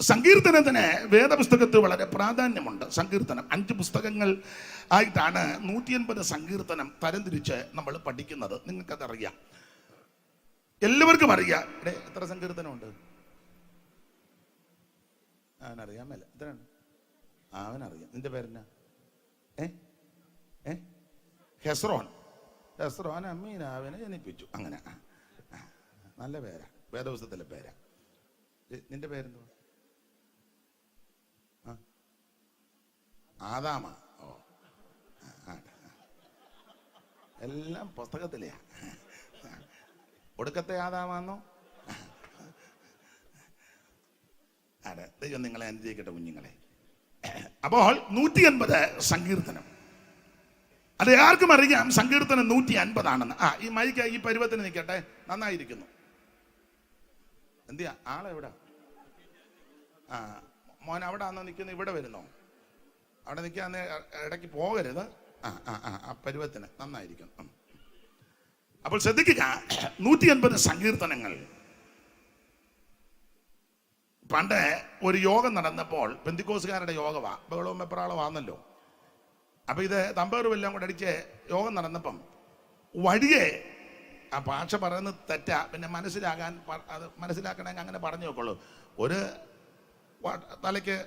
സങ്കീർത്തനത്തിന് വേദപുസ്തകത്തിൽ വളരെ പ്രാധാന്യമുണ്ട്. സങ്കീർത്തനം 5 പുസ്തകങ്ങൾ ആയിട്ടാണ് 180 സങ്കീർത്തനം തരംതിരിച്ച് നമ്മൾ പഠിക്കുന്നത്. നിങ്ങൾക്കതറിയാം, എല്ലാവർക്കും അറിയാം. എത്ര സങ്കീർത്തനമുണ്ട്? അവനറിയാൻ മേല. എത്രയാണ്? അവനറിയാം. നിന്റെ പേരെന്നാ? ഹെസ്രോൻ. ഹെസ്രോൻ അമ്മീനാവിനെ ജനിപ്പിച്ചു. അങ്ങനെ നല്ല പേരാ, വേദപുസ്തകത്തിലെ പേരാ. നിന്റെ പേരെന്തോ? ആദാമ. ഓ, എല്ലാം പുസ്തകത്തിലെയാ. ഒടുക്കത്തെ ആദാമാന്നോ? അതെ, ദൈവം നിങ്ങളെ അനുഗ്രഹിക്കട്ടെ കുഞ്ഞുങ്ങളെ. അപ്പോൾ 180 സങ്കീർത്തനം. അത് ആർക്കും അറിയാം സങ്കീർത്തനം 150 ഈ മൈക്ക് ഈ പരുവത്തിന് നിൽക്കട്ടെ, നന്നായിരിക്കുന്നു. എന്തിയാ ആളെവിടാ? മോൻ അവിടെ ആണോ നിൽക്കുന്നത്? ഇവിടെ വരുന്നോ? അവിടെ നിൽക്കാൻ ഇടയ്ക്ക് പോകരുത്. ആ പരുവത്തിന് നന്നായിരിക്കും. അപ്പോൾ ശ്രദ്ധിക്കുക, 180 സങ്കീർത്തനങ്ങൾ. പണ്ട് ഒരു യോഗം നടന്നപ്പോൾ, പെന്തിക്കോസുകാരുടെ യോഗമാ, ബഹളവും വെപ്രാളമാണല്ലോ. അപ്പൊ ഇത് തമ്പേറും എല്ലാം കൂടെ അടിച്ച് യോഗം നടന്നപ്പം വഴിയെ ആ ഭാഷ പറയുന്നത് തെറ്റാ, പിന്നെ അത് മനസ്സിലാക്കണമെങ്കിൽ അങ്ങനെ പറഞ്ഞു നോക്കുള്ളൂ. ഒരു തലയ്ക്ക്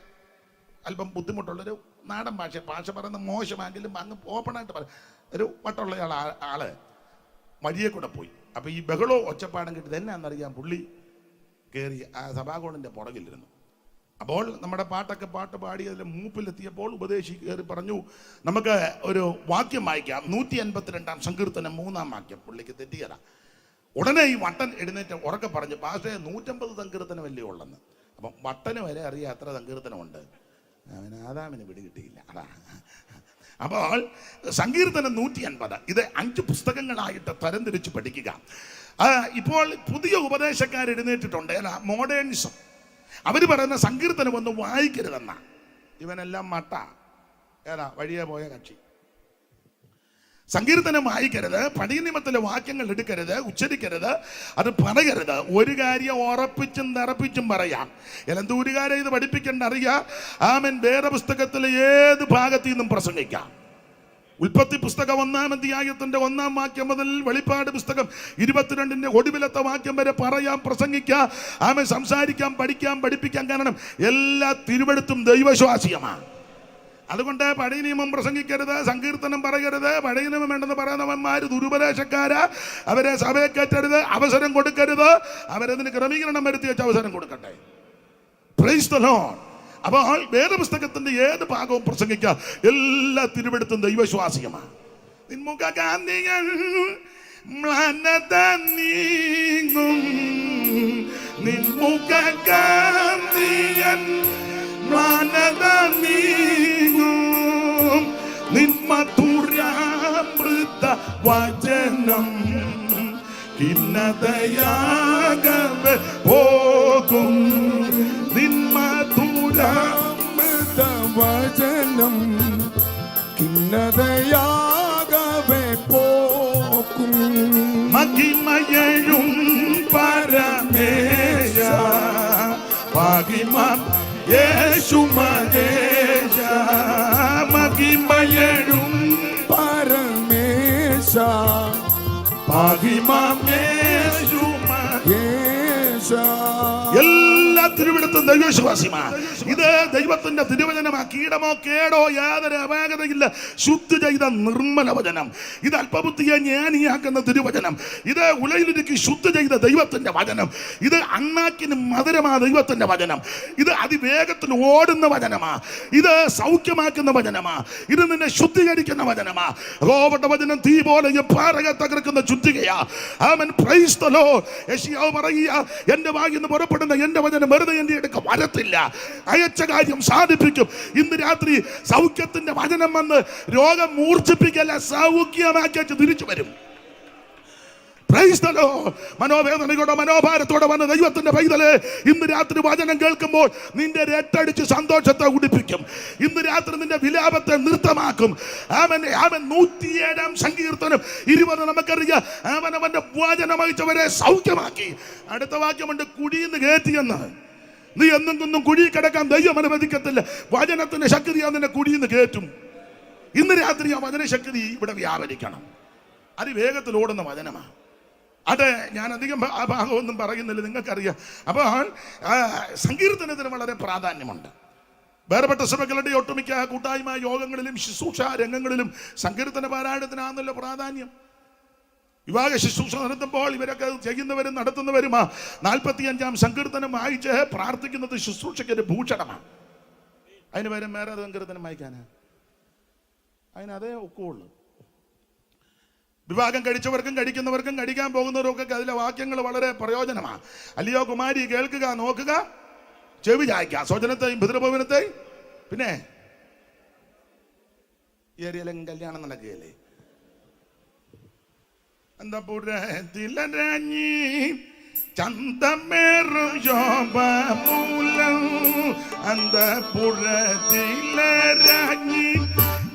അല്പം ബുദ്ധിമുട്ടുള്ളൊരു നാടൻ ഭാഷ പറയുന്നത് മോശമെങ്കിലും അങ്ങ് ഓപ്പണായിട്ട് ഒരു വട്ടമുള്ള ആള് വഴിയെ കൂടെ പോയി. അപ്പൊ ഈ ബഹളോ ഒച്ചപ്പാടും കിട്ടിയത് എന്നാന്നറിയാം, പുള്ളി കയറി ആ സഭാകോണിന്റെ പുറകിലിരുന്നു. അപ്പോൾ നമ്മുടെ പാട്ട് പാടി അതിൽ മൂപ്പിലെത്തിയപ്പോൾ ഉപദേശി കയറി പറഞ്ഞു, നമുക്ക് ഒരു വാക്യം വായിക്കാം. 152 സങ്കീർത്തനം 3 വാക്യം. പുള്ളിക്ക് തെറ്റിയതാ. ഉടനെ ഈ വട്ടൻ എഴുന്നേറ്റ് ഉറക്കെ പറഞ്ഞു, പാസ്റ്റേ 150 സങ്കീർത്തനം വലിയ ഉള്ളെന്ന്. അപ്പം വട്ടന് വരെ അറിയാം എത്ര സങ്കീർത്തനമുണ്ട്. അവന് ആദാമിന് പിടികിട്ടിയില്ല. അതാ. അപ്പോൾ സങ്കീർത്തനം 150 ഇത് 5 പുസ്തകങ്ങളായിട്ട് തരംതിരിച്ച് പഠിക്കുക. ഇപ്പോൾ പുതിയ ഉപദേശക്കാർ എഴുന്നേറ്റിട്ടുണ്ട്, മോഡേണിസം. അവര് പറയുന്ന സങ്കീർത്തനം ഒന്നും വായിക്കരുതെന്ന. ഇവനെല്ലാം മട്ട, വഴിയെ പോയ കക്ഷി. സങ്കീർത്തനം വായിക്കരുത്, പടിനിയമത്തിലെ വാക്യങ്ങൾ എടുക്കരുത്, ഉച്ചരിക്കരുത്, അത് പറയരുത്. ഒരു കാര്യം ഉറപ്പിച്ചും നിറപ്പിച്ചും പറയാം. എന്ത് ഒരു കാര്യം ഇത് പഠിപ്പിക്കേണ്ട അറിയാം. ആമൻ വേദപുസ്തകത്തിലെ ഏത് ഭാഗത്തു നിന്നും പ്രസംഗിക്കാം. ഉൽപ്പത്തി പുസ്തകം 1-ാം അധ്യായത്തിന്റെ 1-ാം വാക്യം മുതൽ വെളിപ്പാട് പുസ്തകം 22-ന്റെ ഒടുവിലത്തെ വാക്യം വരെ പറയാം, പ്രസംഗിക്കാം, ആമൻ സംസാരിക്കാം, പഠിക്കാം, പഠിപ്പിക്കാം. കാരണം എല്ലാ തിരുവെഴുത്തും ദൈവശ്വാസീയമാണ്. അതുകൊണ്ട് പഴയ നിയമം പ്രസംഗിക്കരുത്, സങ്കീർത്തനം പറയരുത്. പഴയ നിയമം വേണ്ടെന്ന് പറയുന്നവന്മാര് ദുരുപദേശക്കാരാ. അവരെ സഭയെ കയറ്റരുത്, അവസരം കൊടുക്കരുത്. അവരതിന് ക്രമീകരണം വരുത്തി വെച്ച് അവസരം കൊടുക്കട്ടെ. Price the Lord. അപ്പോൾ വേദപുസ്തകത്തിന്റെ ഏത് ഭാഗവും പ്രസംഗിക്കാം. എല്ലാ തിരുവെഴുത്തും ദൈവശ്വാസികമാണ്. നിൻമുഖകാന്തികൾ മ്ലാനത നീങ്ങും, നിൻമുഖകാന്തികൾ മ്ലാനത നീങ്ങും, നിന്മധുരാമൃത വചനം ഖിന്നതയാകവെ പോകും. നിന്മധുരാമൃത വചനം ഖിന്നതയാകവെ പോകും. മഹിമയും പരമേശ മഹിമ യേശു മഹേശ, മഹിമയും പരമേശ മഹിമ യേശു മഹേശ. എല്ലാ തിരുവെഴുത്തും ദൈവവിശ്വാസിമാണ്. ഇത് ദൈവത്തിന്റെ തിരുവചനമാ. കീടമോ കേടോ യാതൊരു അപാകതയില്ല. ശുദ്ധി ചെയ്ത നിർമ്മല വചനം. ഇത് അല്പബുദ്ധിയെ ജ്ഞാനിയാക്കുന്ന തിരുവചനം. ഇത് ഉലയിലിരിക്കി ശുദ്ധി ചെയ്ത ദൈവത്തിന്റെ വചനം. ഇത് അണ്ണാക്കിന് മധുരമാ ദൈവത്തിന്റെ വചനം. ഇത് അതിവേഗത്തിന് ഓടുന്ന വചനമാ. ഇത് സൗഖ്യമാക്കുന്ന വചനമാ. ഇത് നിന്നെ ശുദ്ധീകരിക്കുന്ന വചനമാ. യഹോവയുടെ വചനം തീ പോലെ പാറയെ തകർക്കുന്ന ശുദ്ധികയാ. ആമേൻ. Praise the Lord. യെശയ്യാവ് പറയുക, എന്റെ വായിൽ നിന്ന് പുറപ്പെടുന്ന എന്റെ വചനം വെറുതെ എന്റെ അടുക്ക വരത്തില്ല, അയച്ച കാര്യം സാധിപ്പിക്കും. ഇന്ന് രാത്രി സൗഖ്യത്തിന്റെ വചനം വന്ന് രോഗം മൂർച്ഛിപ്പിക്കല്ല, സൗഖ്യമാക്കി തിരിച്ചു വരും. മനോവേദനയോടെ മനോഭാരത്തോടെ വന്ന ദൈവത്തിന്റെ പൈതല്, ഇന്ന് രാത്രി വചനം കേൾക്കുമ്പോൾ നിന്റെ രട്ടടിച്ച് സന്തോഷത്തെ ഉടിപ്പിക്കും. ഇന്ന് രാത്രി നിന്റെ വിലാപത്തെ നൃത്തമാക്കും. അവൻ 107-ാം സങ്കീർത്തനം 20 നമുക്കറിയാം. അവന്റെ വചനം അയച്ചവരെ സൗഖ്യമാക്കി. അടുത്ത വാക്യമുണ്ട്, കുടിയിന്ന് കയറ്റിയെന്ന്. നീ എന്നും കുഴി കിടക്കാൻ ദൈവം അനുവദിക്കത്തില്ല. വചനത്തിന്റെ ശക്തി അതിനെ കുഴിയിൽ നിന്ന് കയറ്റും. ഇന്ന് രാത്രി ആ വചനശക്തി ഇവിടെ വ്യാപരിക്കണം. അതിവേഗത്തിൽ ഓടുന്ന വചനമാണ് അത്. ഞാൻ അധികം ആ ഭാഗമൊന്നും പറയുന്നില്ല, നിങ്ങൾക്കറിയാം. അപ്പോൾ സങ്കീർത്തനത്തിന് വളരെ പ്രാധാന്യമുണ്ട്. വേർപെട്ട സഭകളുടെ ഒട്ടുമിക്ക കൂട്ടായ്മ യോഗങ്ങളിലും ശുശ്രൂഷ രംഗങ്ങളിലും സങ്കീർത്തന പാരായണത്തിനാണല്ലോ പ്രാധാന്യം. വിവാഹ ശുശ്രൂഷ നടത്തുമ്പോൾ ഇവരൊക്കെ ചെയ്യുന്നവരും നടത്തുന്നവരും 45-ാം സങ്കീർത്തനം വായിച്ച് പ്രാർത്ഥിക്കുന്നത് ശുശ്രൂഷയ്ക്ക് ഒരു ഭൂഷണമാണ്. അതിന് പകരം വേറെ സങ്കീർത്തനം വായിക്കാനാ? അതിനതേ ഒക്കുള്ളൂ. വിവാഹം കഴിച്ചവർക്കും കഴിക്കുന്നവർക്കും കഴിക്കാൻ പോകുന്നവർക്കൊക്കെ അതിലെ വാക്യങ്ങൾ വളരെ പ്രയോജനമാണ്. അല്ലയോ കുമാരി, കേൾക്കുക, നോക്കുക, ചെവി ചായ്ക്കുക, സ്വജനത്തെയും പിതൃഭവനത്തെയും. പിന്നെ ഏരിയയിലും കല്യാണം നടക്കുകയല്ലേ. അന്തപുരത്തിലരാഞ്ഞി ചന്തമേറും ശോഭമൂലം, അന്തപുരത്തിലരാഞ്ഞി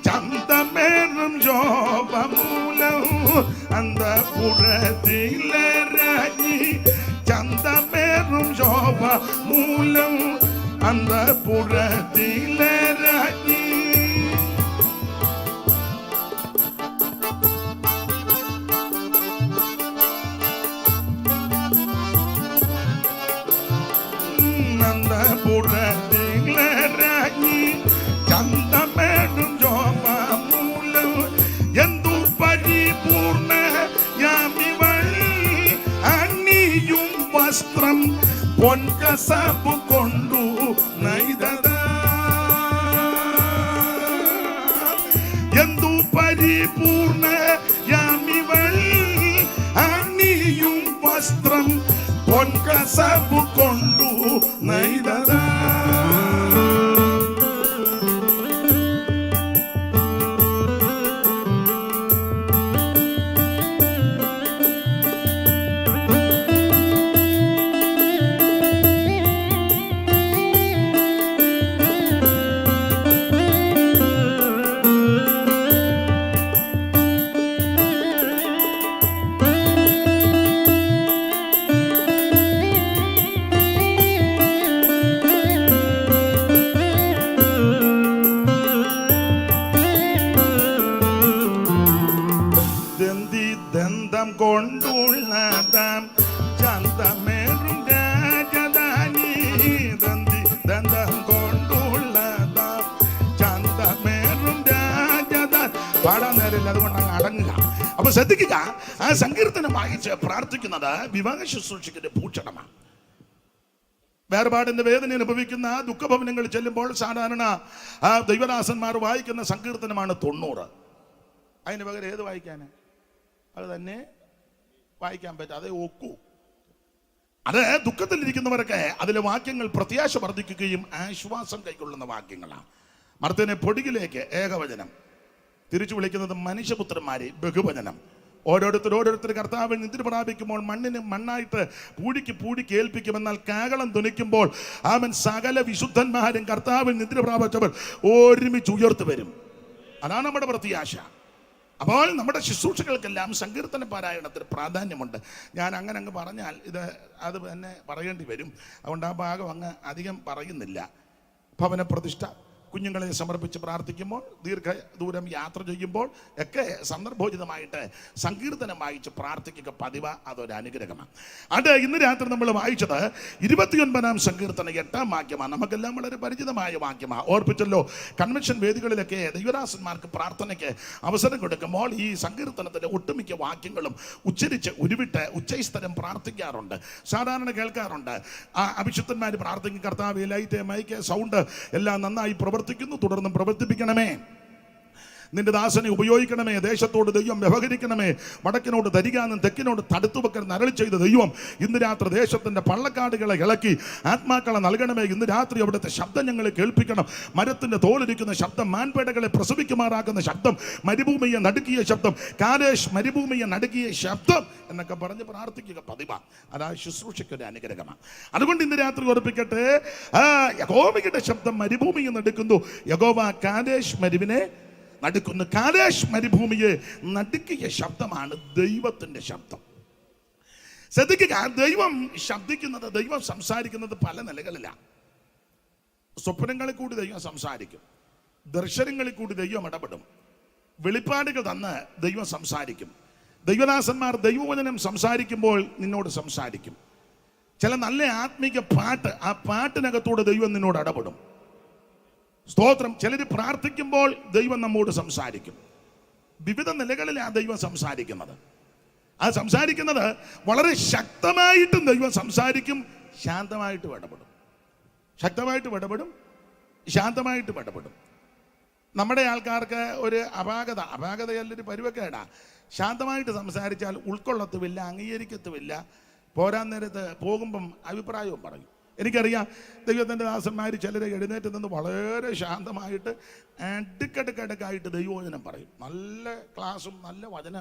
ചന്തമേറും ശോഭമൂലം, അന്തപുരത്തിലരാഞ്ഞി ചന്തമേറും ശോഭമൂലം, അന്തപുരത്തിലരാഞ്ഞി. അന്തപുരത്തിലരാഞ്ഞി ചന്തമേറും ശോഭമൂലം, എന്തു പരിപൂർണ യാമിവൾ അണിയും വസ്ത്രം പൊൻകസബു കൊണ്ടു നെയ്തത. എന്തു പരിപൂർണ യാമിവൾ അണിയും വസ്ത്രം പൊൻകസബു കൊണ്ടു നെയ്തത. ദന്തം കൊണ്ടുള്ളതാം ചന്തമേറും രാജധാനി, ദന്തം കൊണ്ടുള്ളതാം ചന്തമേറും രാജധാനി. പാടാൻ നേരമില്ല, അതുകൊണ്ട് അങ്ങ് അടങ്ങുക. അപ്പൊ ശ്രദ്ധിക്കുക, ആ സങ്കീർത്തനം വായിച്ച് പ്രാർത്ഥിക്കുന്നത് വിവാഹ ശുശ്രൂഷയ്ക്ക് ഭൂഷണമാണ്. വേർപാടിന്റെ വേദന അനുഭവിക്കുന്ന ദുഃഖഭവനങ്ങളിൽ ചെല്ലുമ്പോൾ സാധാരണ ആ ദൈവദാസന്മാർ വായിക്കുന്ന സങ്കീർത്തനമാണ് 90. അതിന് പകരം ഏത് വായിക്കാന്? അത് തന്നെ വായിക്കാൻ പറ്റും, അതേ ഒക്കൂ. അത് ദുഃഖത്തിലിരിക്കുന്നവരൊക്കെ അതിലെ വാക്യങ്ങൾ പ്രത്യാശ വർദ്ധിക്കുകയും ആശ്വാസം കൈക്കൊള്ളുന്ന വാക്യങ്ങളാണ്. മർത്യനെ പൊടിയിലേക്ക് ഏകവചനം, തിരിച്ചു വിളിക്കുന്നത് മനുഷ്യപുത്രന്മാരെ ബഹുവചനം. ഓരോരുത്തർ കർത്താവിൽ നിദ്ര പ്രാപിക്കുമ്പോൾ മണ്ണിന് മണ്ണായിട്ട് പൂഴിക്ക് ഏൽപ്പിക്കുമെന്നാൽ കാഹളം ധ്വനിക്കുമ്പോൾ അവൻ സകല വിശുദ്ധന്മാരും കർത്താവിൽ നിദ്ര പ്രാപിച്ചവർ ഒരുമിച്ച് ഉയർത്തു വരും. അതാണ് നമ്മുടെ പ്രത്യാശ. അപ്പോൾ നമ്മുടെ ശുശ്രൂഷകൾക്കെല്ലാം സങ്കീർത്തന പാരായണത്തിന് പ്രാധാന്യമുണ്ട്. ഞാൻ അങ്ങ് പറഞ്ഞാൽ അത് തന്നെ പറയേണ്ടി വരും. അതുകൊണ്ട് ആ ഭാഗം അങ്ങ് അധികം പറയുന്നില്ല. ഭവന പ്രതിഷ്ഠ, കുഞ്ഞുങ്ങളെ സമർപ്പിച്ച് പ്രാർത്ഥിക്കുമ്പോൾ, ദീർഘദൂരം യാത്ര ചെയ്യുമ്പോൾ ഒക്കെ സന്ദർഭോചിതമായിട്ട് സങ്കീർത്തനം വായിച്ച് പ്രാർത്ഥിക്കുക പതിവ്. അതൊരു അനുഗ്രഹമാണ്. അത് ഇന്ന് രാത്രി നമ്മൾ വായിച്ചത് 29-ാം സങ്കീർത്തനം 8-ാം വാക്യമാണ്. നമുക്കെല്ലാം വളരെ പരിചിതമായ വാക്യമാണ്. ഓർപ്പിച്ചല്ലോ, കൺവെൻഷൻ വേദികളിലൊക്കെ ദൈവദാസന്മാർക്ക് പ്രാർത്ഥനയ്ക്ക് അവസരം കൊടുക്കുമ്പോൾ ഈ സങ്കീർത്തനത്തിൻ്റെ ഒട്ടുമിക്ക വാക്യങ്ങളും ഉച്ചരിച്ച് ഉരുവിട്ട് ഉച്ചസ്ഥലം പ്രാർത്ഥിക്കാറുണ്ട്. സാധാരണ കേൾക്കാറുണ്ട്, അഭിഷിക്തന്മാർ പ്രാർത്ഥിക്കും, കർത്താവ് ലൈറ്റ് മൈക്ക് സൗണ്ട് എല്ലാം നന്നായി പ്രവർത്തിക്കുന്നു, തുടർന്നും പ്രവർത്തിപ്പിക്കണമേ, നിന്റെ ദാസനെ ഉപയോഗിക്കണമേ, ദേശത്തോട് ദൈവം വ്യവഹരിക്കണമേ, വടക്കിനോട് തരികാനും തെക്കിനോട് തടുത്തു വെക്കൽ അരുളി ചെയ്ത ദൈവം ഇന്ന് രാത്രി ദേശത്തിന്റെ പള്ളക്കാടുകളെ ഇളക്കി ആത്മാക്കളെ നൽകണമേ. ഇന്ന് രാത്രി അവിടുത്തെ ശബ്ദം ഞങ്ങളെ കേൾപ്പിക്കണം. മരത്തിന്റെ തോലിരിക്കുന്ന ശബ്ദം, മാൻപേടകളെ പ്രസവിക്കുമാറാക്കുന്ന ശബ്ദം, മരുഭൂമിയെ നടുക്കിയ ശബ്ദം, കാദേശ് മരുഭൂമിയെ നടുക്കിയ ശബ്ദം എന്നൊക്കെ പറഞ്ഞ് പ്രാർത്ഥിക്കുക പതിവ. അതാ ശുശ്രൂഷയ്ക്ക് ഒരു അനുഗ്രഹമാണ്. അതുകൊണ്ട് ഇന്ന് രാത്രി ഓർപ്പിക്കട്ടെ, യഹോവയുടെ ശബ്ദം മരുഭൂമിയെ നടുക്കുന്നു. യഹോവ കാദേശ് മരുവിനെ നടുക്കുന്നു. കാദേശ് മരുഭൂമിയെ നടുക്കിയ ശബ്ദമാണ് ദൈവത്തിന്റെ ശബ്ദം. ശ്രദ്ധിക്കുക, ദൈവം ശബ്ദിക്കുന്നത്, ദൈവം സംസാരിക്കുന്നത് പല നിലകളിലാണ്. സ്വപ്നങ്ങളിൽ കൂടി ദൈവം സംസാരിക്കും, ദർശനങ്ങളിൽ കൂടി ദൈവം ഇടപെടും, വെളിപ്പാടുകൾ തന്ന് ദൈവം സംസാരിക്കും. ദൈവദാസന്മാർ ദൈവവചനം സംസാരിക്കുമ്പോൾ നിന്നോട് സംസാരിക്കും. ചില നല്ല ആത്മീക പാട്ട്, ആ പാട്ടിനകത്തൂടെ ദൈവം നിന്നോട് ഇടപെടും. സ്തോത്രം. ചിലർ പ്രാർത്ഥിക്കുമ്പോൾ ദൈവം നമ്മോട് സംസാരിക്കും. വിവിധ നിലകളിലാണ് ദൈവം സംസാരിക്കുന്നത്. ആ സംസാരിക്കുന്നത് വളരെ ശക്തമായിട്ടും ദൈവം സംസാരിക്കും, ശാന്തമായിട്ടും ഇടപെടും. ശക്തമായിട്ടും ഇടപെടും, ശാന്തമായിട്ടും ഇടപെടും. നമ്മുടെ ആൾക്കാർക്ക് ഒരു അപാകതയല്ലൊരു പരുവക്കേടാ. ശാന്തമായിട്ട് സംസാരിച്ചാൽ ഉൾക്കൊള്ളത്തുമില്ല, അംഗീകരിക്കത്തുമില്ല. പോരാൻ നേരത്ത് പോകുമ്പം അഭിപ്രായവും പറയും. എനിക്കറിയാം ദൈവത്തിൻ്റെ ദാസന്മാർ ചിലരെ എഴുന്നേറ്റ് നിന്ന് വളരെ ശാന്തമായിട്ട് അടുക്കടുക്കടുക്കായിട്ട് ദൈവവചനം പറയും. നല്ല ക്ലാസ്സും നല്ല വചന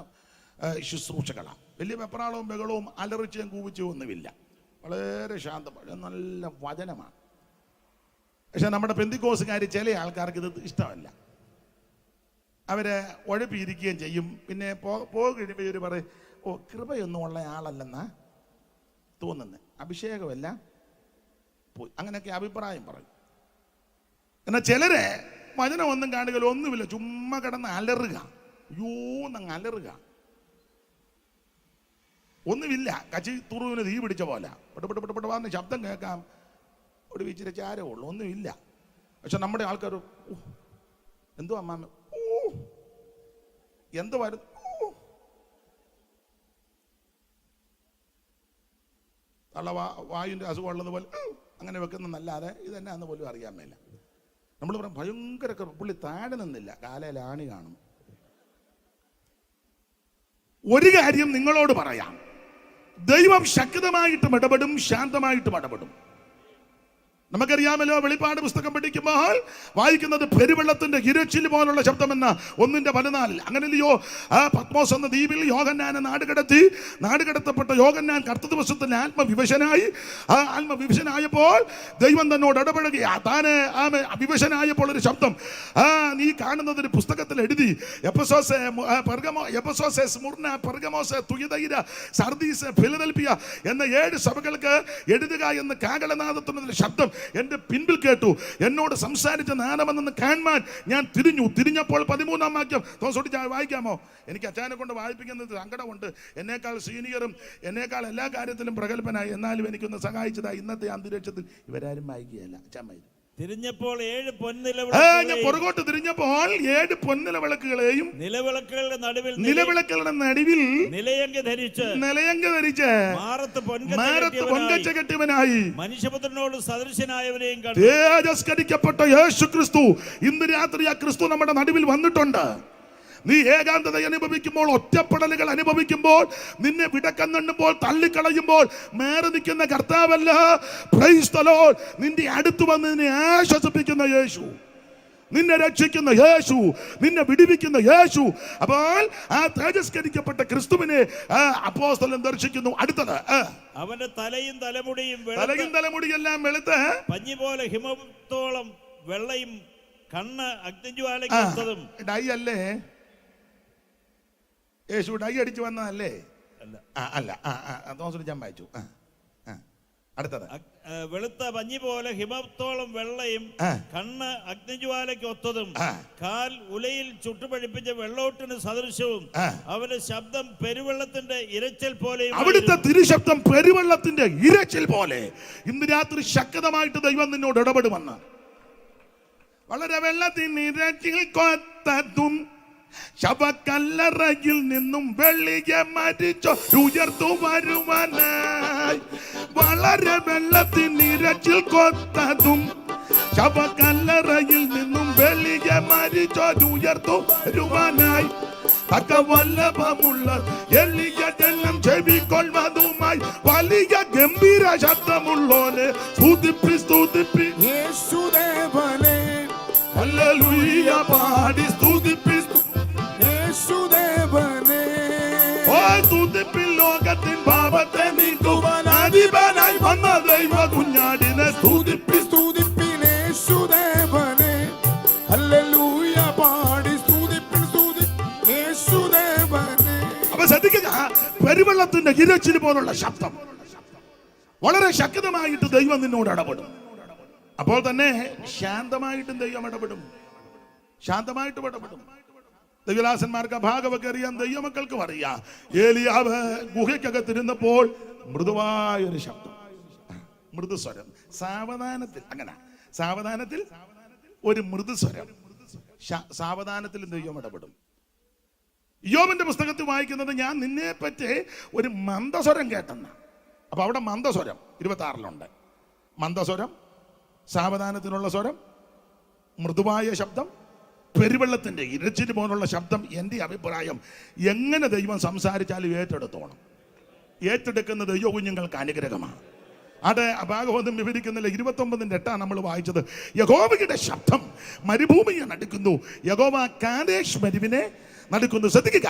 ശുശ്രൂഷകളാണ്. വലിയ വെപ്രാളവും ബഹളവും അലറിച്ചയും കൂവിച്ചയും ഒന്നുമില്ല. വളരെ ശാന്തമാണ്, നല്ല വചനമാണ്. പക്ഷെ നമ്മുടെ പെന്തിക്കോസുകാർ ചില ആൾക്കാർക്ക് ഇത് ഇഷ്ടമല്ല. അവരെ ഉഴപ്പിയിരിക്കുകയും ചെയ്യും. പിന്നെ കഴിയുമ്പോൾ ഇവർ പറയും, ഓ കൃപയൊന്നും ഉള്ള ആളല്ലെന്നാ തോന്നുന്നത്, അഭിഷേകമല്ല പോയി, അങ്ങനെയൊക്കെ അഭിപ്രായം പറയും. എന്നാൽ ചിലരെ വചനമൊന്നും കാണുകയോ ഒന്നുമില്ല, ചുമ്മാ കിടന്ന് അലറുക, യൂന്നങ്ങ് അലറുക, ഒന്നുമില്ല. കച്ചി തുറുവിന് തീ പിടിച്ച പോലെ പെട്ട് പറഞ്ഞ ശബ്ദം കേൾക്കാം, ഒരു ഇച്ചിരി ചാരമേ ഉള്ളൂ, ഒന്നുമില്ല. പക്ഷെ നമ്മുടെ ആൾക്കാർ എന്തോ അമ്മാമ്മ എന്തോ വരുന്നു, തള്ള വായുവിൻ്റെ അസുഖം ഉള്ളത് പോലെ അങ്ങനെ വെക്കുന്നതല്ലാതെ ഇതെന്നാന്ന് പോലും അറിയാൻ മേല. നമ്മൾ പറയാം ഭയങ്കര പുള്ളി താഴെ നിന്നില്ല, കാലയിൽ ആണി കാണും. ഒരു കാര്യം നിങ്ങളോട് പറയാം, ദൈവം ശക്തമായിട്ടും ഇടപെടും, ശാന്തമായിട്ടും ഇടപെടും. നമുക്കറിയാമല്ലോ, വെളിപ്പാട് പുസ്തകം പഠിക്കുമ്പോൾ വായിക്കുന്നത് പെരുവെള്ളത്തിന്റെ ഇരച്ചിൽ പോലുള്ള ശബ്ദമെന്ന 1:14. അങ്ങനെയല്ലയോ ആ പത്മോസ് എന്ന ദ്വീപിൽ യോഹന്നാനെ നാടുകടത്തപ്പെട്ട യോഹന്നാൻ കർത്തൃദിവസത്തിൽ ആത്മവിവശനായപ്പോൾ ദൈവം തന്നോട് ഇടപെടുകയാ. താന് വിവശനായപ്പോൾ ഒരു ശബ്ദം നീ കാണുന്നത് ഒരു പുസ്തകത്തിൽ എഴുതി, Ephesus, Smyrna, Pergamos, തുയതൈര, Sardis, Philadelphia എന്ന 7 സഭകൾക്ക് എഴുതുക എന്ന് കാഹളനാദത്തിന്റെ ശബ്ദം എന്റെ പിൻപിൽ കേട്ടു. എന്നോട് സംസാരിച്ച നാനമെന്ന് കാണാൻ ഞാൻ തിരിഞ്ഞപ്പോൾ 13-ാം വാക്യം വായിക്കാമോ? എനിക്ക് അച്ഛനെ കൊണ്ട് വായിപ്പിക്കുന്നത് സങ്കടമുണ്ട്. എന്നേക്കാൾ സീനിയറും എന്നേക്കാൾ എല്ലാ കാര്യത്തിലും പ്രഗത്ഭനായി, എന്നാലും എനിക്കൊന്ന് സഹായിച്ചതാ. ഇന്നത്തെ അന്തരീക്ഷത്തിൽ ഇവരാരും വായിക്കുകയല്ല. അച്ഛൻ വായിക്കും. തിരിഞ്ഞപ്പോൾ 7 പുറകോട്ട് തിരിഞ്ഞപ്പോൾ 7 പൊൻനിലവിളക്കുകളെയും നിലവിളക്കുകളുടെ നടുവിൽ നിലയങ്കി ധരിച്ച് മാറത്ത് പൊൻകച്ച കെട്ടിയവനായി മനുഷ്യപുത്രനോട് സദൃശനായവനെയും കണ്ടു. തേജസ്കരിക്കപ്പെട്ട യേശു ക്രിസ്തു ഇന്ന് രാത്രി ആ ക്രിസ്തു നമ്മുടെ നടുവിൽ വന്നിട്ടുണ്ട്. നീ ഏകാന്തത അനുഭവിക്കുമ്പോൾ, ഒറ്റപ്പെടലുകൾ അനുഭവിക്കുമ്പോൾ, നിന്നെ വിടക്കണ്ണുമ്പോൾ, തള്ളിക്കളയുമ്പോൾ മേറെ നിൽക്കുന്ന കർത്താവല്ല, പ്രൈസ് ദി ലോർഡ്, നിന്റെ അടുത്ത് വന്ന് നിന്നെ ആശ്വസിപ്പിക്കുന്ന യേശു, നിന്നെ രക്ഷിക്കുന്ന യേശു, നിന്നെ വിടുവിക്കുന്ന യേശു. അപ്പോൾ ആ തേജസ്കരിക്കപ്പെട്ട ക്രിസ്തുവിനെ അപ്പോസ്തലൻ ദർശിക്കുന്നു. അടുത്തത് അവന്റെ തലയും തലമുടിയെല്ലാം വെളുത്ത് പഞ്ഞി പോലെ ഹിമത്തോളം വെള്ളയും കണ്ണ് അഗ്നിജ്വാലയ്ക്കൊത്തതും. ഡൈ അല്ലേ യേശു? ഡൈ അടിച്ചു വന്നതല്ലേ? അല്ല. ഞാൻ വായിച്ചു. അടുത്തത് വെളുത്ത പഞ്ഞി പോലെ ഹിമത്തോളം വെള്ളയും കണ്ണ് അഗ്നിജ്വാലയ്ക്ക് ഒത്തതും കാൽ ഉലയിൽ ചുട്ടുപഴിപ്പിച്ച വെള്ളോട്ടിന് സദൃശവും അവന്റെ ശബ്ദം പെരുവെള്ളത്തിന്റെ ഇരച്ചിൽ പോലെയും. അവിടുത്തെ തിരുശബ്ദം പെരുവെള്ളത്തിന്റെ ഇരച്ചിൽ പോലെ. ഇന്ന് രാത്രി ശക്തമായിട്ട് ദൈവം നിന്നോട് ഇടപെടുമെന്ന്. വളരെ വെള്ളത്തിന് ഇരച്ചിൽ കൊത്തതും ശവക്കല്ലറയിൽ നിന്നും വെള്ളിയെ മരിച്ചോ ഉയർത്തു വരുവാനായി. വളരെ വെള്ളത്തിന് ഇരച്ചിൽ കൊത്തതും ശവക്കല്ലറയിൽ നിന്നും വെള്ളിയെ മരിച്ചോ ഉയർത്തു വരുവാനായി. തക്കവല്ലഭമുള്ള എളിയ ജനം ചെവിക്കൊള്ളുവതുമായി വലിയ ഗംഭീര ശബ്ദമുള്ളോനെ സ്തുതിപ്പി യേശുദേവനെ ഹല്ലേലൂയ പാടി സ്തുതിപ്പി യേശുദേവനെ. ഓ സ്തുതിപ്പി ലോകത്തിൻ പാപത്തെ നീക്കുവാൻ അധിപനായി വന്ന ദൈവ കുഞ്ഞാടിനെ സ്തുതിപ്പി യേശുദേവനെ. ഹല്ലേലൂയ പാടി സ്തുതിപ്പി യേശുദേവനെ. അപ്പൊ ശ്രദ്ധിക്കുക, പെരുവെള്ളത്തിന്റെ ഇരച്ചിൽ പോലുള്ള ശബ്ദം. വളരെ ശക്തമായിട്ട് ദൈവം നിന്നോട് ഇടപെടും. അപ്പോൾ തന്നെ ശാന്തമായിട്ടും ദൈവം ഇടപെടും, ശാന്തമായിട്ടും ഇടപെടും. ദൈവദാസന്മാർക്ക് ആ ഭാഗമൊക്കെ അറിയാം, ദൈവമക്കൾക്കും അറിയാം. ഏലിയാവ് ഗുഹയ്ക്കകത്തിരുന്നപ്പോൾ മൃദുവായൊരു ശബ്ദം, മൃദുസ്വരം, സാവധാനത്തിൽ, അങ്ങനെ സാവധാനത്തിൽ ഒരു മൃദുസ്വരം, സാവധാനത്തിൽ ദൈവം ഇടപെടും. യോബിന്റെ പുസ്തകത്തിൽ വായിക്കുന്നത് ഞാൻ നിന്നെ പറ്റി ഒരു മന്ദസ്വരം കേട്ടെന്ന. അപ്പൊ അവിടെ മന്ദസ്വരം 26 മന്ദസ്വരം, സാവധാനത്തിനുള്ള സ്വരം, മൃദുവായ ശബ്ദം, പെരുവെള്ളത്തിന്റെ ഇരച്ചിന് പോലുള്ള ശബ്ദം. എൻ്റെ അഭിപ്രായം എങ്ങനെ ദൈവം സംസാരിച്ചാലും ഏറ്റെടുത്തോണം. ഏറ്റെടുക്കുന്ന ദൈവ കുഞ്ഞുങ്ങൾക്ക് അനുഗ്രഹമാണ്. അത് ഭാഗവതം വിവരിക്കുന്നില്ല. 29:8 നമ്മൾ വായിച്ചത്. യഹോവയുടെ ശബ്ദം മരുഭൂമിയെ നടുക്കുന്നു, യഹോവ കാദേശ് മരുവിനെ നടുക്കുന്നു. ശ്രദ്ധിക്കുക,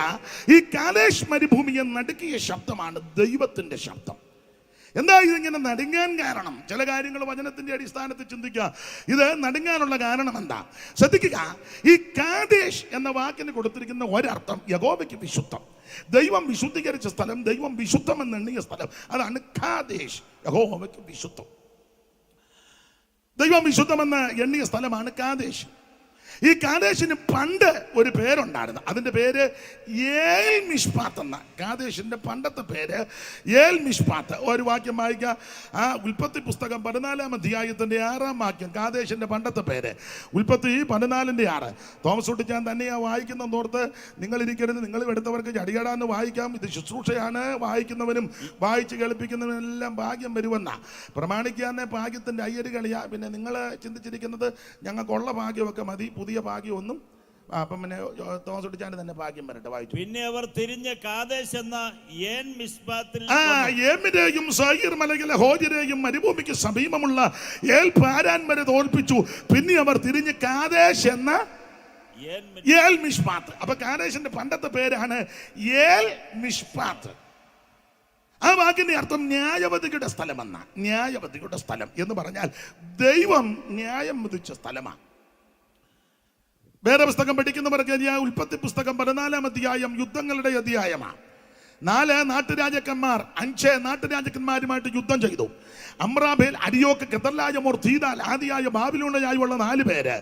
ഈ കാദേശ് മരുഭൂമിയെ നടുക്കിയ ശബ്ദമാണ് ദൈവത്തിന്റെ ശബ്ദം. എന്താ ഇതിങ്ങനെ നടുങ്ങാൻ കാരണം? ചില കാര്യങ്ങൾ വചനത്തിന്റെ അടിസ്ഥാനത്തിൽ ചിന്തിക്കുക. ഇത് നടുങ്ങാനുള്ള കാരണം എന്താ? ശ്രദ്ധിക്കുക, ഈ കാദേശ് എന്ന വാക്കിന് കൊടുത്തിരിക്കുന്ന ഒരർത്ഥം യഹോവയ്ക്ക് വിശുദ്ധം, ദൈവം വിശുദ്ധീകരിച്ച സ്ഥലം, ദൈവം വിശുദ്ധം എന്നെണ്ണിയ സ്ഥലം, അതാണ് കാദേശ്. യഹോവയ്ക്ക് വിശുദ്ധം, ദൈവം വിശുദ്ധമെന്ന് എണ്ണിയ സ്ഥലമാണ് കാദേശ്. ഈ കാദേശിന് പണ്ട് ഒരു പേരുണ്ടായിരുന്നു, അതിൻ്റെ പേര് ഏൽ മിഷ്പാത്ത് എന്ന. കാദേശിൻ്റെ പണ്ടത്തെ പേര് ഏൽ മിഷ്പാത്ത്. ഒരു വാക്യം വായിക്കുക, ആ ഉൽപ്പത്തി പുസ്തകം 14-ാം അധ്യായത്തിൻ്റെ 6-ാം വാക്യം. കാദേശിൻ്റെ പണ്ടത്തെ പേര് ഉൽപ്പത്തി 14:6. തോമസ് കുട്ടിച്ചാൻ തന്നെയാണ് വായിക്കുന്നതോർത്ത് നിങ്ങളിരിക്കരുത്, നിങ്ങൾ എടുത്തവർക്ക് ചടികടാന്ന് വായിക്കാം. ഇത് ശുശ്രൂഷയാണ്, വായിക്കുന്നവനും വായിച്ച് കേൾപ്പിക്കുന്നവനും എല്ലാം ഭാഗ്യം വരുമെന്ന. പ്രമാണിക്കാന്നെ ഭാഗ്യത്തിൻ്റെ അയ്യരുകളിയാ. പിന്നെ നിങ്ങൾ ചിന്തിച്ചിരിക്കുന്നത് ഞങ്ങൾക്കുള്ള ഭാഗ്യമൊക്കെ മതി, പുതിയ ഭാഗ്യമൊന്നും. അപ്പം പിന്നെ തോമസ് കുട്ടിച്ചാൻ തന്നെ ഭാഗ്യം വരട്ടെ, വായിച്ചു. പിന്നെ അവർ തിരിഞ്ഞ് കാദേശ് എന്ന ഏൻ മിസ്പാത്തിൽ ഏമിനെയും സയീർ മലയിലെ ഹോജരെയും മരുഭൂമിക്ക് സമീപമുള്ള ഏൽ പാരാൻ വരെ തോൽപ്പിച്ചു. പിന്നെ അവർ തിരിഞ്ഞ് കാദേശ് എന്ന ഏൽ മിഷ്പാത്ത്. അപ്പൊ കാദേശിന്റെ പണ്ടത്തെ പേരാണ് ഏൽ മിഷ്പാത്ത്. ആ വാക്കിന്റെ അർത്ഥം ന്യായവതിയുടെ സ്ഥലമെന്ന. ന്യായവതിയുടെ സ്ഥലം എന്ന് പറഞ്ഞാൽ ദൈവം ന്യായം വിധിച്ച സ്ഥലമാണ്. വേറെ പുസ്തകം പഠിക്കുന്നവർക്ക് ഉൽപ്പത്തി പുസ്തകം 14-ാം അധ്യായം യുദ്ധങ്ങളുടെ അധ്യായമാണ്. 4 നാട്ടുരാജാക്കന്മാർ 5 നാട്ടുരാജാക്കന്മാരുമായിട്ട് യുദ്ധം ചെയ്തു. അമ്രാബേൽ, അരിയോക്ക്, കെതർലായമോർ, തീദാൽ ആദിയായ ബാബിലോണിയായുള്ള 4 പേര്,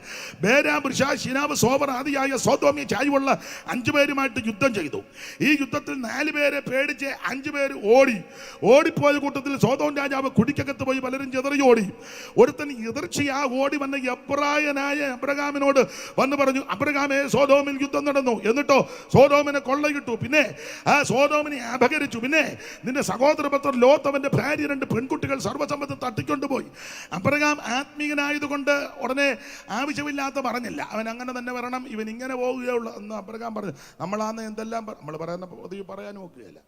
ബേരാ, ബിർശാ, ശിനാബ്, സോബർ ആദിയായ സോദോമിയ ചായുവുള്ള 5 പേരുമായിട്ട് യുദ്ധം ചെയ്തു. ഈ യുദ്ധത്തിൽ 4 പേരെ പേടിച്ച് 5 പേര് ഓടിപ്പോയ കൂട്ടത്തിൽ സോദോം രാജാവ് കുടിക്കകത്ത് പോയി പലരും ചെതറിയോടി. ഒരുത്തൻ എതിർച്ചയാ ഓടി വന്ന എബ്രായനായ അബ്രഹാമിനോട് വന്ന് പറഞ്ഞു, അബ്രഹാമേ, സോദോമിൽ യുദ്ധം നടന്നു, എന്നിട്ടോ സോദോമിനെ കൊള്ളയിട്ടു, പിന്നെ ആ സോദോമിനെ അപഹരിച്ചു, പിന്നെ നിന്റെ സഹോദരപുത്രൻ ലോത്ത് അവന്റെ ഭാര്യ 2 പെൺകുട്ടികൾ സർവ്വസമ്മതം തട്ടിക്കൊണ്ടുപോയി. അബ്രഹാം ആത്മീയനായതുകൊണ്ട് ഉടനെ ആവശ്യമില്ലാത്ത പറഞ്ഞില്ല, അവൻ അങ്ങനെ തന്നെ വരണം, ഇവൻ ഇങ്ങനെ പോവുകയുള്ളൂ എന്ന് അബ്രഹാം പറഞ്ഞു. നമ്മളാന്ന് എന്തെല്ലാം നമ്മൾ പറയുന്ന പൊതുവെ പറയാൻ നോക്കുകയില്ല,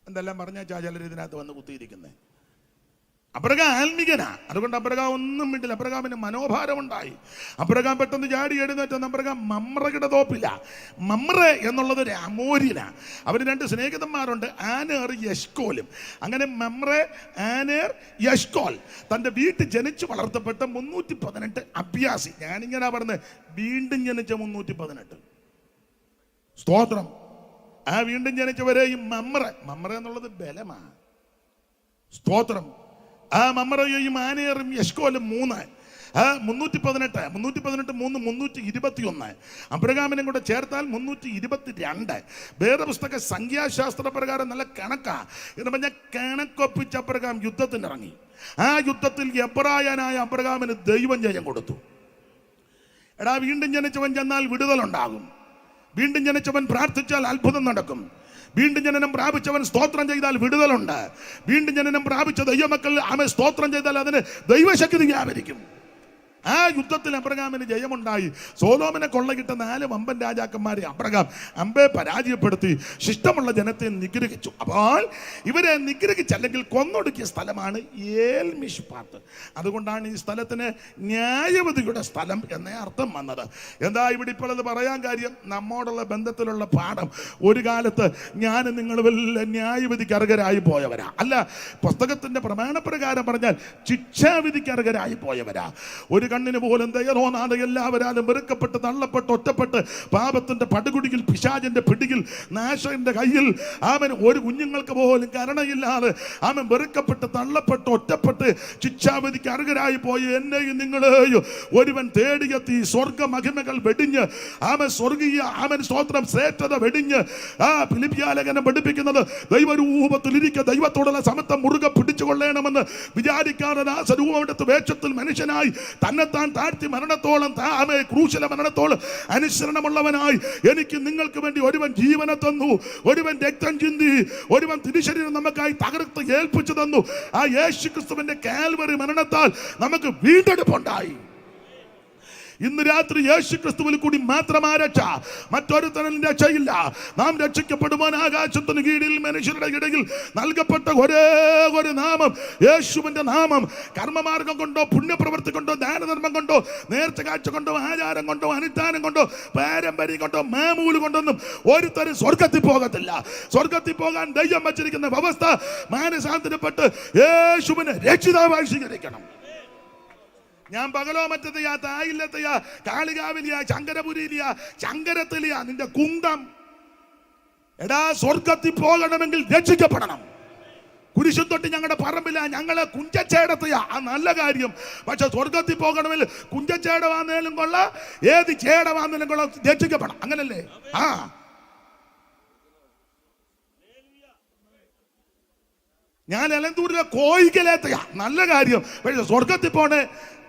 എന്തെല്ലാം പറഞ്ഞാൽ ചിലർ ഇതിനകത്ത് വന്ന് കുത്തിയിരിക്കുന്നത്. അബ്രഹാം ആത്മീകനാ, അതുകൊണ്ട് അബ്രഹാം ഒന്നും മിണ്ടില്ല. അബ്രഹാമിന് മനോഭാരമുണ്ടായി. അബ്രഹാം പെട്ടെന്ന് ചാടി എഴുന്നേറ്റ് അബ്രഹാം മമ്രയുടെ തോപ്പില്ല. മമ്ര എന്നുള്ളത് ഒരു അമോര്യനാ. അവന് 2 സ്നേഹിതന്മാരുണ്ട്, ആനേർ, യശ്കോലും. അങ്ങനെ മമ്ര, ആനേർ, യശ്കോൽ തൻ്റെ വീട്ടിൽ ജനിച്ചു വളർത്തപ്പെട്ട 318 അഭ്യാസി. ഞാനിങ്ങനെ പറഞ്ഞത് വീണ്ടും ജനിച്ച 318. സ്തോത്രം. ആ വീണ്ടും ജനിച്ചവരെയും മമ്ര എന്നുള്ളത് ബലമാ. സ്തോത്രം. ആ മമ്രയെയും ആനേറും യശ്കോലും 3, 318, 3 321. അബ്രഹാമിനെ കൂടെ ചേർത്താൽ 322. വേറെ പുസ്തക സംഖ്യാശാസ്ത്ര പ്രകാരം നല്ല കണക്കാ എന്ന് പറഞ്ഞാൽ കണക്കൊപ്പിച്ച് അബ്രഹാം യുദ്ധത്തിനിറങ്ങി. ആ യുദ്ധത്തിൽ എബ്രായനായ അബ്രഹാമിന് ദൈവം ജയം കൊടുത്തു. എടാ, വീണ്ടും ജനിച്ചവൻ ചെന്നാൽ വിടുതലുണ്ടാകും. വീണ്ടും ജനിച്ചവൻ പ്രാർത്ഥിച്ചാൽ അത്ഭുതം നടക്കും. വീണ്ടും ജനനം പ്രാപിച്ചവൻ സ്തോത്രം ചെയ്താൽ വിടുതലുണ്ട്. വീണ്ടും ജനനം പ്രാപിച്ച ദൈവമക്കൾ അവൻ സ്തോത്രം ചെയ്താൽ അതിന് ദൈവശക്തി വ്യാപരിക്കും. ആ യുദ്ധത്തിൽ അബ്രഹാമിന് ജയമുണ്ടായി. സോദോമിനെ കൊള്ളകിട്ട 4 വമ്പൻ രാജാക്കന്മാരെ അബ്രഹാം അമ്പെ പരാജയപ്പെടുത്തി ശിഷ്ടമുള്ള ജനത്തെ നിഗ്രഹിച്ചു. അപ്പോൾ ഇവരെ നിഗ്രഹിച്ചല്ലെങ്കിൽ കൊന്നൊടുക്കിയ സ്ഥലമാണ് ഏൽ മിഷ്പാത്ത്. അതുകൊണ്ടാണ് ഈ സ്ഥലത്തിന് ന്യായവതിയുടെ സ്ഥലം എന്നേ അർത്ഥം വന്നത്. എന്താ ഇവിടെ ഇപ്പോൾ അത് പറയാൻ കാര്യം? നമ്മോടുള്ള ബന്ധത്തിലുള്ള പാഠം. ഒരു കാലത്ത് ഞാൻ നിങ്ങൾ വല്ല ന്യായവിധിക്ക് അർഹരായി പോയവരാ, അല്ല പുസ്തകത്തിന്റെ പ്രമാണപ്രകാരം പറഞ്ഞാൽ ശിക്ഷാവിധിക്ക് അർഹരായി പോയവരാ. ഒരു കണ്ണിന് പോലും ദയ തോന്നാതെ എല്ലാവരും വെറുക്കപ്പെട്ട് തള്ളപ്പെട്ട് ഒറ്റപ്പെട്ട് പാപത്തിന്റെ പടുകുടിയിൽ പിശാചിന്റെ പിടിയിൽ നാശന്റെ കയ്യിൽ അവൻ ഒരു കുഞ്ഞുങ്ങൾക്ക് പോലും കരുണയില്ലാതെ അവൻ വെറുക്കപ്പെട്ട് തള്ളപ്പെട്ട് ഒറ്റപ്പെട്ട് ശിക്ഷാവിധിക്ക് അർഹരായി പോയി എന്നെയും നിങ്ങളെയും ഒരുവൻ തേടിയെത്തി സ്വർഗ മഹിമകൾ വെടിഞ്ഞ് അവൻ സ്വർഗീയ അവൻ സ്തോത്രം ശ്രേഷ്ഠത വെടിഞ്ഞ് ഫിലിപ്പിയ ലേഖനം പഠിപ്പിക്കുന്നത് ദൈവരൂപത്തിലിരിക്കുക ദൈവത്തോടുള്ള സമത്വം മുറുകെ പിടിച്ചുകൊള്ളണമെന്ന് വിചാരിക്കാതെ ആ സ്വരൂപമെടുത്ത് വേഷത്തിൽ മനുഷ്യനായി തന്നെത്താൻ താഴ്ത്തി മരണത്തോളം ക്രൂശില മരണത്തോളം അനുസരണമുള്ളവനായി എനിക്ക് നിങ്ങൾക്ക് വേണ്ടി ഒരുവൻ ജീവനെ തന്നു, ഒരുവൻ രക്തം ചിന്തി, ഒരുവൻ തിരുശരീരം നമുക്കായി തകർത്ത് ഏൽപ്പിച്ചു തന്നു. ആ യേശുക്രിസ്തുവിന്റെ കാൽവറി മരണത്താൽ നമുക്ക് വീണ്ടെടുപ്പുണ്ടായി. ഇന്ന് രാത്രി യേശു ക്രിസ്തുവിൽ കൂടി മാത്രമാ രക്ഷ, മറ്റൊരുത്തനും രക്ഷയില്ല. നാം രക്ഷിക്കപ്പെടുവാൻ ആകാശത്തിന് കീഴിൽ മനുഷ്യരുടെ ഇടയിൽ നൽകപ്പെട്ട ഒരേ ഒരു നാമം യേശുവിന്റെ നാമം. കർമ്മമാർഗം കൊണ്ടോ പുണ്യപ്രവൃത്തി കൊണ്ടോ ദാനധർമ്മം കൊണ്ടോ നേർച്ച കാഴ്ച കൊണ്ടോ ആചാരം കൊണ്ടോ അനുഷ്ഠാനം കൊണ്ടോ പാരമ്പര്യം കൊണ്ടോ മാമൂല് കൊണ്ടൊന്നും ഒരുത്തരും സ്വർഗത്തിൽ പോകത്തില്ല. സ്വർഗത്തിൽ പോകാൻ ദൈവം വച്ചിരിക്കുന്ന വ്യവസ്ഥ മാനസാന്തരപ്പെട്ട് യേശുവിനെ രക്ഷിതാവായി സ്വീകരിക്കണം. ഞാൻ പകലോ മറ്റത്തെയാ തായില്ലത്തെയാ കാളികാവിലിയാ ശങ്കരപുരിയിലിയാ ശങ്കരത്തിലിയാ നിന്റെ കുന്തം. എടാ, സ്വർഗത്തിൽ പോകണമെങ്കിൽ രക്ഷിക്കപ്പെടണം. കുരിശും തൊട്ട് ഞങ്ങളുടെ പറമ്പില്ല, ഞങ്ങളെ കുഞ്ചച്ചേടത്തെയാ, ആ നല്ല കാര്യം. പക്ഷെ സ്വർഗത്തിൽ പോകണമെങ്കിൽ കുഞ്ചച്ചേട വന്നേലും കൊള്ള, ഏത് ചേട വന്നേലും കൊള്ള, രക്ഷിക്കപ്പെടാം. അങ്ങനല്ലേ? ആ ഞാൻ എലന്തൂരിലെ കോയിക്കലേത്തയാ, നല്ല കാര്യം. പക്ഷെ സ്വർഗത്തിൽ പോണേ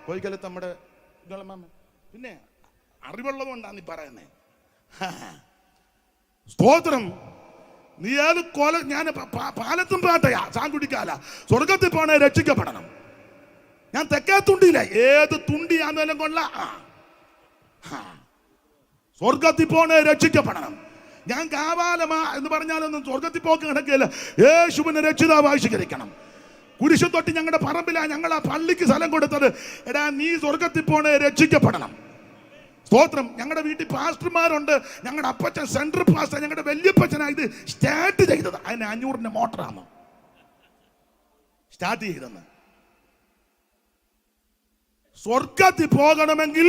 കോയിക്കലത്ത് നമ്മുടെ പിന്നെ അറിവുള്ളത് കൊണ്ടാണ് നീ പറയുന്നേ. സ്തോത്രം. നീ ഏത് കൊല, ഞാൻ പാലത്തും പാട്ടയാ ചാങ്കുടിക്കാല. സ്വർഗത്തിൽ പോണേ രക്ഷിക്കപ്പെടണം. ഞാൻ തെക്കേ തുണ്ടിയില്ല, ഏത് തുണ്ടിയാന്നേലും കൊള്ള, സ്വർഗത്തിൽ പോണേ രക്ഷിക്കപ്പെടണം. ഞാൻ കാവാലമാ എന്ന് പറഞ്ഞാലൊന്നും സ്വർഗത്തിൽ പോക്ക് കിടക്കില്ല. യേശുവിനെ രക്ഷിതാവായി സ്വീകരിക്കണം. കുരിശു തൊട്ട് ഞങ്ങളുടെ പറമ്പിലാ ഞങ്ങൾ ആ പള്ളിക്ക് സ്ഥലം കൊടുത്തത്. എടാ, നീ സ്വർഗത്തിൽ പോണേ രക്ഷിക്കപ്പെടണം. സ്തോത്രം. ഞങ്ങളുടെ വീട്ടിൽ പാസ്റ്റർമാരുണ്ട്. ഞങ്ങളുടെ അപ്പച്ചൻ സെൻട്രൽ പാസ്റ്റർ, ഞങ്ങളുടെ വല്യപ്പച്ചനാ ഇത് സ്റ്റാർട്ട് ചെയ്തത്. അതിന് 500-ന്റെ മോട്ടറാണ് സ്റ്റാർട്ട് ചെയ്തെന്ന്. സ്വർഗത്തിൽ പോകണമെങ്കിൽ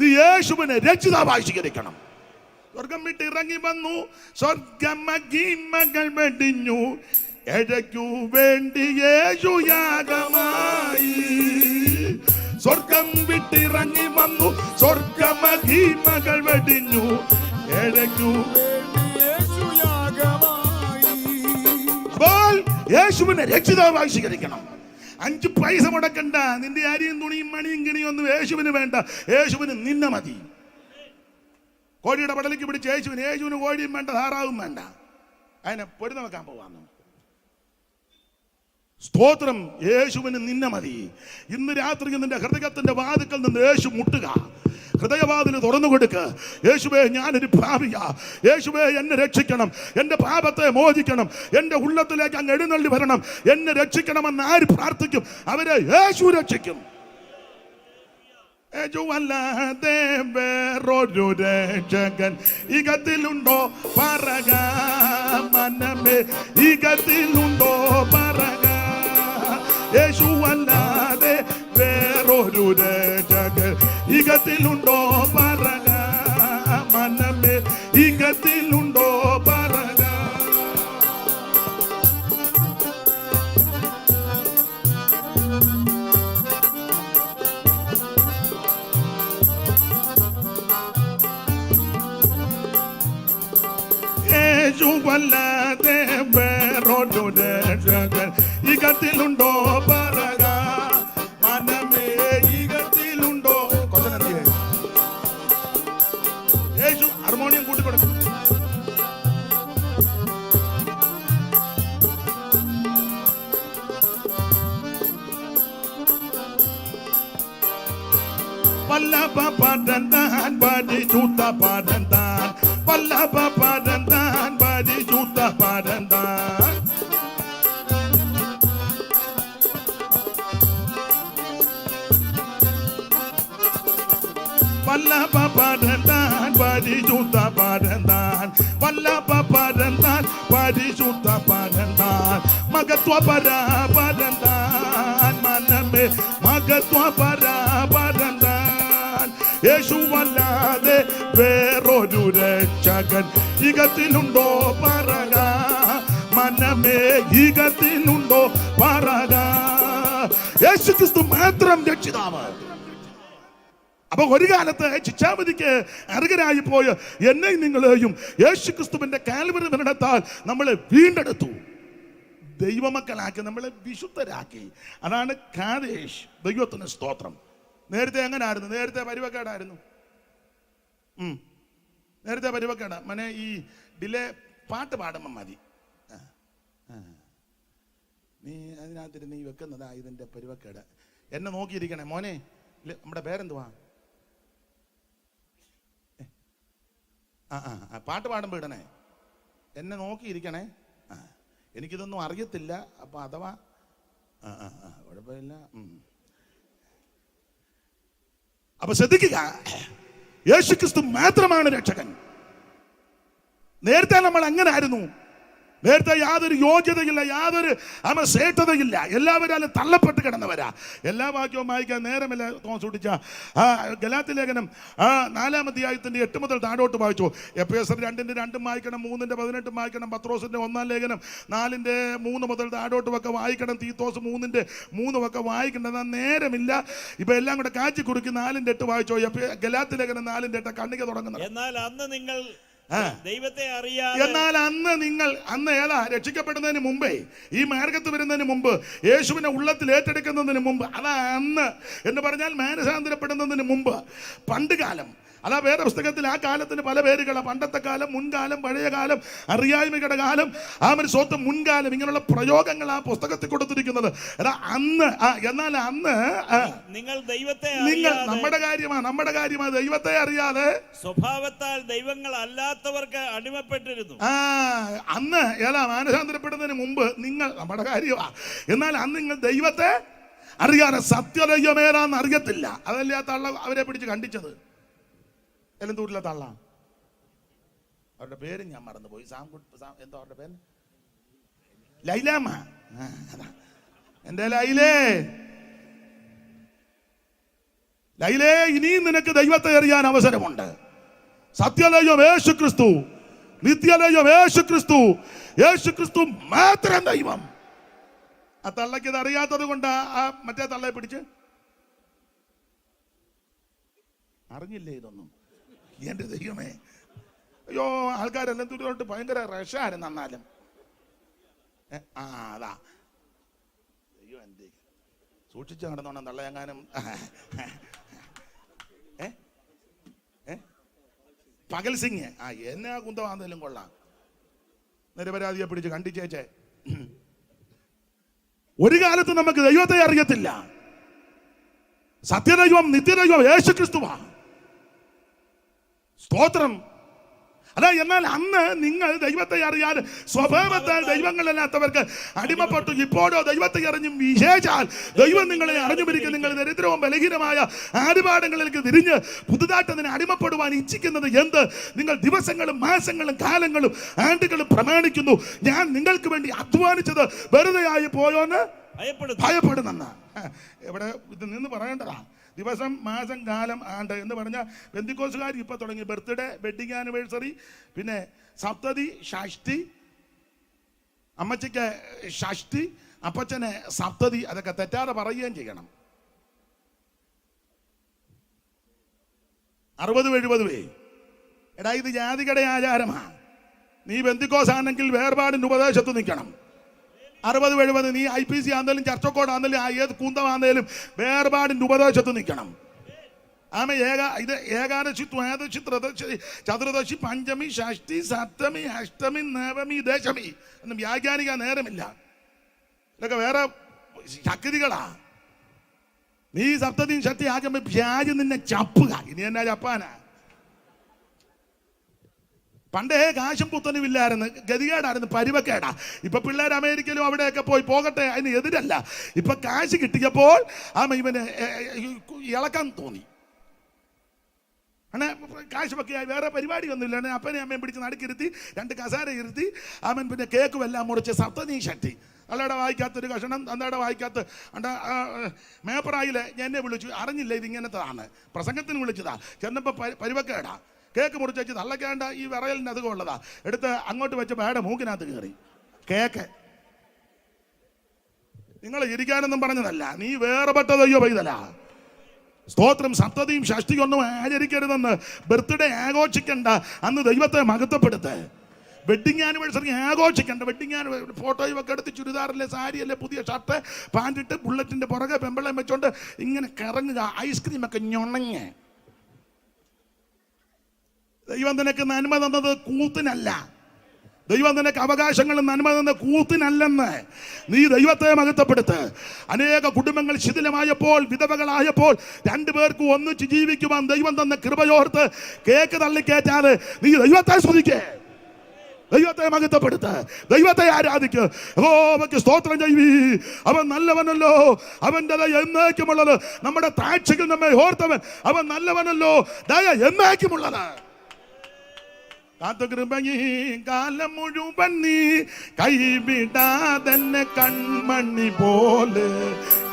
നീ യേശുവിനെ രക്ഷിതാവായി സ്വീകരിക്കണം. സ്വർഗം വിട്ട് ഇറങ്ങി വന്നു, സ്വർഗമഹിമകൾ വെടിഞ്ഞു, എഴയ്ക്കു വേണ്ടി യേശു യാഗമായി. സ്വർഗം വിട്ടിറങ്ങി വന്നു, സ്വർഗമഹിമകൾ വെടിഞ്ഞു, എഴയ്ക്കു വേണ്ടി യേശു യാഗമായി. അപ്പോൾ യേശുവിനെ രക്ഷിതാവായി സ്വീകരിക്കണം. 5 പൈസ മുടക്കണ്ട. നിന്റെ അരിയും തുണിയും മണിയും കിണിയും ഒന്നും യേശുവിന് വേണ്ട. യേശുവിന് നിന്നെ മതി. കോഴിയുടെ പടലേക്ക് പിടിച്ച് യേശുവിന് കോഴിയും വേണ്ട, താറാവും വേണ്ട. അതിനെ പൊരുന്ന വെക്കാൻ പോവാന്ന്. സ്തോത്രം. യേശുവിന് നിന്നെ മതി. ഇന്ന് രാത്രി നിന്റെ ഹൃദയത്തിന്റെ വാതിക്കൽ നിന്ന് യേശു മുട്ടുക. ഹൃദയവാതിൽ തുറന്നു കൊടുക്ക. യേശുവേ, ഞാനൊരു പാപിയാ. യേശുവേ, എന്നെ രക്ഷിക്കണം. എൻ്റെ പാപത്തെ മോചിക്കണം. എൻ്റെ ഉള്ളത്തിലേക്ക് അങ്ങ് എഴുന്നള്ളി വരണം. എന്നെ രക്ഷിക്കണമെന്ന് ആര് പ്രാർത്ഥിക്കും അവരെ യേശു രക്ഷിക്കും. യേശുവല്ലാതെ വേറൊരു രക്ഷകൻ ഇകത്തിലുണ്ടോ പറക മനമേ, ഇകത്തിലുണ്ടോ പറക. യേശുവല്ലാതെ വേറൊരു രക്ഷകൻ ഇകത്തിലുണ്ടോ പറക മനമേ, ഇകത്തിലുണ്ടോ പറക. യേശുവല്ലാതെ വേറൊരു രക്ഷകൻ ഇകത്തിലുണ്ടോ പറക മനമേ, ഇകത്തിലുണ്ടോ. യേശു ഹാർമോണിയം കൂട്ടിക്കൊടുക്കും. വല്ലഭ പടന്താൻ പരിശുദ്ധ പടന്താൻ, വല്ലഭ പടന്താൻ പരിശുദ്ധ പടന്താൻ. വല്ലഭ പടന്താൻ പരിശുദ്ധ പടന്താൻ, വല്ലഭ പടന്താൻ പരിശുദ്ധ പടന്താൻ. മകത്വപര പടന്താൻ മനമേ, മകത്വപര പടന്താൻ. യേശുവല്ലാതെ വേറൊരു രക്ഷകൻ ഇകത്തിലുണ്ടോ പറക മനമേ, ഇകത്തിലുണ്ടോ പറക. യേശുക്രിസ്തു മാത്രം രക്ഷിതാവ്. അപ്പൊ ഒരു കാലത്ത് ശിക്ഷാവിധിക്ക് അർഹരായി പോയ എന്നെയും നിങ്ങളെയും യേശുക്രിസ്തുവിന്റെ കാൽവരി മരണത്താൽ നമ്മളെ വീണ്ടെടുത്തു, ദൈവമക്കളാക്കി, നമ്മളെ വിശുദ്ധരാക്കി. അതാണ് കാദേശ്. ദൈവത്തിന് സ്തോത്രം. നേരത്തെ എങ്ങനായിരുന്നു? നേരത്തെ പരിവക്കേടായിരുന്നു. നേരത്തെ പരിവക്കേട മനെ ഈ ഡിലേ പാട്ട് പാടുമ്പം മതി. നീ അതിനകത്തിരുന്ന് നീ വെക്കുന്നതാ ഇതിന്റെ പരിവക്കേട്. എന്നെ നോക്കിയിരിക്കണേ മോനെ. നമ്മുടെ പേരെന്തുവാ? പാട്ട് പാടുമ്പോൾ ഇടണേ. എന്നെ നോക്കിയിരിക്കണേ. എനിക്കിതൊന്നും അറിയത്തില്ല. അപ്പൊ അഥവാ കുഴപ്പമില്ല. അപ്പൊ ശ്രദ്ധിക്കുക, യേശുക്രിസ്തു മാത്രമാണ് രക്ഷകൻ. നേരത്തെ നമ്മൾ അങ്ങനെ ആയിരുന്നു. നേരത്തെ യാതൊരു യോഗ്യതയില്ല, യാതൊരു ശ്രേഷ്ഠതയില്ല. എല്ലാവരും തള്ളപ്പെട്ട് കിടന്നവരാ. എല്ലാ വാക്യവും വായിക്കാൻ നേരമില്ല. സൂക്ഷിച്ച ഗലാത്യ ലേഖനം 4-ാം അധ്യായത്തിന്റെ 8 മുതൽ താഴോട്ട് വായിച്ചു. എഫേസ്യർ 2:2 വായിക്കണം, 3:18 വായിക്കണം, പത്രോസിന്റെ 1-ാം ലേഖനം 4:3 മുതൽ താഴോട്ട് ഒക്കെ വായിക്കണം, തീത്തോസ് 3:3 ഒക്കെ വായിക്കണം. നേരമില്ല. ഇപ്പൊ എല്ലാം കൂടെ കാച്ചി കുറുക്കി 4:8 വായിച്ചോ. ഗലാത്യ ലേഖനം 4:8 കണ്ണിക തുടങ്ങുന്നത്. എന്നാൽ അന്ന് നിങ്ങൾ ദൈവത്തെ അറിയാതെ, എന്നാൽ അന്ന് ഏതാ രക്ഷിക്കപ്പെടുന്നതിന് മുമ്പേ, ഈ മാർഗത്ത് വരുന്നതിന് മുമ്പ്, യേശുവിനെ ഉള്ളത്തിൽ ഏറ്റെടുക്കുന്നതിന് മുമ്പ്, അതാ അന്ന് എന്ന് പറഞ്ഞാൽ മാനസാന്തരപ്പെടുന്നതിന് മുമ്പ്, പണ്ട് കാലം. അതാ വേദപുസ്തകത്തിൽ ആ കാലത്തിന് പല പേരുകളാണ്. പണ്ടത്തെ കാലം, മുൻകാലം, പഴയ കാലം, അറിയായ്മയുടെ കാലം, സ്വത്ത് മുൻകാലം, ഇങ്ങനെയുള്ള പ്രയോഗങ്ങൾ ആ പുസ്തകത്തിൽ കൊടുത്തിരിക്കുന്നത്. അന്ന്. എന്നാൽ അന്ന് നിങ്ങൾ ദൈവത്തെ, നമ്മുടെ കാര്യമാ ദൈവത്തെ അറിയാതെ സ്വഭാവത്താൽ ദൈവങ്ങൾ അല്ലാത്തവർക്ക് അടിമപ്പെട്ടിരുന്നു. അന്ന് മാനസാന്തരപ്പെടുന്നതിന് മുമ്പ് നിങ്ങൾ, നമ്മുടെ കാര്യമാ. എന്നാൽ അന്ന് നിങ്ങൾ ദൈവത്തെ അറിയാതെ, സത്യദൈവമേതാന്ന് അറിയത്തില്ല. അതല്ലേ ആ തള്ള അവരെ പിടിച്ച് കണ്ടിച്ചത്. എലന്തൂരിലെ തള്ള. അവരുടെ പേര് ഞാൻ മറന്നുപോയി. എന്തോ അവരുടെ പേര്? ലൈലാമ്മ. എന്റെ ലൈലേ, ഇനിയും നിനക്ക് ദൈവത്തെ അറിയാൻ അവസരമുണ്ട്. സത്യദൈവം യേശുക്രിസ്തു, നിത്യദൈവം യേശുക്രിസ്തു, യേശുക്രിസ്തു മാത്രം ദൈവം. ആ തള്ളയ്ക്ക് ഇത് അറിയാത്തത് കൊണ്ടാ മറ്റേ തള്ളയെ പിടിച്ച്. അറിഞ്ഞില്ലേ ഇതൊന്നും? എന്റെ ദൈവമേ, അയ്യോ, ആൾക്കാരെല്ലാം തുടിയോട്ട് ഭയങ്കര റഷായിരുന്നു. എന്നാലും അതാ അയ്യോ, എന്റെ സൂക്ഷിച്ചു നടന്നോണം തള്ളയെങ്ങാനും. പകൽ സിംഗ് എന്നാ കുന്തമാണെങ്കിലും കൊള്ളാം. നിരപരാധിയെ പിടിച്ച് കണ്ടിച്ചേച്ചേ. ഒരു കാലത്ത് നമുക്ക് ദൈവത്തെ അറിയത്തില്ല. സത്യദൈവം, നിത്യദൈവം യേശുക്രിസ്തുവാ. സ്തോത്രം. അല്ല, എന്നാൽ അന്ന് നിങ്ങൾ ദൈവത്തെ അറിയാതെ സ്വഭാവത്താൽ ദൈവങ്ങളല്ലാത്തവർക്ക് അടിമപ്പെട്ടു. ഇപ്പോഴോ ദൈവത്തെ അറിഞ്ഞും വിശേഷാൽ ദൈവം നിങ്ങളെ അറിഞ്ഞുപിരിക്കും. നിങ്ങൾ ദരിദ്രവും ബലഹീനമായ ആടുപാടങ്ങളിലേക്ക് തിരിഞ്ഞ് പുതുതായിട്ട് അതിനെ അടിമപ്പെടുവാൻ ഇച്ഛിക്കുന്നത് എന്ത്? നിങ്ങൾ ദിവസങ്ങളും മാസങ്ങളും കാലങ്ങളും ആണ്ടുകളും പ്രമാണിക്കുന്നു. ഞാൻ നിങ്ങൾക്ക് വേണ്ടി അധ്വാനിച്ചത് വെറുതെ ആയി പോയോന്ന് ഭയപ്പെടുന്ന. ഇവിടെ ഇത് നിന്ന് പറയേണ്ടതാ. ദിവസം, മാസം, കാലം, ആണ്ട് എന്ന് പറഞ്ഞാൽ പെന്തിക്കോസുകാർ ഇപ്പൊ തുടങ്ങി. ബർത്ത്ഡേ, വെഡിങ് ആനിവേഴ്സറി, പിന്നെ സപ്തതി, ഷഷ്ടി, അമ്മച്ചിക്ക് ഷഷ്ടി, അപ്പച്ചന് സപ്തതി. അതൊക്കെ തെറ്റാതെ പറയുകയും ചെയ്യണം. 60-70. എടാ, ഇത് ജാതികളുടെ ആചാരമാ. നീ പെന്തിക്കോസാണെങ്കിൽ വേർപാടിന്റെ ഉപദേശത്ത് നിൽക്കണം. 60-70 നീ IPC ആണെങ്കിലും ചർച്ചക്കോടാണെങ്കിലും ഏത് കൂന്തമാണെങ്കിലും വേർപാടിന്റെ ഉപദേശത്ത് നിൽക്കണം. ഇത് ഏകാദശി, ദ്വാദശി, ത്രയോദശി, ചതുർദശി, പഞ്ചമി, ഷഷ്ടി, സപ്തമി, അഷ്ടമി, നവമി, ദശമി ഒന്നും വ്യാഖ്യാനിക്കാൻ നേരമില്ല. ഇതൊക്കെ വേറെ ശക്തികളാ. നീ സപ്തതിയും ഷഷ്ടി ആകുമ്പോ വ്യാജം നിന്നെ ചപ്പുക. ഇനി എന്നാ ചപ്പാനാ? പണ്ടേ കാശും പുത്തനും ഇല്ലായിരുന്നു, ഗതികേടായിരുന്നു, പരിവക്കേടാ. ഇപ്പൊ പിള്ളേർ അമേരിക്കയിലും അവിടെയൊക്കെ പോകട്ടെ, അതിന് എതിരല്ല. ഇപ്പൊ കാശ് കിട്ടിയപ്പോൾ ഇവന് ഇളക്കാൻ തോന്നി. കാശ് വെക്കായി വേറെ പരിപാടിയൊന്നുമില്ല. അപ്പനെ അമ്മയും പിടിച്ച് നടുക്കിരുത്തി 2 കസാര ഇരുത്തി പിന്നെ കേക്കും എല്ലാം മുറിച്ച് സപ്തതി ഷട്ടി അല്ലയുടെ വായിക്കാത്തൊരു കഷണം അന്നയുടെ വായിക്കാത്ത മേപ്പറായില് എന്നെ വിളിച്ചു, അറിഞ്ഞില്ല ഇതിങ്ങനത്തതാണ്, പ്രസംഗത്തിന് വിളിച്ചതാ. ചെന്നപ്പോൾ പരിവക്കേടാ, കേക്ക് മുറിച്ച് വെച്ച് തള്ളക്കേണ്ട ഈ വിറയലിന് അധികം ഉള്ളതാ, എടുത്ത് അങ്ങോട്ട് വെച്ച് പേടെ മൂക്കിനകത്ത് കയറി കേക്ക്. നിങ്ങൾ ഇരിക്കാനൊന്നും പറഞ്ഞതല്ല, നീ വേറെപ്പെട്ടതയ്യോ പൈതല. സ്തോത്രം. സപ്തതിയും ഷഷ്ടിയൊന്നും ആചരിക്കരുതെന്ന്, ബർത്ത്ഡേ ആഘോഷിക്കണ്ട, അന്ന് ദൈവത്തെ മഹത്വപ്പെടുത്ത്. വെഡിങ് ആനിവേഴ്സറി ആഘോഷിക്കണ്ട, വെഡിങ് ആനിവേഴ്സറി ഫോട്ടോയും ഒക്കെ എടുത്ത് ചുരിദാറിലെ സാരിയല്ലേ പുതിയ ഷർട്ട് പാൻറ്റിട്ട് ബുള്ളറ്റിന്റെ പുറകെ പെമ്പളയും വെച്ചോണ്ട് ഇങ്ങനെ കറങ്ങുക, ഐസ്ക്രീമൊക്കെ ഞൊണങ്ങ്. ദൈവം നിനക്ക് നന്മ തന്നത് കൂത്തിനല്ല, ദൈവം നിനക്ക് അവകാശങ്ങളും നന്മ തന്ന കൂത്തിനല്ലെന്ന്. നീ ദൈവത്തെ മഹത്വപ്പെടുത്ത്. അനേക കുടുംബങ്ങൾ ശിഥിലമായപ്പോൾ, വിധവകളായപ്പോൾ, രണ്ടുപേർക്ക് ഒന്നിച്ച് ജീവിക്കുവാൻ ദൈവം തന്ന കൃപയോർത്ത് കേക്ക് തള്ളിക്കേറ്റാതെ നീ ദൈവത്തെ സ്തുതിക്കേ, ദൈവത്തെ മഹത്വപ്പെടുത്ത്, ദൈവത്തെ ആരാധിക്ക്. യഹോവയ്ക്ക് സ്തോത്രം ചെയ്വീ, അവൻ നല്ലവനല്ലോ, അവന്റെ ദയ എന്നേക്കുമുള്ളത്. നമ്മുടെ താഴ്ചകൾ നമ്മെ ഓർത്തവൻ, അവൻ നല്ലവനല്ലോ, ദയ എന്നേക്കുമുള്ളത്. കാത്തുകൃപയീ കാലം മുഴുവൻ നീ കൈവിടാതെന്നെ കൺമണി പോലെ.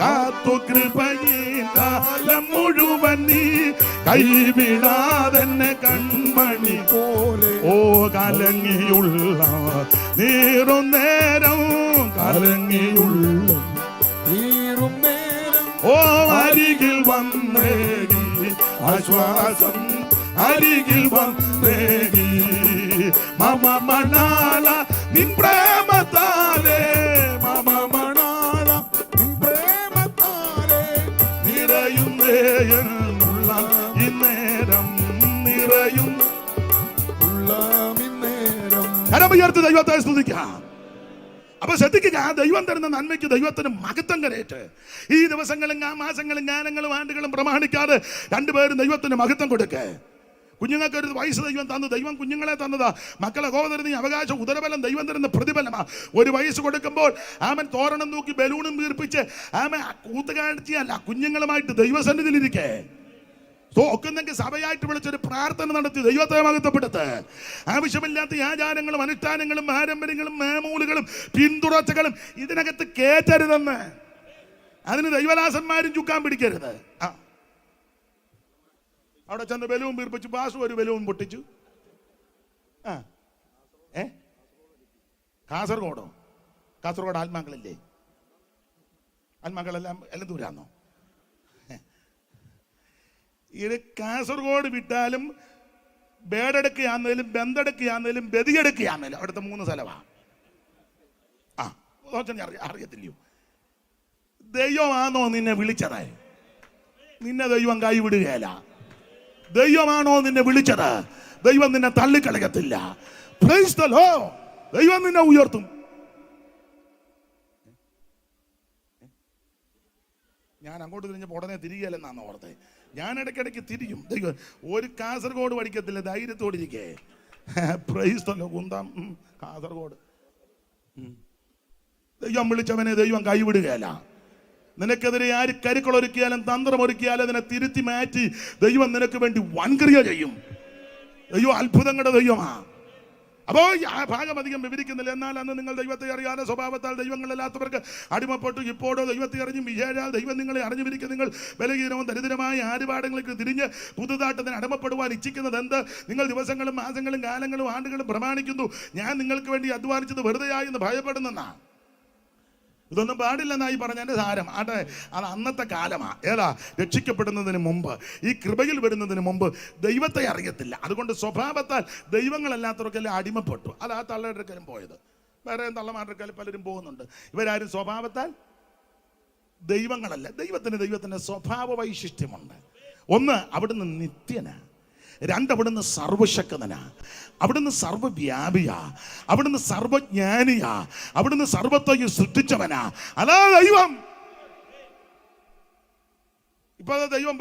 കാത്തുകൃപയീ കാലം മുഴുവൻ നീ കൈവിടാതെന്നെ കൺമണി പോലെ. ഓ കലങ്ങിയുള്ള നീറും നേരം, കലങ്ങിയുള്ള നീറും നേരം, ഓ അരികിൽ വന്നേകി ആശ്വാസം, അരികിൽ വന്നേകി മമ മണാല നിൻ പ്രേമത്താലേ, മമ മണാല നിൻ പ്രേമത്താലേ നിറയുന്നേയുള്ള ഇന്നേരം, നിറയുന്ന ഇന്നേരം. കരമുയർത്തി ദൈവത്തെ സ്തുതിക്കാം. അപ്പൊ ശ്രദ്ധിക്കുക, ദൈവം തരുന്ന നന്മയ്ക്ക് ദൈവത്തിന് മഹത്വം കരയേറ്റ്. ഈ ദിവസങ്ങളും മാസങ്ങളും ഗാനങ്ങളും ആണ്ടുകളും പ്രമാണിക്കാതെ രണ്ടുപേരും ദൈവത്തിന് മഹത്വം കൊടുക്കേ. കുഞ്ഞുങ്ങൾക്ക് ഒരു വയസ്സ് ദൈവം തന്നു, ദൈവം കുഞ്ഞുങ്ങളെ തന്നതാ. മക്കളെ തരുന്ന അവകാശം, ഉദരബലം ദൈവം തരുന്ന പ്രതിഫലമാ. ഒരു വയസ്സ് കൊടുക്കുമ്പോൾ ആമൻ തോരണം തൂക്കി ബലൂണും വീർപ്പിച്ച് ആമൻ കൂത്തുകാഴ്ചയല്ല, കുഞ്ഞുങ്ങളുമായിട്ട് ദൈവസന്നിധിയിലിരിക്കേ. ഒക്കുന്നെങ്കിൽ സഭയായിട്ട് വിളിച്ചൊരു പ്രാർത്ഥന നടത്തി ദൈവത്തെ മഹത്വപ്പെടുത്ത്. ആവശ്യമില്ലാത്ത ആചാരങ്ങളും അനുഷ്ഠാനങ്ങളും പാരമ്പര്യങ്ങളും മാമൂലുകളും പിന്തുടർച്ചകളും ഇതിനകത്ത് കേറ്റരുതെന്ന്. അതിന് ദൈവദാസന്മാരും ചുക്കാൻ പിടിക്കരുത്. അവിടെ ചെന്ന് ബലൂൺ വീർപ്പിച്ചു, ബാസു ഒരു ബലൂൺ പൊട്ടിച്ചു. കാസർഗോഡോ? കാസർഗോഡ് ആത്മാക്കളില്ലേ? ആത്മാക്കളെല്ലാം എല്ലാം ദൂരാന്നോ? ഇത് കാസർഗോഡ് വിട്ടാലും ബേഡെടുക്കുകയാന്നേലും ബന്തെടുക്കുകയാന്നേലും ബദിയെടുക്കുകയാന്നേലും അവിടുത്തെ 3 സ്ഥലമാണ്. അറിയത്തില്ലയോ? ദൈവമാണോ നിന്നെ വിളിച്ചത്? നിന്നെ ദൈവം കൈവിടുകയല്ല. ദൈവമാണോ നിന്നെ വിളിച്ചത്? ദൈവം നിന്നെ തള്ളിക്കളയത്തില്ല. Price the Lord. ദൈവം നിന്നെ ഉയർത്തും. ഞാൻ അങ്ങോട്ട് തിരിഞ്ഞപ്പോൾ ഉടനെ തിരികെയല്ലെന്നാണ് ഓർത്തെ. ഞാൻ ഇടയ്ക്കിടയ്ക്ക് തിരിയും. ദൈവം ഒരു കാസർഗോഡ് പഠിക്കത്തില്ല, ധൈര്യത്തോടിരിക്കേ. Praise the Lord. കുന്താം കാസർഗോഡ്. ദൈവം വിളിച്ചവനെ ദൈവം കൈവിടുകയല്ല. നിനക്കെതിരെ ആര് കരുക്കളൊരുക്കിയാലും തന്ത്രമൊരുക്കിയാലും അതിനെ തിരുത്തി മാറ്റി ദൈവം നിനക്ക് വേണ്ടി വൻക്രിയ ചെയ്യും. ദൈവം അത്ഭുതങ്ങളുടെ ദൈവമാ. അപ്പോൾ ആ ഭാഗം അധികം വിവരിക്കുന്നില്ല. എന്നാൽ അന്ന് നിങ്ങൾ ദൈവത്തെ അറിയാതെ സ്വഭാവത്താൽ ദൈവങ്ങളില്ലാത്തവർക്ക് അടിമപ്പെട്ടു. ഇപ്പോഴോ ദൈവത്തെ അറിഞ്ഞും വിചാരാൽ ദൈവം നിങ്ങളെ അറിഞ്ഞുപിരിക്കും. നിങ്ങൾ ബലഹീനവും ദരിദ്രമായ ആരുപാടങ്ങൾക്ക് തിരിഞ്ഞ് പുതുതാട്ടത്തിന് അടിമപ്പെടുവാൻ ഇച്ഛിക്കുന്നത് എന്ത്? നിങ്ങൾ ദിവസങ്ങളും മാസങ്ങളും കാലങ്ങളും ആണ്ടുകളും പ്രമാണിക്കുന്നു. ഞാൻ നിങ്ങൾക്ക് വേണ്ടി അധ്വാനിച്ചത് വെറുതെയായി എന്ന് ഭയപ്പെടുന്നെന്നാ. ഇതൊന്നും പാടില്ലെന്നായി പറഞ്ഞതിൻ്റെ സാരം. അത് അന്നത്തെ കാലമാ. ഏതാ? രക്ഷിക്കപ്പെടുന്നതിന് മുമ്പ്, ഈ കൃപയിൽ വരുന്നതിന് മുമ്പ് ദൈവത്തെ അറിയത്തില്ല. അതുകൊണ്ട് സ്വഭാവത്താൽ ദൈവങ്ങളല്ലാത്തവർക്കെല്ലാം അടിമപ്പെട്ടു. അത് ആ തള്ളയെടുക്കലും പോയത്. വേറെ തള്ളമാരെടുക്കലും പലരും പോകുന്നുണ്ട്. ഇവരാരും സ്വഭാവത്താൽ ദൈവങ്ങളല്ല. ദൈവത്തിന് സ്വഭാവ വൈശിഷ്ട്യമുണ്ട്. ഒന്ന്, അവിടുന്ന് നിത്യനാ. 2, അവിടുന്ന് സർവശക്തനാ. അവിടുന്ന് സർവ്വവ്യാപിയാ. അവിടുന്ന് സർവജ്ഞാനിയാ. അവിടുന്ന് സർവത്വയും സൃഷ്ടിച്ചവനാ. അതാ ദൈവം. ഇപ്പൊ ദൈവം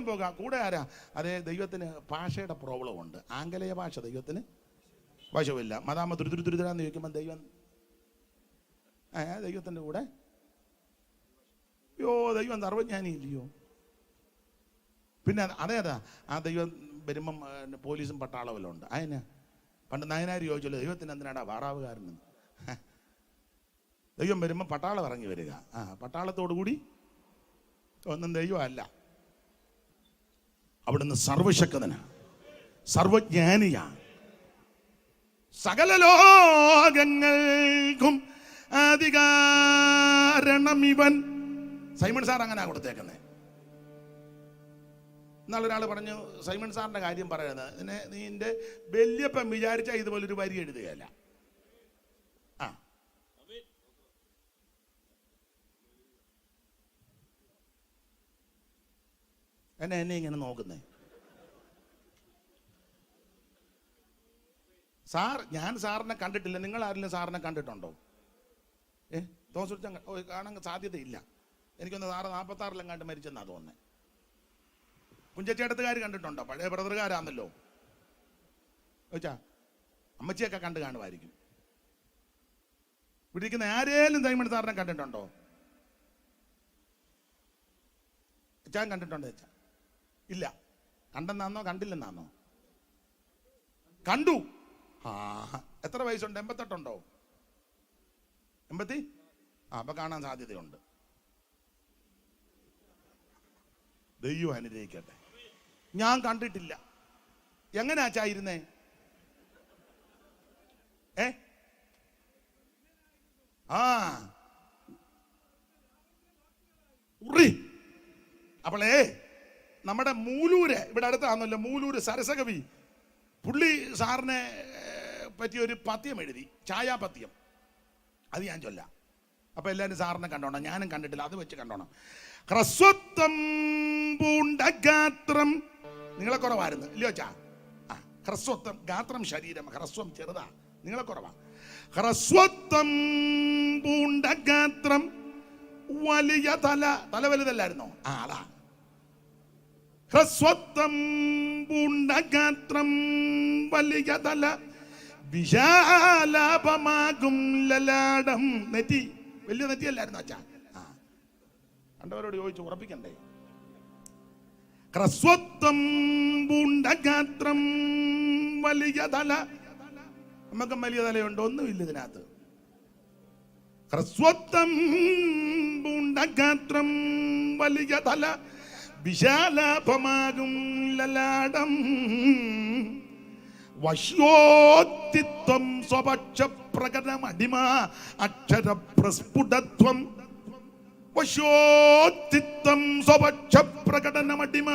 പോകാം. കൂടെ ആരാ? അതേ, ദൈവത്തിന് ഭാഷയുടെ പ്രോബ്ലം ഉണ്ട്. ആംഗലേയ ഭാഷ ദൈവത്തിന് വശമില്ല. മതാമ ദുരിതരാന്ന് ചോദിക്കുമ്പോൾ ദൈവത്തിന്റെ കൂടെ ദൈവം സർവജ്ഞാനി ഇല്ലയോ? പിന്നെ അതേതാ? ആ ദൈവം വരുമ്പം പോലീസും പട്ടാളവെല്ലാം ഉണ്ട്. അതിന് പണ്ട് നായനാർ ചോദിച്ചല്ലോ, ദൈവത്തിന് എന്തിനാടാ വാറാവുകാരനെന്ന്. ദൈവം വരുമ്പോൾ പട്ടാളം ഇറങ്ങി വരിക. പട്ടാളത്തോടു കൂടി ഒന്നും ദൈവമല്ല. അവിടുന്ന് സർവശക്തനാണ്, സർവജ്ഞാനിയാണ്. സകല ലോകങ്ങൾക്കും അധികാരണം ഇവൻ. സൈമൺ സാർ അങ്ങനെ കൊടുത്തേക്കുന്നത്. ഇന്നാളൊരാൾ പറഞ്ഞു, സൈമൺ സാറിന്റെ കാര്യം പറയുന്നത്, നിന്റെ വല്യപ്പൻ വിചാരിച്ചാൽ ഇതുപോലൊരു വരി എഴുതുകയല്ല. എന്നെ ഇങ്ങനെ നോക്കുന്നേ സാർ. ഞാൻ സാറിനെ കണ്ടിട്ടില്ല. നിങ്ങൾ ആരെങ്കിലും സാറിനെ കണ്ടിട്ടുണ്ടോ? തോമസ് കാണാൻ സാധ്യതയില്ല. എനിക്കൊന്ന് സാറ് 46 മരിച്ചെന്നാ തോന്നുന്നത്. കുഞ്ചേട്ടത്തുകാർ കണ്ടിട്ടുണ്ടോ? പഴയ ബ്രദറുകാരാണല്ലോ. ചോദിച്ചാ അമ്മച്ചിയൊക്കെ കണ്ടു കാണുമായിരിക്കും. ഇവിടെ ഇരിക്കുന്ന ആരേലും സൈമൺ സാറിനെ കണ്ടിട്ടുണ്ടോ? ഞാൻ കണ്ടിട്ടുണ്ടോ ചോദിച്ചാ ഇല്ല. കണ്ടെന്നാന്നോ കണ്ടില്ലെന്നാന്നോ? കണ്ടു. എത്ര വയസ്സുണ്ട്? 88 ഉണ്ടോ? 80? അപ്പൊ കാണാൻ സാധ്യതയുണ്ട്. ദൈവം അനുഗ്രഹിക്കട്ടെ. ഞാൻ കണ്ടിട്ടില്ല. എങ്ങനെയാ ചായിരുന്നേ? അപ്പോളേ നമ്മുടെ മൂലൂര് ഇവിടെ അടുത്താണല്ലോ, മൂലൂര് സരസകവി, പുള്ളി സാറിനെ പറ്റി ഒരു പദ്യം എഴുതി, ഛായാപദ്യം. അത് ഞാൻ ചൊല്ലാം. അപ്പൊ എല്ലാവരും സാറിനെ കണ്ടോണം. ഞാനും കണ്ടിട്ടില്ല, അത് വെച്ച് കണ്ടോണം. ഹ്രസ്വത്വം പൂണ്ട ഗാത്രം. നിങ്ങളെ കുറവായിരുന്നു ഇല്ലയോ ചാ? ഹ്രസ്വത്വം, ഗാത്രം ശരീരം, ഹ്രസ്വം ചെറുതാ, നിങ്ങളെ കുറവാ. ഹ്രസ്വത്വം പൂണ്ട ഗാത്രം, വലിയ തല. തല വലുതല്ലായിരുന്നോ? അതാ ഹ്രസ്വത്വം പൂണ്ട ഗാത്രം, വലിയ തല, വിശാലാപമാകും ലലാടം. നെറ്റി വലിയ നെറ്റിയല്ലായിരുന്നു അച്ഛാ? കണ്ടവരോട് ചോദിച്ചു ഉറപ്പിക്കണ്ടേ? ഹ്രസ്വത്വം പൂണ്ട ഗാത്രം, വലിയ തല. നമുക്കും വലിയ തലയുണ്ടോ? ഒന്നുമില്ല ഇതിനകത്ത്. ഹ്രസ്വത്വം പൂണ്ട ഗാത്രം, വലിയ തല, വിശാലാപമാകും ലലാടം, വശ്യോത്തിത്വം സ്വപക്ഷ പ്രകടമടിമ അക്ഷര പ്രസ്ഫുടത്വം. വശ്യോത്തിത്വം സ്വപക്ഷ പ്രകടനമടിമ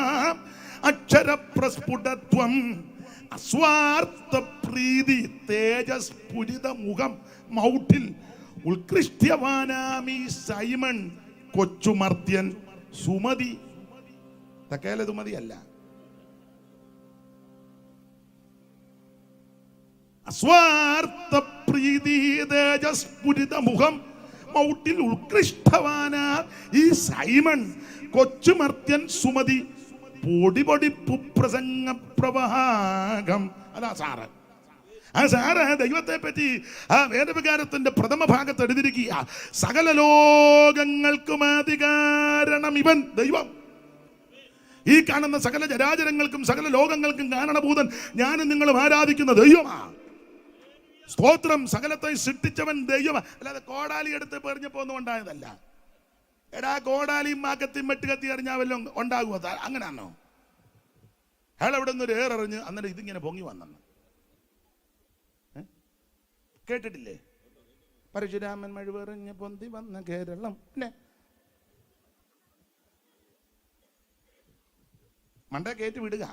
അക്ഷര പ്രസ്ഫുടത്വം. അസ്വാർത്ഥ പ്രീതി തേജസ്ഫുരിത മുഖം മൗട്ടിൽ ഉത്കൃഷ്ടവാനാമി സൈമൺ കൊച്ചുമർത്യൻ സുമതി. തക്കേല സുമതിയല്ല. അസ്വാർത്ഥ പ്രീതി തേജസ്ഫുരിത മുഖം മൗട്ടിൽ ഉത്കൃഷ്ടവാന ഈ സൈമൺ കൊച്ചുമർത്യൻ സുമതി. പൊടി പൊടി പുപ്രസംഗ പ്രവാഹം. അതാ സാറ്. ആ സാറ് ദൈവത്തെ പറ്റി ആ വേദവികാരത്തിന്റെ പ്രഥമ ഭാഗത്ത് എഴുതിയിരിക്കുക, സകല ലോകങ്ങൾക്കും അധികാരണം ഇവൻ. ദൈവം ഈ കാണുന്ന സകല ജരാചരങ്ങൾക്കും സകല ലോകങ്ങൾക്കും കാരണഭൂതൻ ഞാനും നിങ്ങളും ആരാധിക്കുന്ന ദൈവമാ. സ്തോത്രം. സകലത്തെ സൃഷ്ടിച്ചവൻ ദൈവം, അല്ലാതെ കോടാലി എടുത്ത് പെറിഞ്ഞപ്പോ ഒന്നും ഉണ്ടായതല്ല. എടാ കോടാലിയും മാക്കത്തിയും വെട്ടുകത്തി എറിഞ്ഞാൽ വല്ലതും ഉണ്ടാകുമോ? അങ്ങനെയാണോ? അയാൾ അവിടെ നിന്നൊരു ഏറെറിഞ്ഞ് അന്നേരം ഇതിങ്ങനെ പൊങ്ങി വന്നെന്ന് കേട്ടിട്ടില്ലേ? പരശുരാമൻ മഴുവെറിഞ്ഞ് പൊന്തി വന്ന കേരളം. പിന്നെ മണ്ട കയറ്റി വിടുക.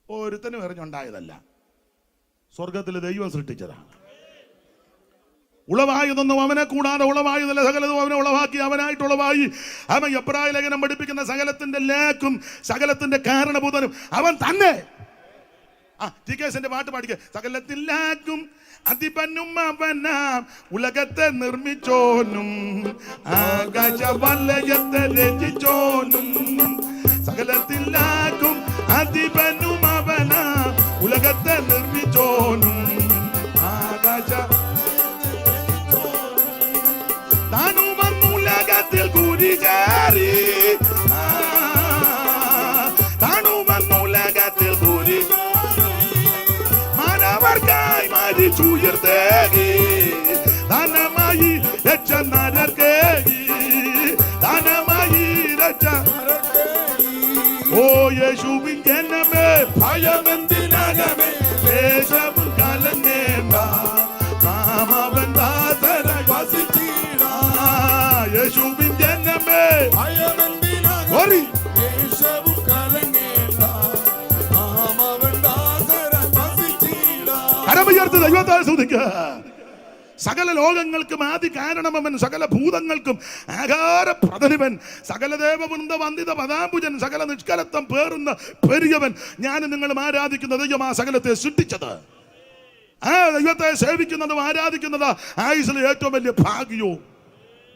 ഒരുത്തനും എറിഞ്ഞുണ്ടായതല്ല, സ്വർഗത്തിൽ ദൈവം സൃഷ്ടിച്ചതാണ്. ഉളവായതൊന്നും അവനെ കൂടാതെ ഉളവായതല്ല, സകലതും അവനെ ഉളവാക്കി അവനായിട്ട് ഉളവായി. അവൻ എബ്രായ ലേഖനം പഠിപ്പിക്കുന്ന സകലത്തിന്റെ ലേക്കും സകലത്തിന്റെ കാരണഭൂതനും അവൻ തന്നെ. ടികേശന്റെ പാട്ട് പാടിക്ക. സകലത്തിൽ ലേക്കും അധിപനും അവനാം, ഉലകത്തെ നിർമ്മിച്ചോനും ആകാശവലയത്തെ രചിച്ചോനും. സകലത്തിൽ ലേക്കും അധിപനും അവനാം, ഉലകത്തെ നിർമ്മിച്ചോനും ആകാശ താനുമന്നുലകത്തിൽ കുരിചേറി. താനുമന്നുലകത്തിൽ കുരി മാനവർക്കായി മരിച്ചുയർത്തേകി ധനമായി രക്ഷ നരകേകി ദാനമായി രക്ഷ. ഓ യേശുവിൻ ജനമേ ഭയമെന്തിനകമേ ദേശവും കലങ്ങേണ്ട നാം അവൻ ദാസരായി വസിച്ചിടാം. യേശുവിൻ ജനമേ ഓറി കരമുയർത്തി ദൈവത്തെ സ്തുതിക്കുക. സകല ലോകങ്ങൾക്കും ആദി കാരണമവൻ, സകല ഭൂതങ്ങൾക്കും ആകാരപ്രദനിവൻ, സകല ദേവവൃന്ദ വന്ദിത പദാംബുജൻ, സകല നിഷ്കലത്വം പേറുന്ന പെരിയവൻ. ഞാൻ നിങ്ങളും ആരാധിക്കുന്ന ദൈവം ആ സകലത്തെ സൃഷ്ടിച്ചത്. ആ ദൈവത്തെ സേവിക്കുന്നതും ആരാധിക്കുന്നത് ആയുസ്സിലെ ഏറ്റവും വലിയ ഭാഗ്യവും.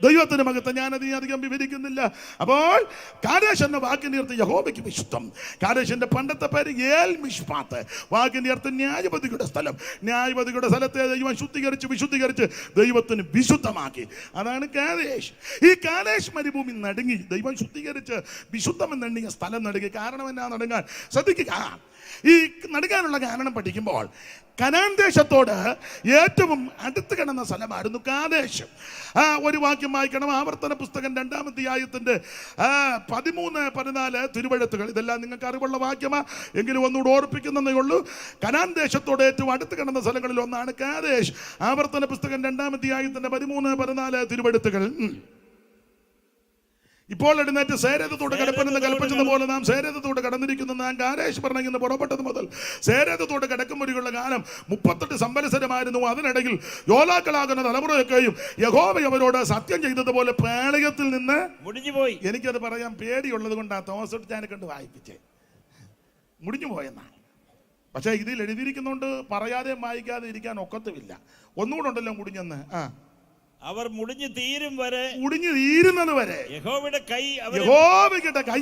ദൈവത്തിന് മകത്വം. ഞാനത് അധികം വിവരിക്കുന്നില്ല. അപ്പോൾ കാദേശ് എന്ന വാക്കിന്റെ അർത്ഥം യഹോവയ്ക്ക് വിശുദ്ധം. കാദേശിന്റെ പണ്ടത്തെ പേര് ഏൽ മിഷ്പാത്ത്. വാക്കിന്റെ അർത്ഥം ന്യായപതിയുടെ സ്ഥലം. ന്യായപതിയുടെ സ്ഥലത്തെ ദൈവം ശുദ്ധീകരിച്ച് വിശുദ്ധീകരിച്ച് ദൈവത്തിന് വിശുദ്ധമാക്കി. അതാണ് കാദേശ്. ഈ കാദേശ് മരുഭൂമി നടുങ്ങി. ദൈവം ശുദ്ധീകരിച്ച് വിശുദ്ധമെന്നെണ്ണിയ സ്ഥലം നടുങ്ങി. കാരണം എന്നാ നടുങ്ങാൻ? ശ്രദ്ധിക്കുക. ഈ നടുങ്ങാനുള്ള കാരണം പഠിക്കുമ്പോൾ കനാൻ ദേശത്തോട് ഏറ്റവും അടുത്ത് കിടന്ന സ്ഥലമായിരുന്നു കാദേശ്. ഒരു വാക്യം വായിക്കണം. ആവർത്തന പുസ്തകം 2-ാം അധ്യായത്തിന്റെ 13-14 തിരുവഴുത്തുകൾ. ഇതെല്ലാം നിങ്ങൾക്ക് അറിവുള്ള വാക്യമാ, എങ്കിലും ഒന്നുകൂടെ ഓർപ്പിക്കുന്നതേ ഉള്ളൂ. കനാൻ ദേശത്തോട് ഏറ്റവും അടുത്ത് കിടന്ന സ്ഥലങ്ങളിൽ ഒന്നാണ് കാദേശ്. ആവർത്തന പുസ്തകം 2-ാം അധ്യായത്തിന്റെ 13-14 തിരുവഴുത്തുകൾ. ഇപ്പോൾ എഴുന്നേറ്റ് സേരേതത്തോട് കിടപ്പനെന്ന് കൽപ്പിച്ചത് പോലെ നാം സേരേതത്തോട് കടന്നിരിക്കുന്ന നാം കാദേശ് പറഞ്ഞിന്ന് പുറപ്പെട്ടത് മുതൽ സേരേതത്തോട് കിടക്കുമ്പോഴുള്ള കാലം 38 സംവത്സരമായിരുന്നു. അതിനിടയിൽ യോലാക്കളാകുന്ന തലമുറയൊക്കെയും യഹോവ അവരോട് സത്യം ചെയ്തതുപോലെ പ്രളയത്തിൽ നിന്ന് മുടിഞ്ഞുപോയി. എനിക്കത് പറയാൻ പേടിയുള്ളത് കൊണ്ടാണ് തോമസ് ഞാൻ കണ്ട് വായിപ്പിച്ചേ. മുടിഞ്ഞു പോയെന്നാണ്. പക്ഷേ ഇതിൽ എഴുതിയിരിക്കുന്നതുകൊണ്ട് പറയാതെ വായിക്കാതെ ഇരിക്കാൻ ഒക്കത്തുമില്ല. ഒന്നുകൂടെ ഉണ്ടല്ലോ മുടിഞ്ഞെന്ന്. അവർ മുടിഞ്ഞു തീരും വരെ, മുടിഞ്ഞു തീരുന്നത് വരെ യഹോവയുടെ കൈ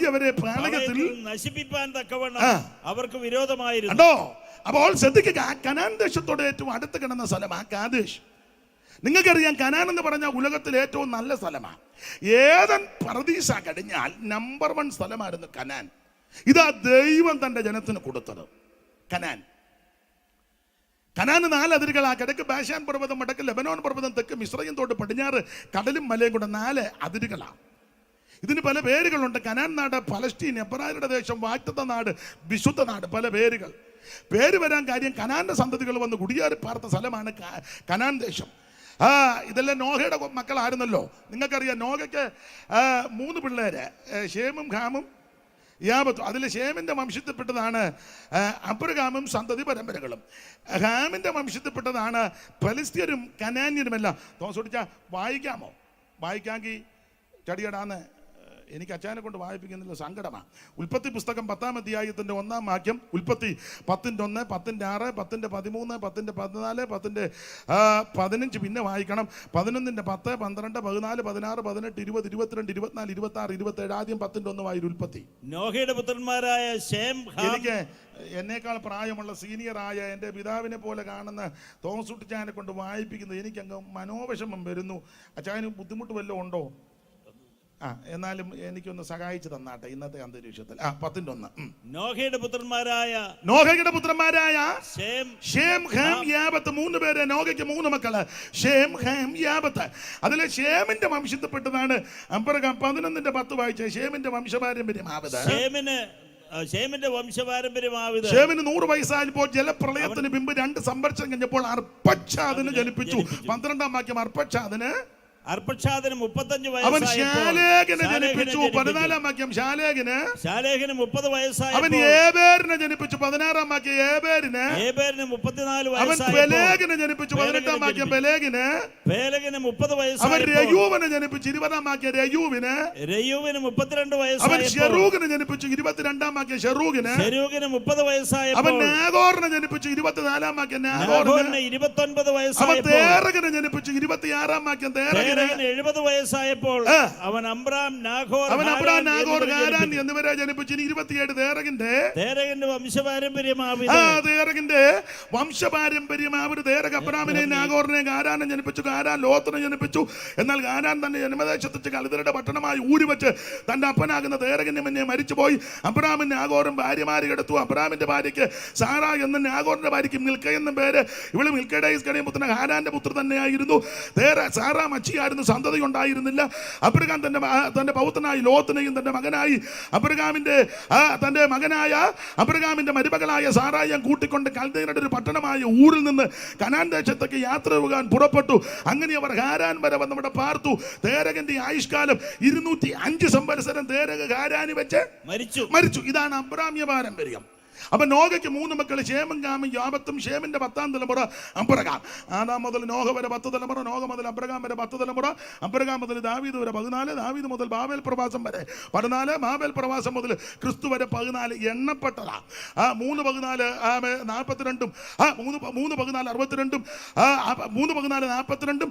അവരെ പ്രളയത്തിൽ നശിപ്പിക്കാൻ തക്കവണ്ണം അവർക്ക് വിരോധമായിരുന്നു. കണ്ടോ? അപ്പോൾ ശ്രദ്ധിക്കുക. കനാൻ ദേശത്തോട് ഏറ്റവും അടുത്ത് കിടന്ന സ്ഥലമാണ് കാദേശ്. നിങ്ങൾക്കറിയാം, കനാൻ എന്ന് പറഞ്ഞാൽ ഉലകത്തിലെ ഏറ്റവും നല്ല സ്ഥലമാണ്. ഏതൻ പർദീസ കഴിഞ്ഞാൽ നമ്പർ 1 സ്ഥലമായിരുന്നു കനാൻ. ഇതാ ദൈവം തന്റെ ജനത്തിന് കൊടുത്തത്. കനാൻ 4 അതിരുകളാ. കിഴക്ക് ബാഷാൻ പർവ്വതം, വടക്ക് ലെബനോൻ പർവ്വതം, തെക്ക് മിസ്രയീം തോട്ട്, പടിഞ്ഞാറ് കടലും മലയും കൂടെ 4 അതിരുകളാണ്. ഇതിന് പല പേരുകളുണ്ട്. കനാൻ നാട്, പലസ്തീൻ, എബ്രായരുടെ ദേശം, വാഗ്ദത്ത നാട്, വിശുദ്ധ നാട്, പല പേരുകൾ. പേര് വരാൻ കാര്യം കനാന്റെ സന്തതികൾ വന്ന് കുടിയേറി പാർത്ത സ്ഥലമാണ് കനാൻ ദേശം. ഇതെല്ലാം നോഹയുടെ മക്കളായിരുന്നല്ലോ. നിങ്ങൾക്കറിയാം, നോഹയ്ക്ക് 3 പിള്ളേര്, ഷേമും ഹാമും യാബത്തും. അതിൽ ഷേമിന്റെ വംശത്തിൽപ്പെട്ടതാണ് അബ്രഹാമും സന്തതി പരമ്പരകളും. ഹാമിന്റെ വംശത്തിൽപ്പെട്ടതാണ് ഫലിസ്ത്യരും കനാന്യരുമെല്ലാം. തോമസ് വായിക്കാമോ? വായിക്കാമെങ്കിൽ ചടിയടാന്ന്. എനിക്ക് അച്ഛനെ കൊണ്ട് വായിപ്പിക്കുന്നില്ല, സങ്കടമാണ്. ഉൽപ്പത്തി പുസ്തകം 10-ാം അധ്യായത്തിന്റെ 1-ാം വാക്യം. ഉൽപ്പത്തി 10:1, 10:6, 10:13, 10:14, 10:15 പിന്നെ വായിക്കണം. 11:10, 12, 14, 16, 18, 20, 22, 24, 26, 27. ആദ്യം 10:1 വായി. ഉൽപ്പത്തി. നോഹയുടെ പുത്രന്മാരായ ശേം, എനിക്ക് എന്നേക്കാൾ പ്രായമുള്ള സീനിയറായ എൻ്റെ പിതാവിനെ പോലെ കാണുന്ന തോമസ് കുട്ടിച്ചാനെ കൊണ്ട് വായിപ്പിക്കുന്നത് എനിക്കങ്ങ് മനോവിഷമം വരുന്നു. അച്ഛന് ബുദ്ധിമുട്ട് വല്ലതും ഉണ്ടോ? എന്നാലും എനിക്കൊന്ന് സഹായിച്ചു തന്നാട്ടെ ഇന്നത്തെ അന്തരീക്ഷത്തിൽ. 10:1. നോഹയുടെ പുത്രന്മാരായ ശേം, ഹാം, യാബത്ത് 3 പേര്. നോഹയ്ക്ക് 3 മക്കള്, ശേം, ഹാം, യാബത്ത്. അതിലെ ശേമിന്റെ വംശത്തിൽപ്പെട്ടതാണ് അബ്രഹാം. 11:10 വായിച്ച ഷേമിന്റെ വംശപാരമ്പര്യമാവത്. ഷേമിന്റെ വംശപാരമ്പര്യമാവിത്. ഷേമിന് 100 വയസ്സായപ്പോൾ ജലപ്രളയത്തിന് മുമ്പ് 2 സംവത്സരം കഴിഞ്ഞപ്പോൾ അർപ്പക്ഷാദിന് ജനിപ്പിച്ചു. 12-ാം വാക്യം. അർപ്പക്ഷാദിന് 35 അവൻ ശാലേഖനെ ജനിപ്പിച്ചു. 14-ാം വാക്യം. ശാലേഖന് 30 വയസ്സായി. അവൻ ഏബേരിനെ ജനിപ്പിച്ചു. 16-ാം വാക്യം. ഏബേരിന് 34 അവൻ പെലേഗിനെ ജനിപ്പിച്ചു. 18-ാം വാക്യം. പെലേഗിന് 30 വയസ്സായി. അവൻ രയൂവിനെ ജനിപ്പിച്ചു. 20-ാം വാക്യം. രയൂവിന് 32 വയസ്സായി. അവൻ ശെറൂഗിനെ ജനിപ്പിച്ചു. 22-ാം വാക്യം. ശെറൂഗിന് 30 വയസ്സായി. അവൻ നാഗോറിനെ ജനിപ്പിച്ചു. 24-ാം വാക്യം. നാഗോറിന് 29 വയസ്സായി. അവൻ തേരകിനെ ജനിപ്പിച്ചു. 26-ാം വാക്യം. 70 വയസ്സായപ്പോൾ അവൻ അബ്രാം, നാഗോർ, ഹാരാൻ എന്നിവരെ ജനിപ്പിച്ചു. 27 തേരകിന്റെ വംശപാരമ്പര്യമാവര്. തേരക് അബ്രാമിനെ, നാഗോറിനെ, ഹാരാനെ ജനിപ്പിച്ചു. ഹാരാൻ ലോത്തിനെ ജനിപ്പിച്ചു. എന്നാൽ ഹാരാൻ തന്റെ ജന്മദേശത്ത് കൽദരുടെ പട്ടണമായി ഊരി വെച്ച് തന്റെ അപ്പനാകുന്ന തേരകിന്റെ മുന്നേ മരിച്ചുപോയി. അബ്രാമും നാഗോറും ഭാര്യമാരെ എടുത്തു. അബ്രാമിന്റെ ഭാര്യയ്ക്ക് സാറ എന്നും നാഗോറിന്റെ ഭാര്യയ്ക്ക് മിൽക്ക എന്നും പേര്. ഇവള് മിൽക്കയുടെ പുത്രൻ ഹാരാന്റെ പുത്രൻ തന്നെയായിരുന്നു. സാറ മച്ചിയ ആയിരുന്നു, സന്തതി ഉണ്ടായിരുന്നില്ല. അബ്രഹാം തന്റെ പൗത്രനായി ലോത്തിനെയും തന്റെ മകനായി തന്റെ മകനായ അബ്രഹാമിന്റെ മരുമകളായ സാറായെ കൂട്ടിക്കൊണ്ട് കൽദയരുടെ ഒരു പട്ടണമായ ഊരിൽ നിന്ന് കനാൻ ദേശത്തേക്ക് യാത്ര പോകാൻ പുറപ്പെട്ടു. അങ്ങനെ അവർ ഹാരാൻ വരെ വന്നവിടെ പാർത്തു. തേരകന്റെ ആയുഷ്കാലം 205 സംവത്സരം തേരക ഹാരാനി വെച്ച് മരിച്ചു. ഇതാണ് അബ്രാമ്യ പാരമ്പര്യം. അപ്പൊ നോഹയ്ക്ക് 3 മക്കൾ, ശേമും കാമും യാപത്തും. ശേമിന്റെ 10ാം തലമുറ അബ്രഹാം. ആദാം മുതൽ നോഹ വരെ 10 തലമുറ, നോഹ മുതൽ അബ്രഹാം വരെ 10 തലമുറ, അബ്രഹാം മുതൽ ദാവീദ് വരെ 14, ദാവീദ് മുതൽ ബാബേൽ പ്രവാസം വരെ 14, ബാബേൽ പ്രവാസം മുതൽ ക്രിസ്തു വരെ 14 എണ്ണപ്പെട്ടതാ. 3 14 42, 3 14 62, 3 14 42,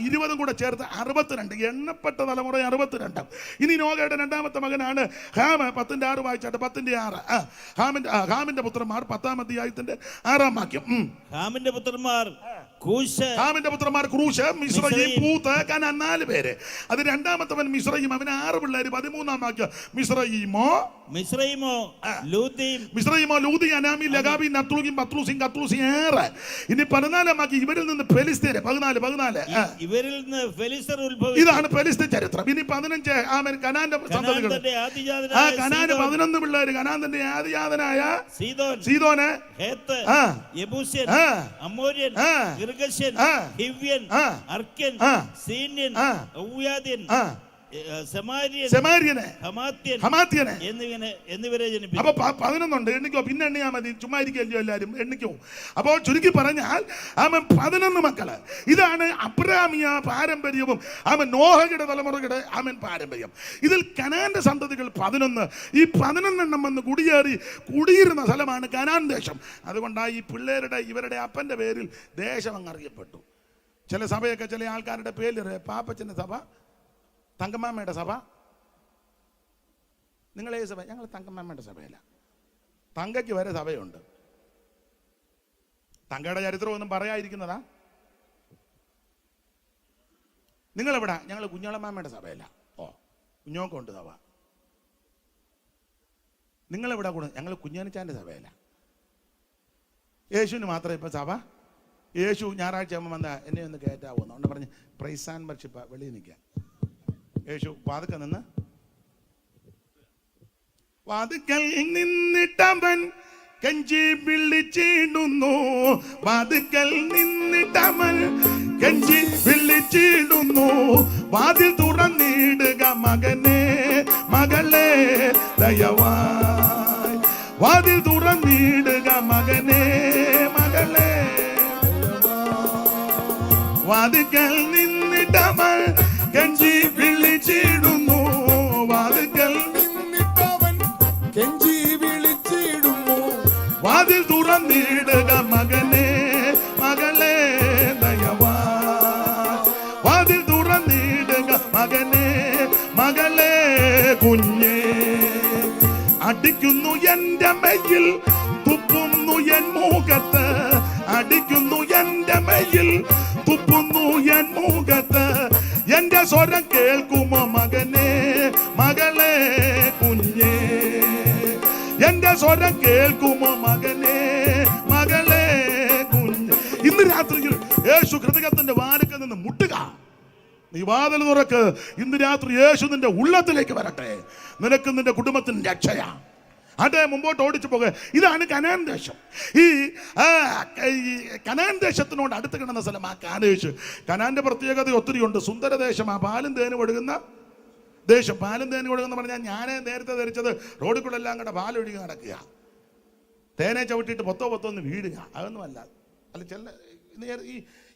20 കൂടെ ചേർത്ത് 62 എണ്ണപ്പെട്ട തലമുറ 62. ഇനി നോഹയുടെ 2ാമത്തെ മകനാണ് ഹാം. 10:6 വായിച്ചാട്ട്. 10:6 ഹാമിന്റെ പുത്രന്മാർ 10-ാം അധ്യായത്തിന്റെ 6-ാം വാക്യം. ഹാമിന്റെ പുത്രന്മാർ കൂശ്, മിസ്രയീം, പൂത്ത്, കനാൻ 4 പേര്. അത് 2ാമത്തവൻ മിസ്രയീം, അവന് 6 പിള്ളേര്. 13-ാം വാക്യം മിസ്രയീമോ ലൂദീം, അനാമി, ലഗാബി, നത്ലൂഗിം, പത്ലൂസിം, കത്ലൂസിം 6. ഇനി 14-ാം വാക്യം ഇവരിൽ നിന്ന് ഫെലിസ്ത്യര് 14 ഇവരിൽ നിന്ന് ഫെലിസ്ത്യർ ഉത്ഭവിച്ചു. ഇതാണ് ഫെലിസ്ത്യ ചരിത്രം. ഇനി 15 കനാന്റെ സന്തതികൾ. കനാന് 11 പിള്ളേര്. കനാൻ തന്റെ ആദിജാതനായ സീദോന്, ഹേത്ത്, യെബൂസ്യൻ, അമോര്യൻ, ഗിർഗശ്യൻ, ഹിവ്യൻ, അർക്യൻ, സീന്യൻ, ഊയാദ്യൻ, സെമാര്യൻ, ഹമാത്യൻ എന്നിവരെ ജനിപ്പിച്ചു. അപ്പൊ 11 എണ്ണിക്കോ. പിന്നെ എണ്ണിയാ മതി, ചുമ്മാ ഇരിക്കല്ലോ എല്ലാരും, എണ്ണിക്കോ. അപ്പോൾ ചുരുക്കി പറഞ്ഞാൽ 11 മക്കള്. ഇതാണ് അബ്രാമിയ പാരമ്പര്യവും നോഹയുടെ തലമുറയുടെ പാരമ്പര്യം. ഇതിൽ കനാന്റെ സന്തതികൾ 11. ഈ 11 വന്ന് കുടിയിരുന്ന സ്ഥലമാണ് കനാൻ ദേശം. അതുകൊണ്ടാണ് ഈ പിള്ളേരുടെ ഇവരുടെ അപ്പന്റെ പേരിൽ ദേശം അങ്ങ് അറിയപ്പെട്ടു. ചില സഭയൊക്കെ ചില ആൾക്കാരുടെ പേര്, പാപ്പച്ചന്റെ സഭ, തങ്കമ്മാമ്മയുടെ സഭ. നിങ്ങൾ ഏത് സഭ? ഞങ്ങൾ തങ്കമ്മാമ്മയുടെ സഭയല്ല, തങ്കയ്ക്ക് വരെ സഭയുണ്ട്. തങ്കയുടെ ചരിത്രം ഒന്നും പറയാതിരിക്കുന്നതാ. നിങ്ങളെവിടാ? ഞങ്ങൾ കുഞ്ഞോളമാമ്മയുടെ സഭയല്ല. കുഞ്ഞോക്കുണ്ട് സഭ. നിങ്ങളെവിടാ കൂടെ? ഞങ്ങൾ കുഞ്ഞാനിച്ചാൻ്റെ സഭയല്ല. യേശുവിന് മാത്രമേ ഇപ്പം സഭ. യേശു ഞായറാഴ്ച ആകുമ്പോൾ വന്നാ എന്നെ ഒന്ന് കയറ്റാവുന്നു അതുകൊണ്ട് പറഞ്ഞ് പ്രൈസ് ആൻഡ് വർഷിപ്പ് വെളിയിൽ നിൽക്കാം. യേശു വാതുക്ക നിന്ന് വാതുക്കൽ നിന്നിട്ടവൻ കഞ്ചി വിളിച്ചിടുന്നു. വാതുക്കൽ നിന്നിട്ടവൻ കഞ്ചി വിളിച്ചിടുന്നു. വാതിൽ തുറന്നിടുക മകനെ മകളെ ദയവായി. വാതിൽ തുറന്നിടുക മകനെ മകളെ. വാതുക്കൽ നിന്നിട്ടവൻ കഞ്ചി വിളിച്ചിടുന്നു. വാതിൽക്കൽ നിന്നിട്ടവൻ കെഞ്ചി വിളിച്ചിടുന്നു. വാതിൽ തുറന്നിടുക മകനെ മകളെ ദയവാ. വാതിൽ തുറന്നിടുക മകനെ മകളെ കുഞ്ഞേ. അടിക്കുന്നു എന്റെ മെയ്യിൽ, തുപ്പുന്നു എൻ മുഖത്ത്. അടിക്കുന്നു എന്റെ മെയ്യിൽ, തുപ്പുന്നു എൻ മുഖത്ത്. എന്റെ സ്വരം കേൾക്കുമോ മകനെ മകളെ കുഞ്ഞേ. എന്റെ സ്വരം കേൾക്കുമോ മകനെ മകളെ കുഞ്ഞ്. ഇന്ന് രാത്രിയിൽ യേശു ഹൃദയത്തിന്റെ വാതിൽക്കൽ നിന്ന് മുട്ടുക. നീ വാതിൽ തുറക്ക്. ഇന്ന് രാത്രി യേശു നിന്റെ ഉള്ളത്തിലേക്ക് വരട്ടെ. നിനക്ക് നിന്റെ കുടുംബത്തിന് രക്ഷയാ. അതെ, മുമ്പോട്ട് ഓടിച്ചു പോകുക. ഇതാണ് കനാൻ ദേശം. ഈ കനാൻ ദേശത്തിനോട് അടുത്ത് കിടന്ന സ്ഥലം ആ കാനേശ്. കനാന്റെ പ്രത്യേകത ഒത്തിരി ഉണ്ട്. സുന്ദരദേശം, ആ പാലും തേനും ഒഴുകുന്ന ദേശം. പാലും തേനും ഒഴുകുന്ന പറഞ്ഞാൽ ഞാൻ നേരത്തെ ധരിച്ചത് റോഡിൽ കൂടെ എല്ലാം കൂടെ പാലൊഴുകി നടക്കുക, തേനെ ചവിട്ടിയിട്ട് പൊത്തോന്ന് വീഴുക, അതൊന്നുമല്ല. അല്ല, ചില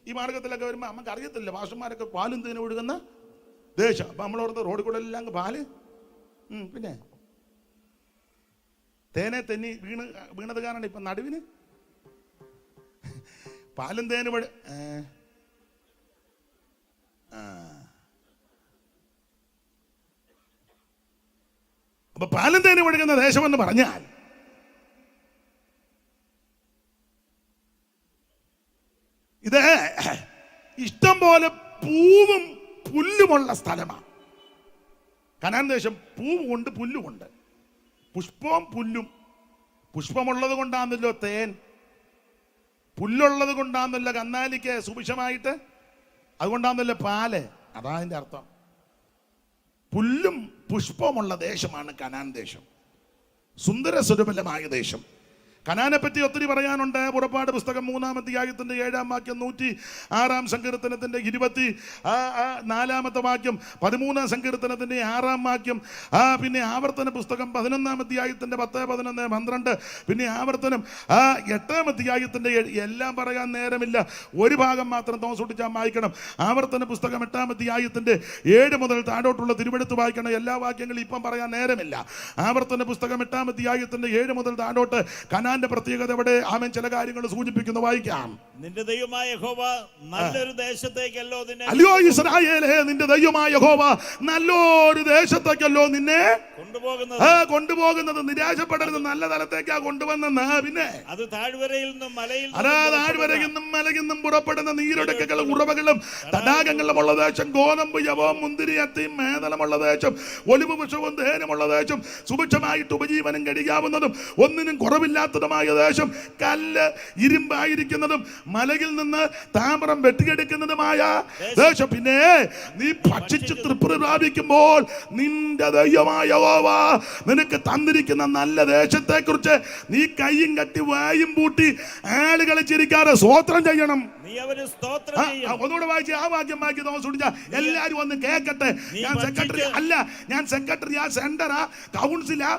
ഈ മാർഗത്തിലൊക്കെ വരുമ്പോൾ നമുക്ക് അറിയത്തില്ല, മാഷന്മാരൊക്കെ പാലും തേനും ഒഴുകുന്ന ദേശം. അപ്പം നമ്മളോർത്ത് റോഡിൽ കൂടെ എല്ലാം പാല്. പിന്നെ തേനെ തെന്നി വീണത് കാരണം ഇപ്പം നടുവിന് പാലും തേന് അപ്പൊ പാലും തേന് ഒഴുകുന്ന ദേശമെന്ന് പറഞ്ഞാൽ ഇത് ഇഷ്ടം പോലെ പൂവും പുല്ലുമുള്ള സ്ഥലമാണ്. കനാൻ ദേശം പൂവ് കൊണ്ട് പുല്ലുമുണ്ട്. പുഷ്പവും പുല്ലും. പുഷ്പമുള്ളത് കൊണ്ടാണല്ലോ തേൻ, പുല്ലുള്ളത് കൊണ്ടാണല്ലോ കന്നാലിക്ക് സുഭിക്ഷമായിട്ട്, അതുകൊണ്ടാണല്ലോ പാല്. അതാ അതിന്റെ അർത്ഥം. പുല്ലും പുഷ്പമുള്ള ദേശമാണ് കനാൻ ദേശം, സുന്ദര സുരഭലമായ ദേശം. കനാനെ പറ്റി ഒത്തിരി പറയാനുണ്ട്. പുറപ്പാട് പുസ്തകം 3-ാം അധ്യായത്തിന്റെ 7-ാം വാക്യം, 106-ാം സങ്കീർത്തനത്തിന്റെ 24-ാമത്തെ വാക്യം, 13-ാം സങ്കീർത്തനത്തിന്റെ 6-ാം വാക്യം, പിന്നെ ആവർത്തന പുസ്തകം 11-ാം അധ്യായത്തിന്റെ 10, 11, 12, പിന്നെ ആവർത്തനം 8-ാം അധ്യായത്തിന്റെ എല്ലാം പറയാൻ നേരമില്ല, ഒരു ഭാഗം മാത്രം തോസൂട്ടിച്ചാൽ വായിക്കണം. ആവർത്തന പുസ്തകം 8-ാം അധ്യായത്തിന്റെ 7 മുതൽ താഴോട്ടുള്ള തിരുവെടുത്ത് വായിക്കണം. എല്ലാ വാക്യങ്ങളും ഇപ്പം പറയാൻ നേരമില്ല. ആവർത്തന പുസ്തകം 8-ാം അധ്യായത്തിന്റെ 7 മുതൽ താഴോട്ട് കനാന്റെ പ്രത്യേകത എവിടെ? ആമേൻ. ചില കാര്യങ്ങൾ സൂചിപ്പിക്കുന്നു, വായിക്കാം. നിന്റെ ദൈവമായ യഹോവ നല്ലൊരു ദേശത്തേക്കല്ലോ നിന്നെ, അല്ലയോ ഇസ്രായേലേ, നിന്റെ ദൈവമായ യഹോവ നല്ലൊരു ദേശത്തേക്കല്ലോ നിന്നെ കൊണ്ടുപോകുന്നത്. നിരാശപ്പെടരുത്, നല്ല തലത്തേക്കാ കൊണ്ടുവന്നെന്ന്. പിന്നെ അത് താഴ്വരയിൽ നിന്നും മലയിൽ നിന്നും പുറപ്പെടുന്ന നീരൊടുക്കുകളും ഉറവകളും തടാകങ്ങളുമുള്ള ദേശം, ഗോതമ്പ് യവവും മുന്തിരി അത്തിയും മേതലമുള്ള ദേശം, ഒലിവ് വൃക്ഷവും തേനുമുള്ള ദേശം, സുഭിക്ഷമായിട്ട് ഉപജീവനം കഴിയാവുന്നതും ഒന്നിനും കുറവില്ലാത്തതുമായ ദേശം, കല്ല് ഇരുമ്പായിരിക്കുന്നതും മലയിൽ നിന്ന് താമ്രം വെട്ടിയെടുക്കുന്നതുമായ ദേശം. പിന്നെ നീ ഭക്ഷിച്ച് തൃപ്തി പ്രാപിക്കുമ്പോൾ നിന്റെ ദൈവമായ യഹോവ നിനക്ക് തന്നിരിക്കുന്ന നല്ല ദേശത്തെ കുറിച്ച് നീ കയ്യും കട്ടി വായും പൂട്ടി ആളുകളെ ചിരിക്കാതെ സ്തോത്രം ചെയ്യണം. ഒന്നുകൂടെ വായിച്ച് ആ വാക്യം വായിച്ച് തോന്നിച്ച എല്ലാരും ഒന്ന് കേൾക്കട്ടെ. ഞാൻ സെക്രട്ടറി അല്ല, ഞാൻ സെക്രട്ടറിയാ, സെന്ററാ, കൗൺസിലാ,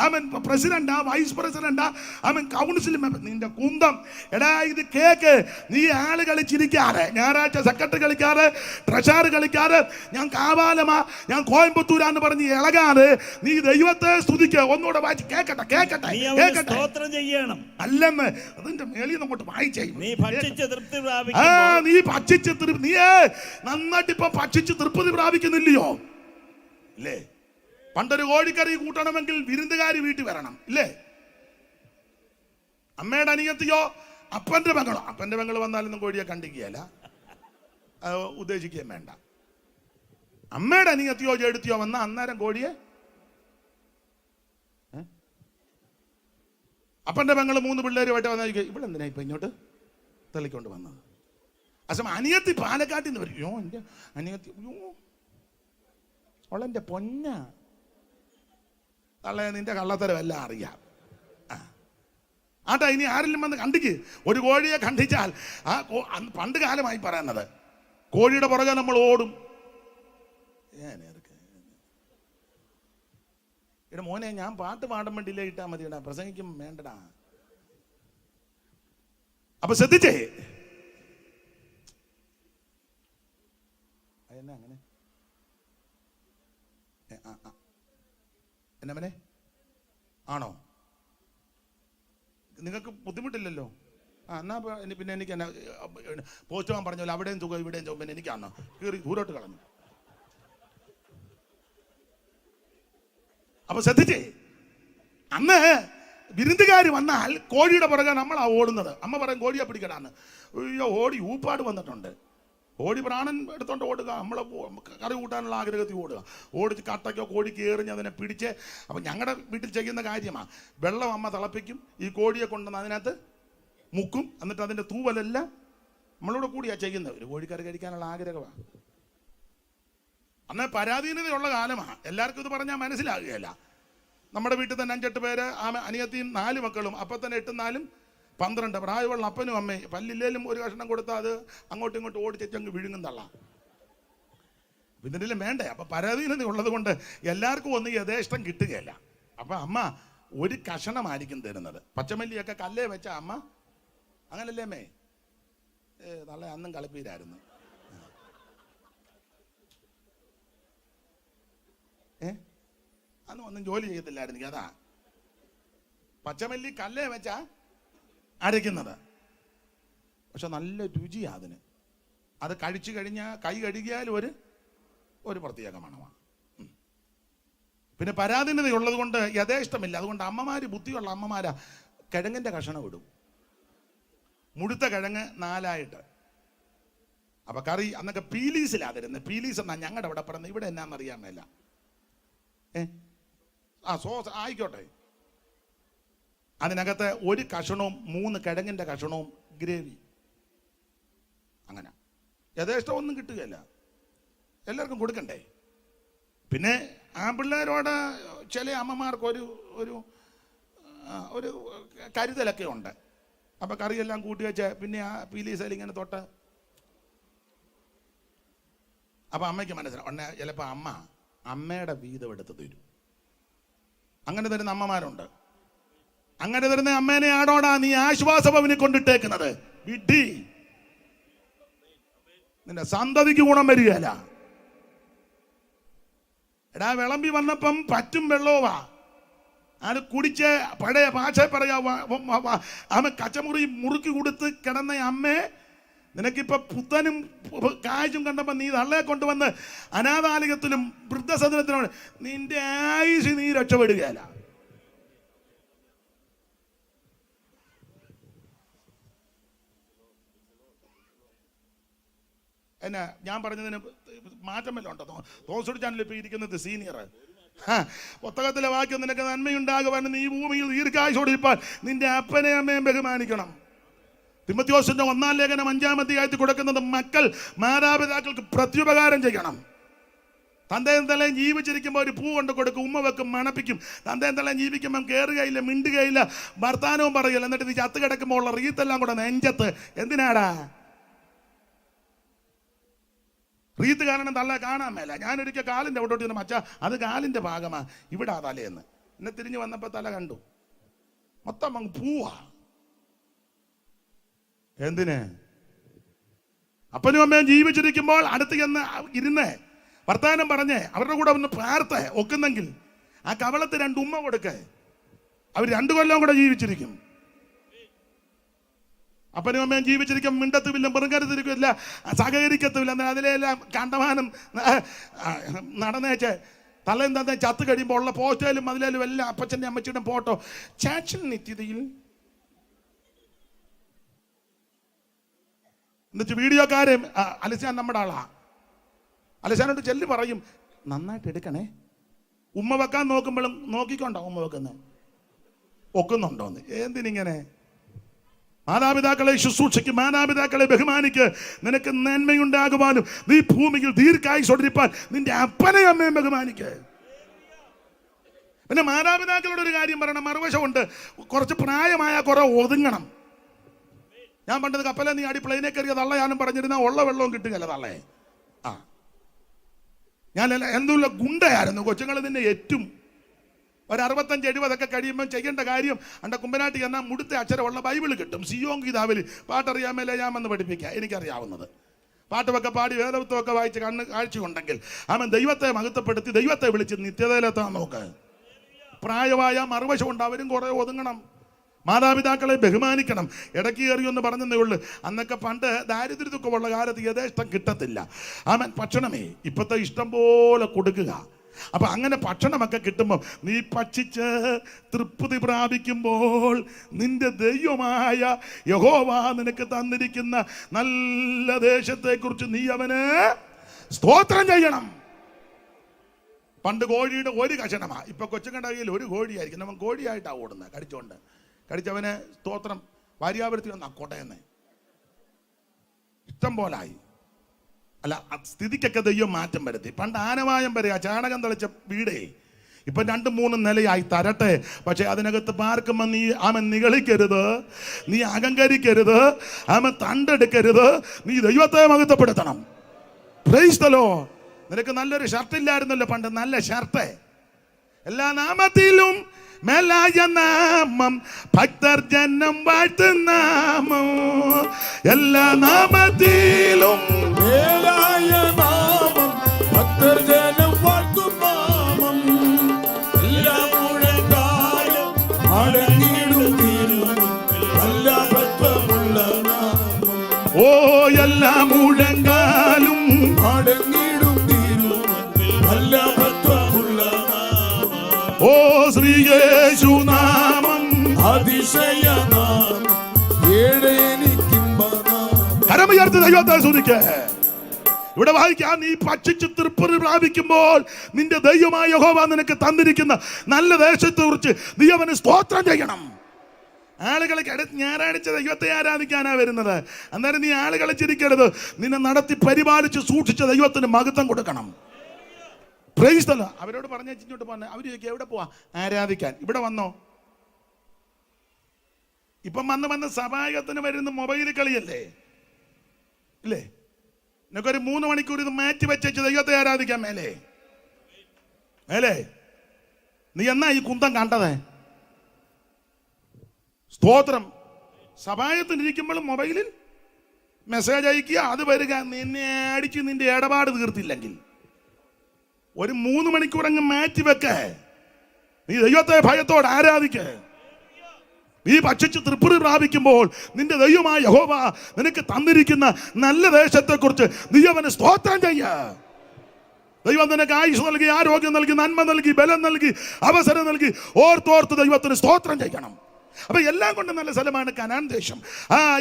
അവൻ പ്രസിഡന്റാ, വൈസ് പ്രസിഡന്റാ, അവൻ കൗൺസിൽ. നിന്റെ കുന്തം എടാ, ഇത് കേക്ക്. നീ ആള് കളിച്ചിരിക്കാറ്, ഞായറാഴ്ച സെക്രട്ടറി കളിക്കാറ്, ട്രഷറർ കളിക്കാറ്, ഞാൻ കാവാലമാ, ഞാൻ കോയമ്പത്തൂരാന്ന് പറഞ്ഞ് ഇളകാറ്. നീ ദൈവത്തെ സ്തുതിക്കുക. ഒന്നുകൂടെ വായിച്ച് കേക്കട്ടെ, കേക്കട്ടെ, കേക്കട്ടെ. അല്ലെന്ന് അതിന്റെ മേളിൽ നമ്മോട്ട് വായിച്ചേ. നീ ഭക്ഷിച്ച് തൃപ്തി നീയേ നന്നായിട്ട് ഇപ്പൊ ഭക്ഷിച്ച് തൃപ്തി പ്രാപിക്കുന്നില്ലയോ? ഇല്ലേ? പണ്ടൊരു കോഴിക്കറി കൂട്ടണമെങ്കിൽ വിരുന്നുകാരി വീട്ടിൽ വരണം, ഇല്ലേ? അമ്മയുടെ അനിയത്തിയോ അപ്പന്റെ പെങ്ങള് വന്നാലൊന്നും കോഴിയെ കണ്ടിക്കുകയല്ല, ഉദ്ദേശിക്കുകയും വേണ്ട. അമ്മയുടെ അനിയത്തിയോ ചെടുത്തിയോ വന്ന അന്നേരം കോഴിയെ, അപ്പന്റെ പെങ്ങള് 3 പിള്ളേരുമായിട്ട് വന്നായിരിക്കും, ഇവിടെ എന്തിനാ ഇപ്പൊ ഇങ്ങോട്ട് തള്ളിക്കൊണ്ട് വന്നത്? അസം അനിയത്തി പാലക്കാട്ടിൽ നിന്ന് വരും. യോ എൻ്റെ അനിയത്തി, യോ അവളെൻ്റെ പൊന്ന തള്ളേ, നിന്റെ കള്ളത്തരം എല്ലാം അറിയാം. ആട്ടാ, ഇനി ആരെങ്കിലും വന്ന് കണ്ടിക്ക്. ഒരു കോഴിയെ കണ്ടിച്ചാൽ പണ്ട് കാലമായി പറയുന്നത്, കോഴിയുടെ പുറകെ നമ്മൾ ഓടും. എടാ മോനെ, ഞാൻ പാട്ട് പാടാൻ വേണ്ടിയില്ലേ ഇട്ടാ മതിയടാ, പ്രസംഗിക്കും വേണ്ടടാ. അപ്പൊ ശ്രദ്ധിച്ചേ, എന്നാ അങ്ങനെ എന്നാ മനെ ആണോ? നിങ്ങൾക്ക് ബുദ്ധിമുട്ടില്ലല്ലോ. എന്നാ പിന്നെ എനിക്ക് എന്നാ പോസ്റ്റ് പോകാൻ പറഞ്ഞല്ലോ, അവിടെയും സുഖം ഇവിടെയും സുഖം, പിന്നെ എനിക്കാണോ കീറി ദൂരോട്ട് കളഞ്ഞു. അപ്പൊ ശ്രദ്ധിച്ചേ, അന്ന് വിരുന്നുകാർ വന്നാൽ കോഴിയുടെ പുറകെ നമ്മളാ ഓടുന്നത്. അമ്മ പറയും കോഴിയെ പിടിക്കടാന്ന്. അയ്യോ, ഓടി ഊപ്പാട് വന്നിട്ടുണ്ട്. ഓടി പ്രാണൻ എടുത്തോണ്ട് ഓടുക, നമ്മളെ കറി കൂട്ടാനുള്ള ആഗ്രഹത്തിൽ ഓടുക. ഓടിച്ച് കട്ടയ്ക്കോ കോഴിക്ക് എറിഞ്ഞ് അതിനെ പിടിച്ച്. അപ്പം ഞങ്ങളുടെ വീട്ടിൽ ചെയ്യുന്ന കാര്യമാണ്, വെള്ളം അമ്മ തിളപ്പിക്കും, ഈ കോഴിയെ കൊണ്ടുവന്ന് അതിനകത്ത് മുക്കും, എന്നിട്ട് അതിൻ്റെ തൂവലെല്ലാം നമ്മളോട് കൂടിയാണ് ചെയ്യുന്നത്. ഒരു കോഴിക്കറി കഴിക്കാനുള്ള ആഗ്രഹമാണ്. അന്ന് പരാധീനതയുള്ള കാലമാണ്. എല്ലാവർക്കും ഇത് പറഞ്ഞാൽ മനസ്സിലാകുകയല്ല. നമ്മുടെ വീട്ടിൽ തന്നെ 5-8 പേര്, അനിയത്തിയും 4 മക്കളും. അപ്പം തന്നെ 8 4 12 പ്രായമുള്ള അപ്പനും അമ്മയും. പല്ലില്ലേലും ഒരു കഷ്ണം കൊടുത്താൽ അത് അങ്ങോട്ടും ഇങ്ങോട്ടും ഓടിച്ചങ്ങ് വിഴുങ്ങും തള്ള. ഇതിനെല്ലാം വേണ്ടേ? അപ്പം പരാധീനത ഉള്ളത് കൊണ്ട് എല്ലാവർക്കും ഒന്നും യഥേഷ്ടം കിട്ടുകയല്ല. അപ്പം അമ്മ ഒരു കഷണമായിരിക്കും തരുന്നത്. പച്ചമല്ലിയൊക്കെ കല്ലേ വെച്ച അമ്മ അങ്ങനല്ലേ അമ്മേ? നല്ല അന്നും കളിപ്പീരായിരുന്നു. അന്ന് ഒന്നും ജോലി ചെയ്യത്തില്ലായിരുന്നു. അതാ പച്ചമല്ലി കല്ലേ വെച്ചാ അരയ്ക്കുന്നത്. പക്ഷെ നല്ല രുചിയാ അതിന്. അത് കഴിച്ചു കഴിഞ്ഞാൽ കൈ കഴുകിയാലും ഒരു പ്രത്യേക മണമാണ്. പിന്നെ പരാധീനതയുള്ളത് കൊണ്ട് യഥേഷ്ടമില്ല. അതുകൊണ്ട് അമ്മമാര്, ബുദ്ധിയുള്ള അമ്മമാരാ, കിഴങ്ങിന്റെ കഷണം ഇടും. മുഴുത്ത കിഴങ്ങ് 4ആയിട്ട്. അപ്പൊ കറി അന്നൊക്കെ പീലീസിലാ തരുന്നത്. പീലീസ് എന്നാ ഞങ്ങളുടെ അവിടെ പറയുന്നത്. ഇവിടെ എന്നാന്നറിയാൻ മേല. സോസ് ആയിക്കോട്ടെ. അതിനകത്ത് ഒരു കഷണവും 3 കിഴങ്ങിന്റെ കഷണവും ഗ്രേവി. അങ്ങനെ യഥേഷ്ടം ഒന്നും കിട്ടുകയില്ല. എല്ലാവർക്കും കൊടുക്കണ്ടേ? പിന്നെ ആൺപിള്ളേരോട് ചില അമ്മമാർക്ക് ഒരു ഒരു ഒരു കരുതലൊക്കെ ഉണ്ട്. അപ്പം കറിയെല്ലാം കൂട്ടി വെച്ച് പിന്നെ ആ പീലീസയിൽ ഇങ്ങനെ തൊട്ട് അപ്പം അമ്മയ്ക്ക് മനസ്സിലാവും. ഉടനെ ചിലപ്പോൾ അമ്മയുടെ വീതം എടുത്ത് തരും. അങ്ങനെ തരുന്ന അമ്മമാരുണ്ട്. അങ്ങനെ തരുന്ന അമ്മേനെ ആടോടാ നീ ആശ്വാസഭവനെ കൊണ്ടിട്ടേക്കുന്നത്? വിഡ്ഢി, നിന്റെ സന്തതിക്ക് ഗുണം വരികയല്ല. എടാ വിളമ്പി വന്നപ്പം പറ്റും വെള്ളവുമാ അത് കുടിച്ച് പഴയ ഭാഷ പറയാ അമ്മ കച്ചമുറി മുറുക്കി കൊടുത്ത് കിടന്ന അമ്മേ, നിനക്കിപ്പോ പുത്തനും കാഴ്ചയും കണ്ടപ്പോ നീ തള്ളയെ കൊണ്ടുവന്ന് അനാഥാലയത്തിലും വൃദ്ധസദനത്തിലും നിന്റെ ആയുസ് നീ രക്ഷപ്പെടുകയല്ല. എന്നാ ഞാൻ പറഞ്ഞതിന് മാറ്റം വല്ലതും ഉണ്ടോ? തോസൂർ ചാനൽ ഇപ്പൊ ഇരിക്കുന്നത് സീനിയർ. പുസ്തകത്തിലെ വാക്യം നിനക്ക് നന്മയുണ്ടാകുവാൻ നീ ഭൂമിയിൽ ദീർഘായുസോടിരിപ്പാൻ നിന്റെ അപ്പനെ അമ്മയും ബഹുമാനിക്കണം. തിമോഥെയോസിന്റെ 1-ാം ലേഖനം 5-ാം അധ്യായത്തിൽ കൊടുക്കുന്നത് മക്കൾ മാതാപിതാക്കൾക്ക് പ്രത്യുപകാരം ചെയ്യണം. തന്തയും തലയും ജീവിച്ചിരിക്കുമ്പോൾ ഒരു പൂ കൊണ്ട് കൊടുക്കും, ഉമ്മ വെക്കും, മണപ്പിക്കും. തന്തയും തലയും ജീവിക്കുമ്പം കയറുകയില്ല, മിണ്ടുകയില്ല, വർത്താനവും പറയില്ല. എന്നിട്ട് നീ ചത്ത് കിടക്കുമ്പോൾ ഉള്ള റീത്തെല്ലാം കൂടെ നെഞ്ചത്ത്. എന്തിനാടാ റീത്ത്? കാരണം തള്ള കാണാൻ മേല. ഞാനൊരിക്കൽ കാലിൻ്റെ അവിടോട്ട് ചെന്ന് മച്ചാ അത് കാലിൻ്റെ ഭാഗമാ, ഇവിടെ ആ തലയെന്ന്. എന്നെ തിരിഞ്ഞ് വന്നപ്പോൾ തല കണ്ടു, മൊത്തം അങ്ങ് പൂവാ. എന്തിന്? അപ്പനും അമ്മയും ജീവിച്ചിരിക്കുമ്പോൾ അടുത്ത് ചെന്ന് ഇരുന്ന് വർത്താനം പറഞ്ഞ് അവരുടെ കൂടെ ഒന്ന് പാർത്ത് ഒക്കുന്നെങ്കിൽ ആ കവളത്ത് 2 ഉമ്മ കൊടുക്ക. അവർ 2 കൊല്ലം കൂടെ ജീവിച്ചിരിക്കും. അപ്പനും അമ്മയും ജീവിച്ചിരിക്കും, മിണ്ടത്തുമില്ല, പെറുങ്കരുത്തിരിക്കില്ല, സഹകരിക്കത്തുമില്ല. എന്നാൽ അതിലെല്ലാം കണ്ടമാനം നടന്നേച്ച് തലയും തന്നെ ചത്ത് കഴിയുമ്പോൾ ഉള്ള പോസ്റ്റയിലും അതിലും എല്ലാം അപ്പച്ചൻ്റെ അമ്മച്ചിയുടെ ഫോട്ടോ. ചാച്ചിൽ നിത്യതയിൽ എന്നുവെച്ച് വീഡിയോക്കാരും അലസാൻ നമ്മുടെ ആളാ. അലസാനോട് ചെല്ലി പറയും നന്നായിട്ട് എടുക്കണേ. ഉമ്മ വെക്കാൻ നോക്കുമ്പോഴും നോക്കിക്കൊണ്ടോ ഉമ്മ വെക്കുന്നത് ഒക്കുന്നുണ്ടോന്ന്. എന്തിനിങ്ങനെ? മാതാപിതാക്കളെ ശുശ്രൂഷയ്ക്ക്, മാതാപിതാക്കളെ ബഹുമാനിക്ക്, നിനക്ക് നന്മയുണ്ടാകുവാനും നീ ഭൂമിയിൽ ദീർഘായുസ്സോടിരിപ്പാൻ നിന്റെ അപ്പനെയും അമ്മയും ബഹുമാനിക്ക്. പിന്നെ മാതാപിതാക്കളോട് ഒരു കാര്യം പറയണം, മറുവശമുണ്ട്. കുറച്ച് പ്രായമായ കുറെ ഒതുങ്ങണം. ഞാൻ പണ്ടത് കപ്പലെ നീ അടി പ്ലെയിനെ കയറിയ തള്ളയാനും പറഞ്ഞിരുന്ന ഉള്ള വെള്ളവും കിട്ടുകയല്ല തള്ളേ. ഞാൻ എന്തുള്ള ഗുണ്ടയായിരുന്നു. കൊച്ചുങ്ങൾ നിന്നെ ഏറ്റവും ഒരു 65-70 കഴിയുമ്പോൾ ചെയ്യേണ്ട കാര്യം അണ്ട കുമ്പനാട്ടി എന്നാൽ മുടുത്ത അക്ഷരമുള്ള ബൈബിൾ കിട്ടും. സിയോങ് ഗീതാവിൽ പാട്ടറിയാമേലെ ഞാൻ വന്ന് പഠിപ്പിക്കുക. എനിക്കറിയാവുന്നത് പാട്ടുമൊക്കെ പാടി വേദപുസ്തകമൊക്കെ വായിച്ച് കണ്ണ് കാഴ്ചയുണ്ടെങ്കിൽ അവൻ ദൈവത്തെ മഹത്വപ്പെടുത്തി ദൈവത്തെ വിളിച്ച് നിത്യതയിലെത്താൻ നോക്ക്. പ്രായമായ മറുവശമുണ്ട്, അവരും കുറെ ഒതുങ്ങണം. മാതാപിതാക്കളെ ബഹുമാനിക്കണം. ഇടയ്ക്ക് കയറിയൊന്ന് പറഞ്ഞതേ ഉള്ളൂ. അന്നൊക്കെ പണ്ട് ദാരിദ്ര്യത്തൊക്കെ ഉള്ള കാലത്ത് യഥേഷ്ടം കിട്ടത്തില്ല. അവൻ ഭക്ഷണമേ ഇപ്പോഴത്തെ ഇഷ്ടം പോലെ കൊടുക്കുക. അപ്പൊ അങ്ങനെ ഭക്ഷണമൊക്കെ കിട്ടുമ്പോൾ നീ ഭക്ഷിച്ച് തൃപ്തി പ്രാപിക്കുമ്പോൾ നിന്റെ ദൈവമായ യഹോവ നിനക്ക് തന്നിരിക്കുന്ന നല്ല ദേശത്തെക്കുറിച്ച് നീ അവന് സ്തോത്രം ചെയ്യണം. പണ്ട് കോഴിയുടെ ഒരു കഷണമാ, ഇപ്പൊ കൊച്ചുങ്ങളുടെ കയ്യിൽ ഒരു കോഴിയായിരിക്കും. അവൻ കോഴിയായിട്ടാണ് ഓടുന്നത്, കടിച്ചവന് സ്തോത്രം ഭാര്യാപുരത്തിൽ വന്ന കോട്ടയെന്ന് ഇഷ്ടം പോലായി. അല്ല, സ്ഥിതിക്കൊക്കെ ദൈവം മാറ്റം വരുത്തി. പണ്ട് ആനവായം വരെ ആ ചാണകം തെളിച്ച വീടേ ഇപ്പൊ 2-3 നിലയായി തരട്ടെ. പക്ഷെ അതിനകത്ത് പാർക്കുമ്പോൾ നീ അവൻ നിഗളിക്കരുത്, നീ അഹങ്കരിക്കരുത്, അവൻ തണ്ടെടുക്കരുത്. നീ ദൈവത്തെ മഹത്വപ്പെടുത്തണം. Price the Lord. നിനക്ക് നല്ലൊരു ഷർട്ടില്ലായിരുന്നല്ലോ പണ്ട്, നല്ല ഷർട്ട്. എല്ലാ നാമത്തിലും മേലായ നാമം, ഭക്തർ ജനം വാഴ്ത്തുന്ന നാമം. എല്ലാ നാമത്തിലും മേലായ നാമം, ഭക്തർ ജനം വാഴ്ത്തും നാമം. എല്ലാ മുഴങ്കാലും അടങ്ങിടും തിരുമുൻപിൽ നല്ല ഭക്തമുള്ള നാമം. ഓ എല്ലാ മുഴങ്കാലും അടങ്ങിടും തിരുമുൻപിൽ നല്ല ഭക്തമുള്ള നാമം. ഓ ശ്രീ യേശു നാമം അതിശയ നാമം, ഏഴെനിക്കിമ്പ നാമം. കരമുയർത്തി ദൈവത്തെ സ്തുതിക്ക്. ഇവിടെ വായിക്കാം, നീ ഭക്ഷിച്ച് തൃപ്തി പ്രാപിക്കുമ്പോൾ നിന്റെ ദൈവമായ യഹോവ നിനക്ക് തന്നിരിക്കുന്ന നല്ല ദേശത്തെ കുറിച്ച് നീ അവന് സ്തോത്രം ചെയ്യണം. ആളുകളെ ഞായറാഴ്ച ദൈവത്തെ ആരാധിക്കാനാ വരുന്നത്. അന്നേരം നീ ആളുകളെ ചിരിക്കരുത്. നിന്നെ നടത്തി പരിപാലിച്ച് സൂക്ഷിച്ച ദൈവത്തിന് മഹത്വം കൊടുക്കണം. Price the Lord. അവരോട് പറഞ്ഞ ഇങ്ങോട്ട് പോന്നെ. അവർ ചോദിക്കുക എവിടെ പോവാ? ആരാധിക്കാൻ. ഇവിടെ വന്നോ? ഇപ്പം വന്ന് സഭായത്തിന് വരുന്ന മൊബൈൽ കളിയല്ലേ ഇല്ലേ? നിനക്കൊരു 3 മണിക്കൂർ ഇത് മാറ്റി വെച്ചു ദൈവത്തെ ആരാധിക്കാൻ മേലേ മേലേ. നീ എന്നാ ഈ കുന്തം കണ്ടത്? സ്തോത്രം. സഭായത്തിനിരിക്കുമ്പോഴും മൊബൈലിൽ മെസ്സേജ് അയക്കുക, അത് വരിക. നിന്നെ അടിച്ച് നിന്റെ ഇടപാട് തീർത്തില്ലെങ്കിൽ ഒരു 3 മണിക്കൂർ അങ്ങ് മാറ്റി വെക്ക. നീ ദൈവത്തെ ഭയത്തോടെ ആരാധിക്ക. നീ ഭക്ഷിച്ച് തൃപ്തി പ്രാപിക്കുമ്പോൾ നിന്റെ ദൈവമായ യഹോവ നിനക്ക് തന്നിരിക്കുന്ന നല്ല ദേശത്തെക്കുറിച്ച് നീ അവന് സ്തോത്രം ചെയ്യ. ദൈവം നിനക്ക് ആയുസ് നൽകി, ആരോഗ്യം നൽകി, നന്മ നൽകി, ബലം നൽകി, അവസരം നൽകി. ഓർത്തോർത്ത് ദൈവത്തിന് സ്തോത്രം ചെയ്യണം. അപ്പൊ എല്ലാം കൊണ്ട് നല്ല സ്ഥലമാണ് കനാൻ ദേശം.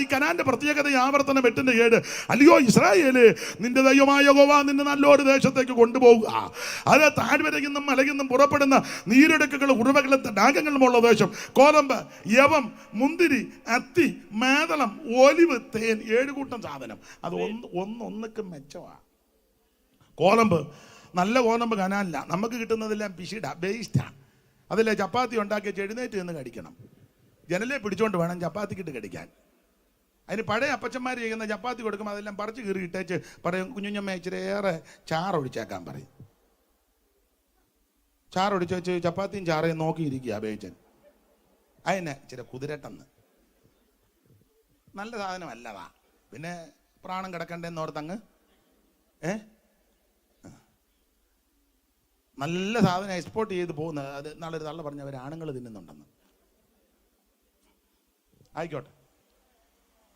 ഈ കനാന്റെ പ്രത്യേകത ആവർത്തനം 8:7. അല്ലയോ ഇസ്രായേല്, നിന്റെ ദൈവമായ യഹോവ നിന്നെ നല്ലൊരു ദേശത്തേക്ക് കൊണ്ടുപോവുക. അത് താഴ്വരയിൽ നിന്നും മലയിൽ നിന്നും പുറപ്പെടുന്ന നീരൊടുക്കുകളും ഉറവകളും തടാകങ്ങളുമുള്ള ദേശം. കോതമ്പ്, യവം, മുന്തിരി, അത്തി, മാതളം, ഒലിവ്, തേൻ, 7 കൂട്ടം സാധനം. അത് ഒന്നൊന്നൊക്കെ മെച്ചമാണ്. കോതമ്പ്, നല്ല കോതമ്പ് കനാനില്ല. നമുക്ക് കിട്ടുന്നതെല്ലാം പിശിട, ബേസ്റ്റാ. അതിലെ ചപ്പാത്തി ഉണ്ടാക്കി എഴുന്നേറ്റ് നിന്ന് കടിക്കണം. ജനലെ പിടിച്ചോണ്ട് വേണം ചപ്പാത്തിക്കിട്ട് കടിക്കാൻ. അതിന് പഴയ അപ്പച്ചന്മാർ ചെയ്യുന്ന ചപ്പാത്തി കൊടുക്കുമ്പോൾ അതെല്ലാം പറിച്ച് കീറി ഇട്ടേച്ച് പറയും, കുഞ്ഞുഞ്ഞമ്മ ഇച്ചിരി ഏറെ ചാറൊഴിച്ചേക്കാൻ പറയും. ചാറൊഴിച്ച് വെച്ച് ചപ്പാത്തിയും ചാറയും നോക്കിയിരിക്കുക അപേക്ഷൻ. അതിനെ ഇച്ചിരി കുതിരട്ടെന്ന്. നല്ല സാധനമല്ലതാ. പിന്നെ പ്രാണം കിടക്കണ്ടെന്ന് ഓർത്തങ്ങ് നല്ല സാധനം എക്സ്പോർട്ട് ചെയ്ത് പോകുന്നത്. അത് നാളെ തള്ള പറഞ്ഞവർ ആണുങ്ങൾ തിന്നുന്നുണ്ടെന്ന്. ആയിക്കോട്ടെ.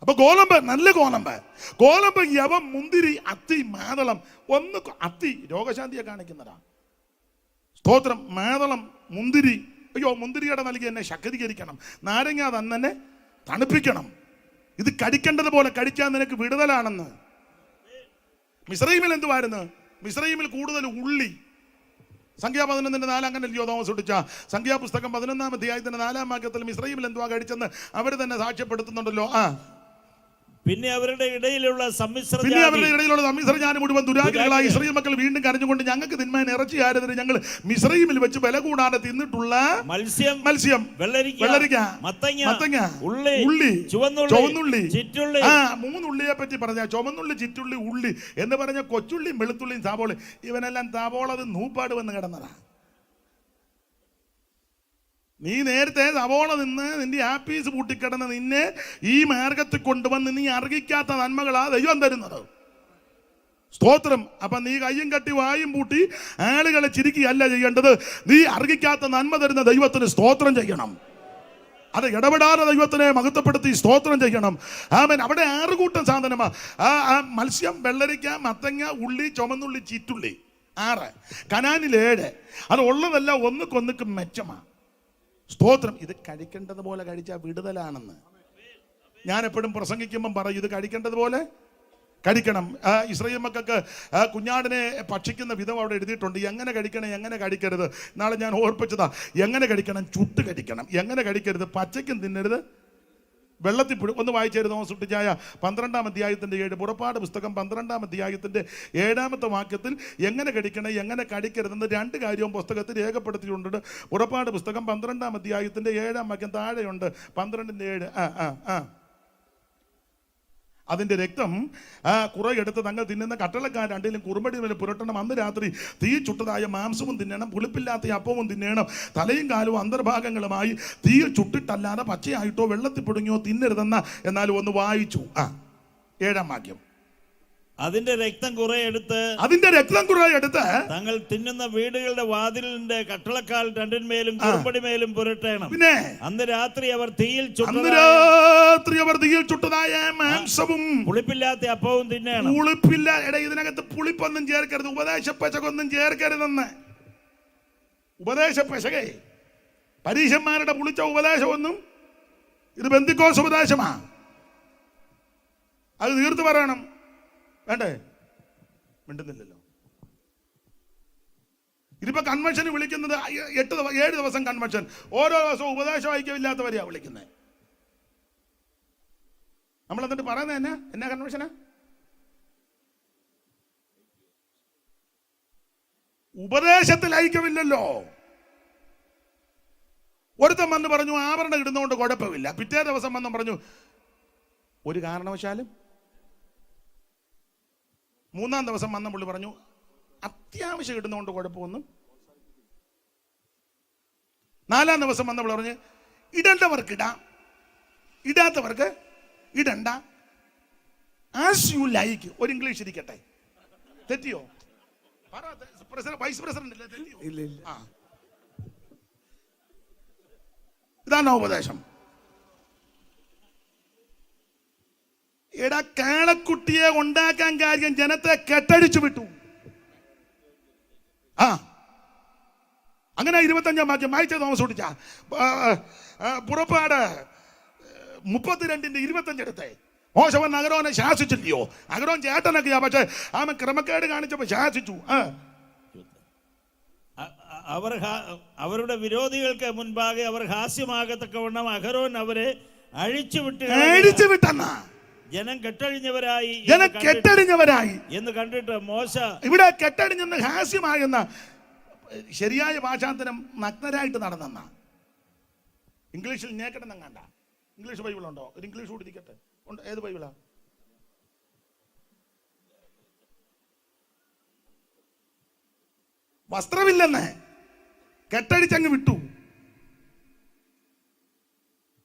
അപ്പൊ ഗോതമ്പ്, നല്ല ഗോതമ്പ്, യവം, മുന്തിരി, അത്തി, മാതളം. അത്തി രോഗശാന്തിയെ കാണിക്കുന്നതാ. സ്തോത്രം. മാതളം, മുന്തിരി. അയ്യോ, മുന്തിരിയുടെ നൽകി എന്നെ ശക്തീകരിക്കണം. നാരങ്ങ തന്നെ തണുപ്പിക്കണം. ഇത് കടിക്കേണ്ടതുപോലെ കടിക്കാൻ നിനക്ക് വിടുതലാണെന്ന്. മിസ്രയീമിൽ എന്തുവായിരുന്നു? മിസ്രയീമിൽ കൂടുതൽ ഉള്ളി. സംഖ്യാ 11:4 അങ്ങനല്ലയോ തോമസ് ഒട്ടിച്ച? സംഖ്യാപുസ്തകം 11-ാം അധ്യായത്തിന്റെ 4-ാം വാക്യത്തിൽ മിസ്രയീമിൽ എന്തുവാ കഴിച്ചെന്ന് അവർ തന്നെ സാക്ഷ്യപ്പെടുത്തുന്നുണ്ടല്ലോ. പിന്നെ അവരുടെ ഇടയിലുള്ള സമ്മിശ്ര ജാതി മുഴുവൻ ദുരാഗ്രഹികളായി ഇസ്രായേൽ മക്കൾ വീണ്ടും കരഞ്ഞുകൊണ്ട്, ഞങ്ങൾക്ക് തിന്മാൻ ഇറച്ചി ആരതിന് ഞങ്ങൾ മിസ്രയീമിൽ വെച്ച് വില കൂടാതെ തിന്നിട്ടുള്ള മത്സ്യം, വെള്ളരിക്ക, മത്തങ്ങ, ഉള്ളി, ചുവന്നുള്ളി, ചിറ്റുള്ളി. 3 ഉള്ളിയെ പറ്റി പറഞ്ഞ ചുവന്നുള്ളി, ചിറ്റുള്ളി, ഉള്ളി എന്ന് പറഞ്ഞ കൊച്ചുള്ളിയും വെളുത്തുള്ളിയും സാബോള്. ഇവനെല്ലാം സാബോളത് നൂപ്പാട് വന്ന് കിടന്നതാ. നീ നേരത്തെ സവോള നിന്ന് നിന്റെ ആപ്പീസ് പൂട്ടിക്കിടന്ന് നിന്നെ ഈ മാർഗത്തിൽ കൊണ്ടുവന്ന് നീ അർഹിക്കാത്ത നന്മകളാ ദൈവം തരുന്നത്. സ്തോത്രം. അപ്പൊ നീ കയ്യും കട്ടി വായും പൂട്ടി ആളുകളെ ചിരിക്കുകയല്ല ചെയ്യേണ്ടത്. നീ അർഹിക്കാത്ത നന്മ തരുന്ന ദൈവത്തിന് സ്തോത്രം ചെയ്യണം. അത് ഇടപെടാതെ ദൈവത്തിനെ മഹത്വപ്പെടുത്തി സ്തോത്രം ചെയ്യണം. ആമേൻ. അവിടെ 6 കൂട്ടം സാധനമാ. മത്സ്യം, വെള്ളരിക്ക, മത്തങ്ങ, ഉള്ളി, ചുമന്നുള്ളി, ചീറ്റുള്ളി. 6. കനാനിൽ 7. അത് ഉള്ളതല്ല ഒന്നുക്കൊന്നുക്ക് മെച്ചമാ. സ്തോത്രം. ഇത് കഴിക്കേണ്ടതുപോലെ കഴിച്ചാൽ വിടുതലാണെന്ന് ഞാൻ എപ്പോഴും പ്രസംഗിക്കുമ്പം പറയും. ഇത് കഴിക്കേണ്ടതുപോലെ കഴിക്കണം. ഇസ്രായേൽ മക്കൾക്ക് കുഞ്ഞാടിനെ ഭക്ഷിക്കുന്ന വിധം അവിടെ എഴുതിയിട്ടുണ്ട്. എങ്ങനെ കഴിക്കണം, എങ്ങനെ കഴിക്കരുത്. നാളെ ഞാൻ ഓർപ്പിച്ചതാ. എങ്ങനെ കഴിക്കണം? ചുട്ട് കഴിക്കണം. എങ്ങനെ കഴിക്കരുത്? പച്ചയ്ക്കും തിന്നരുത്, വെള്ളത്തിൽ ഒന്ന് വായിച്ചരുത്. സുട്ടിച്ചായ 12-ാം അധ്യായത്തിന്റെ 7. പുറപ്പാട് പുസ്തകം 12-ാം അധ്യായത്തിന്റെ 7-ാമത്തെ വാക്യത്തിൽ എങ്ങനെ കഴിക്കണം, എങ്ങനെ കഴിക്കരുതെന്ന് 2 കാര്യവും പുസ്തകത്തിൽ രേഖപ്പെടുത്തിയിട്ടുണ്ട്. പുറപ്പാട് പുസ്തകം 12-ാം അധ്യായത്തിന്റെ 7-ാം വാക്യം താഴെയുണ്ട്. 12-7. അതിൻ്റെ രക്തം കുറെ എടുത്ത് തങ്ങൾ തിന്നുന്ന കട്ടളക്കാർ 2-ലും കുറുമ്പടി മേലെ പുരട്ടണം. അന്ന് രാത്രി തീ ചുട്ടതായ മാംസവും തിന്നണം, പുളിപ്പില്ലാത്ത അപ്പവും തിന്നണം. തലയും കാലും അന്തർഭാഗങ്ങളുമായി തീയിൽ ചുട്ടിട്ടല്ലാതെ പച്ചയായിട്ടോ വെള്ളത്തിൽ പൊടുങ്ങിയോ തിന്നരുതെന്ന. എന്നാലും ഒന്ന് വായിച്ചു 7-ാം വാക്യം. അതിന്റെ രക്തം കുറെ എടുത്ത് തങ്ങൾ തിന്നുന്ന വീടുകളുടെ വാതിലിന്റെ കട്ടളക്കാൽ 2-ന്മേലും കുറുമ്പടിമേലും പുരട്ടണം. പിന്നെ അന്ന് രാത്രി അവർ തീയിൽ ചുട്ടതായ മാംസവും പുളിപ്പില്ലാത്ത അപ്പവും തിന്നണം. ഇതിനകത്ത് പുളിപ്പൊന്നും ചേർക്കരുത്, ഉപദേശ പെശകൊന്നും ചേർക്കരുതെന്ന്. ഉപദേശ പെശകേ, പരീശന്മാരുടെ പുളിച്ച ഉപദേശമൊന്നും. ഇത് പെന്തിക്കോസ് ഉപദേശമാ. അത് തീർത്ത് പറയണം. വേണ്ടേ? മിണ്ടുന്നില്ലല്ലോ. ഇതിപ്പോ കൺവെൻഷന് വിളിക്കുന്നത് 7 ദിവസം കൺവെൻഷൻ. ഓരോ ദിവസവും ഉപദേശം ഐക്യമില്ലാത്തവരെയാ വിളിക്കുന്നത്. നമ്മൾ എന്നിട്ട് പറയുന്നത് എന്നാ കൺവെൻഷനാ? ഉപദേശത്തിൽ ഐക്യമില്ലല്ലോ. ഒരുത്തൻ വന്ന് പറഞ്ഞു ആഭരണം ഇടുന്നതുകൊണ്ട് കുഴപ്പമില്ല. പിറ്റേ ദിവസം വന്ന് പറഞ്ഞു ഒരു കാരണവശാലും. മൂന്നാം ദിവസം വന്ന പുള്ളി പറഞ്ഞു അത്യാവശ്യം ഇടുന്നതുകൊണ്ട് കുഴപ്പമൊന്നും. നാലാം ദിവസം വന്ന പുള്ളി പറഞ്ഞു ഇടേണ്ടവർക്ക് ഇടാം, ഇടാത്തവർക്ക് ഇടണ്ട, ആസ് യു ലൈക്ക്. ഒരു ഇംഗ്ലീഷ് ഇരിക്കട്ടെ. തെറ്റിയോ? വൈസ് പ്രസിഡന്റ് അല്ലേ? തെറ്റിയോ? ആ, ഇതാണ് ഉപദേശം. എടാ, കാളക്കുട്ടിയെ ഉണ്ടാക്കാൻ കാര്യം ജനത്തെ കെട്ടടിച്ചു വിട്ടു. ആ, അങ്ങനെ 25-ാം വാക്യം വായിച്ച തോമസ് കുട്ടിച്ച. പുറപ്പാട് 32:25 എടുത്തേ. മോശവൻ അഹരോനെ ശാസിച്ചില്ലയോ? അഹരോൻ ചേട്ടനൊക്കെയാ, പക്ഷെ അവൻ ക്രമക്കേട് കാണിച്ചപ്പോ ശാസിച്ചു. അവരുടെ വിരോധികൾക്ക് മുൻപാകെ അവർ ഹാസ്യമാകത്തക്കവണ്ണം അഹരോൻ അവരെ അഴിച്ചുവിട്ടെന്ന ജനം കെട്ടഴിഞ്ഞവരായി എന്ന് കണ്ടിട്ട് മോശ ഇവിടെ കെട്ടഴിഞ്ഞെന്ന് ഹാസ്യമായെന്ന ശരിയായ ഭാഷാന്തരം നഗ്നരായിട്ട് നടന്നെന്ന. ഇംഗ്ലീഷിൽ നേക്കട്ടെന്നും കണ്ട. ഇംഗ്ലീഷ് ബൈബിളുണ്ടോ? ഒരു ഇംഗ്ലീഷ് കൂടി ഇരിക്കട്ടെ. ഉണ്ട്. ഏത് ബൈബിളാ? വസ്ത്രമില്ലെന്ന് കെട്ടടിച്ചങ്ങ് വിട്ടു.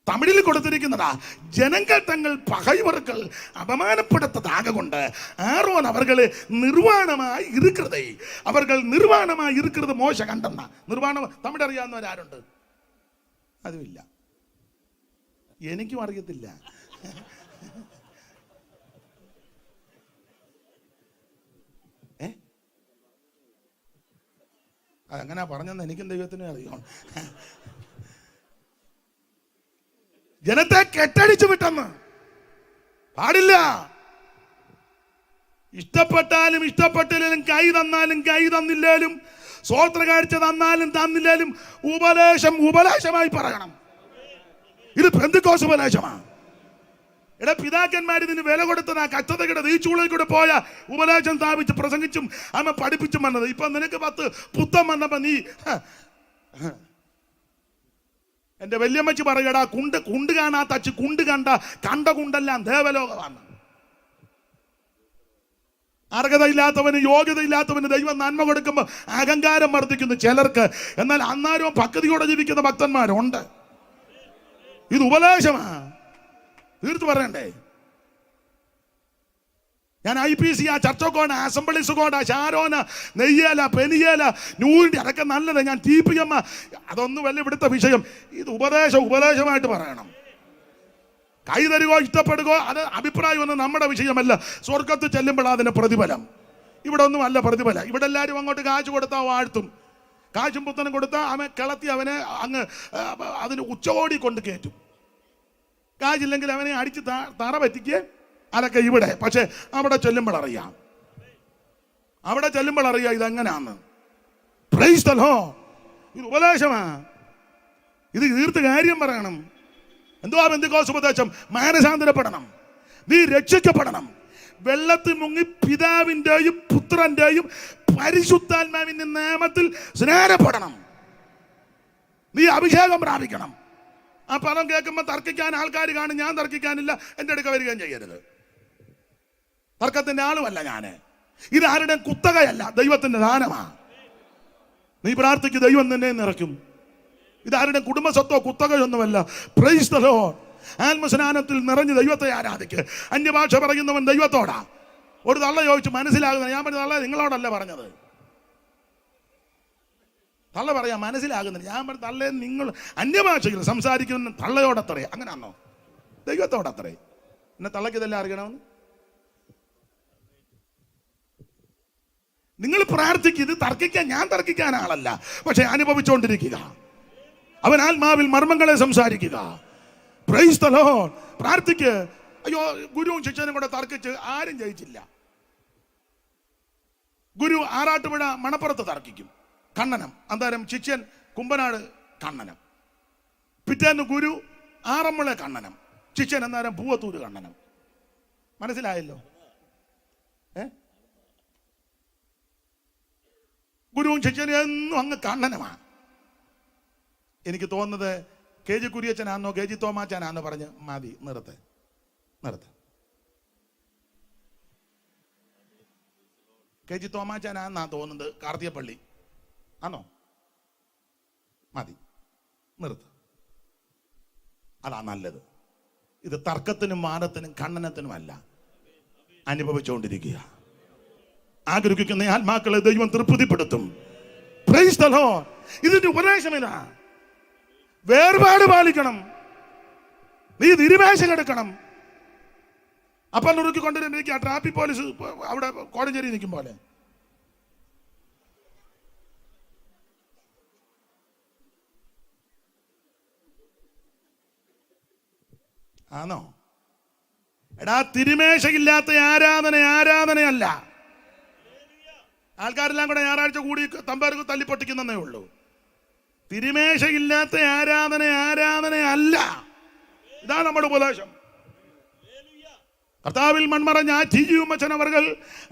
തമിഴിൽ കൊടുത്തിരിക്കുന്നതാ, ജനങ്ങൾ തങ്ങൾ പകൈവറുകൾ അപമാനപ്പെടുത്തതാക കൊണ്ട് ആരോൻ അവർകള് നിർവാണമായി ഇരിക്കുന്നത്. അവർകൾ നിർവാണമായി ഇരിക്കുന്നത് മോശ കണ്ടെന്ന. നിർവാണം തമിഴ് അറിയാവുന്നവരാരുണ്ട്? അതുമില്ല, എനിക്കും അറിയത്തില്ല. അതെങ്ങനാ പറഞ്ഞെന്ന് എനിക്കും ദൈവത്തിനും അറിയാം. ജനത്തെ കെട്ടടിച്ചു വിട്ടെന്ന് പാടില്ല. ഇഷ്ടപ്പെട്ടാലും ഇഷ്ടപ്പെട്ടില്ലേലും, കൈ തന്നാലും കൈ തന്നില്ലേലും, സ്വോത്ര കാഴ്ച തന്നാലും തന്നില്ലേലും ഉപദേശമായി പറയണം. ഇത് പെന്തക്കോസ്ത് ഉപദേശമാണ്. എടാ, പിതാക്കന്മാർ ഇതിന് വില കൊടുത്തത് ആ കച്ചതയുടെ തീച്ചൂളയിൽ കൂടെ പോയ ഉപദേശം സ്ഥാപിച്ച് പ്രസംഗിച്ചും അമ്മ പഠിപ്പിച്ചും വന്നത്. ഇപ്പൊ നിനക്ക് 10 പുത്തം വന്നപ്പോ നീ എന്റെ വല്യമ്മച്ചി പറയടാ, കുണ്ട് കാണാ തച്ച് കുണ്ട് കണ്ട കുണ്ടെല്ലാം ദേവലോകമാണ്. അർഹതയില്ലാത്തവന്, യോഗ്യതയില്ലാത്തവന് ദൈവം നന്മ കൊടുക്കുമ്പോൾ അഹങ്കാരം വർദ്ധിക്കുന്നു ചിലർക്ക്. എന്നാൽ അന്നാരും ഭക്തിയോടെ ജീവിക്കുന്ന ഭക്തന്മാരുണ്ട്. ഇത് ഉപദേശമാ, തീർത്തു പറയണ്ടേ. ഞാൻ IPC, ചർച്ചോക്കോണ, അസംബ്ലീസ് കോണ, ഷാരോന, നെയ്യേല, പെനിയേല, നൂറിൻ്റെ അതൊക്കെ നല്ലത്. ഞാൻ TPM, അതൊന്നും വല്ല ഇവിടുത്തെ വിഷയം. ഇത് ഉപദേശമായിട്ട് പറയണം. കൈ തരുകയോ ഇഷ്ടപ്പെടുകയോ അത് അഭിപ്രായമൊന്നും നമ്മുടെ വിഷയമല്ല. സ്വർഗത്ത് ചെല്ലുമ്പോൾ അതിന് പ്രതിഫലം. ഇവിടെ ഒന്നും അല്ല പ്രതിഫലം. ഇവിടെ എല്ലാവരും അങ്ങോട്ട് കാശ് കൊടുത്താൽ വാഴ്ത്തും. കാശും പുത്തനും കൊടുത്താൽ അവൻ കിളത്തി അവനെ അങ്ങ് അതിന് ഉച്ചകോടി കൊണ്ട് കയറ്റും. കാശില്ലെങ്കിൽ അവനെ അടിച്ച് തറ പറ്റിക്കുക. അതൊക്കെ ഇവിടെ. പക്ഷെ അവിടെ ചെല്ലുമ്പോൾ അറിയാം, ഇതെങ്ങനെയാന്ന്. Price the Lord. ഇത് ഉപദേശമാ. ഇത് തീർത്ത് കാര്യം പറയണം. എന്തുവാ പെന്തക്കോസ്ത് ഉപദേശം? മാനസാന്തരപ്പെടണം, നീ രക്ഷിക്കപ്പെടണം, വെള്ളത്തിൽ മുങ്ങി പിതാവിൻ്റെയും പുത്രന്റെയും പരിശുദ്ധാത്മാവിന്റെ നാമത്തിൽ സ്നാനപ്പെടണം, നീ അഭിഷേകം പ്രാപിക്കണം. ആ പദം കേൾക്കുമ്പോൾ തർക്കിക്കാൻ ആൾക്കാർ കാണും. ഞാൻ തർക്കിക്കാനില്ല, എൻ്റെ അടുക്ക വരികയും ചെയ്യരുത്. തർക്കത്തിന്റെ ആളുമല്ല ഞാന്. ഇതാരുടെ കുത്തകയല്ല, ദൈവത്തിന്റെ ദാനമാ. നീ പ്രാർത്ഥിക്ക്, ദൈവം നിന്നെ നിറയ്ക്കും. ഇതാരുടെ കുടുംബ സ്വത്തോ കുത്തകയൊന്നുമല്ല. Praise the Lord. ആത്മസ്നാനത്തിൽ നിറഞ്ഞ് ദൈവത്തെ ആരാധിക്ക്. അന്യഭാഷ പറയുന്നവൻ ദൈവത്തോടാ. ഒരു തള്ള ചോദിച്ചു മനസ്സിലാകുന്ന, ഞാൻ പറഞ്ഞു തള്ള നിങ്ങളോടല്ല പറഞ്ഞത്. തള്ള പറയാ മനസ്സിലാകുന്നില്ല. ഞാൻ പറഞ്ഞു തള്ളേ നിങ്ങൾ അന്യഭാഷയിൽ സംസാരിക്കുന്ന തള്ളയോടത്രേ. അങ്ങനെയാണോ? ദൈവത്തോടത്രേ. എന്നെ തള്ളക്ക് ഇതെല്ലാം അറിയണമെന്ന്. നിങ്ങൾ പ്രാർത്ഥിക്കുന്നത് തർക്കിക്കാൻ, ഞാൻ തർക്കിക്കാൻ ആളല്ല, പക്ഷെ അനുഭവിച്ചുകൊണ്ടിരിക്കുക. അവൻ ആത്മാവിൽ മർമ്മങ്ങളെ സംസാരിക്കുക. Praise the Lord. പ്രാർത്ഥിക്ക്. അയ്യോ, ഗുരുവും ശിഷ്യനും കൂടെ തർക്കിച്ച് ആരും ജയിച്ചില്ല. ഗുരു ആറാട്ടുപുഴ മണപ്പുറത്ത് തർക്കിക്കും, കണ്ണനം. അന്നേരം ശിഷ്യൻ കുമ്പനാട് കണ്ണനം. പിറ്റേന്ന് ഗുരു ആറന്മുള കണ്ണനം, ശിഷ്യൻ അന്നേരം പൂവത്തൂര് കണ്ണനം. മനസ്സിലായല്ലോ? ഗുരുവും ശിഷ്യനും എന്നും അങ്ങ് കണ്ണനമാണ്. എനിക്ക് തോന്നുന്നത് KG കുര്യച്ചനാന്നോ KG തോമാച്ചാനാന്നോ പറഞ്ഞ് മതി, നിർത്ത്. KG തോമാച്ചാനാന്നാ തോന്നുന്നത്, കാർത്തികപ്പള്ളി ആണോ? മതി, നിർത്ത്. അതാ നല്ലത്. ഇത് തർക്കത്തിനും വാദത്തിനും ഖണ്ഡനത്തിനുമല്ല, അനുഭവിച്ചുകൊണ്ടിരിക്കുക. ആഗ്രഹിക്കുന്ന ആത്മാക്കളെ ദൈവം തൃപ്തിപ്പെടുത്തും. Price the Lord. ഇതിന്റെ ഉപദേശമില്ല. വേർപാട് പാലിക്കണം. നീ തിരുമേശ എടുക്കണം. അപ്പം നുറുക്കി കൊണ്ടുവരുമ്പോഴേക്ക് ആ ട്രാഫിക് പോലീസ് അവിടെ കോടഞ്ചേരി നിൽക്കും പോലെ. ആണോ? എടാ, തിരുമേശയില്ലാത്ത ആരാധനയല്ല. ആൾക്കാരെല്ലാം കൂടെ ഞായറാഴ്ച കൂടി തമ്പാർക്ക് തല്ലിപ്പൊട്ടിക്കുന്നേ ഉള്ളൂ. തിരുമേശയില്ലാത്ത ആരാധനയല്ല. ഇതാണ് നമ്മുടെ ഉപദേശം. കർത്താവിൽ മൺമറഞ്ഞ TG ഉമ്മച്ചനവർകൾ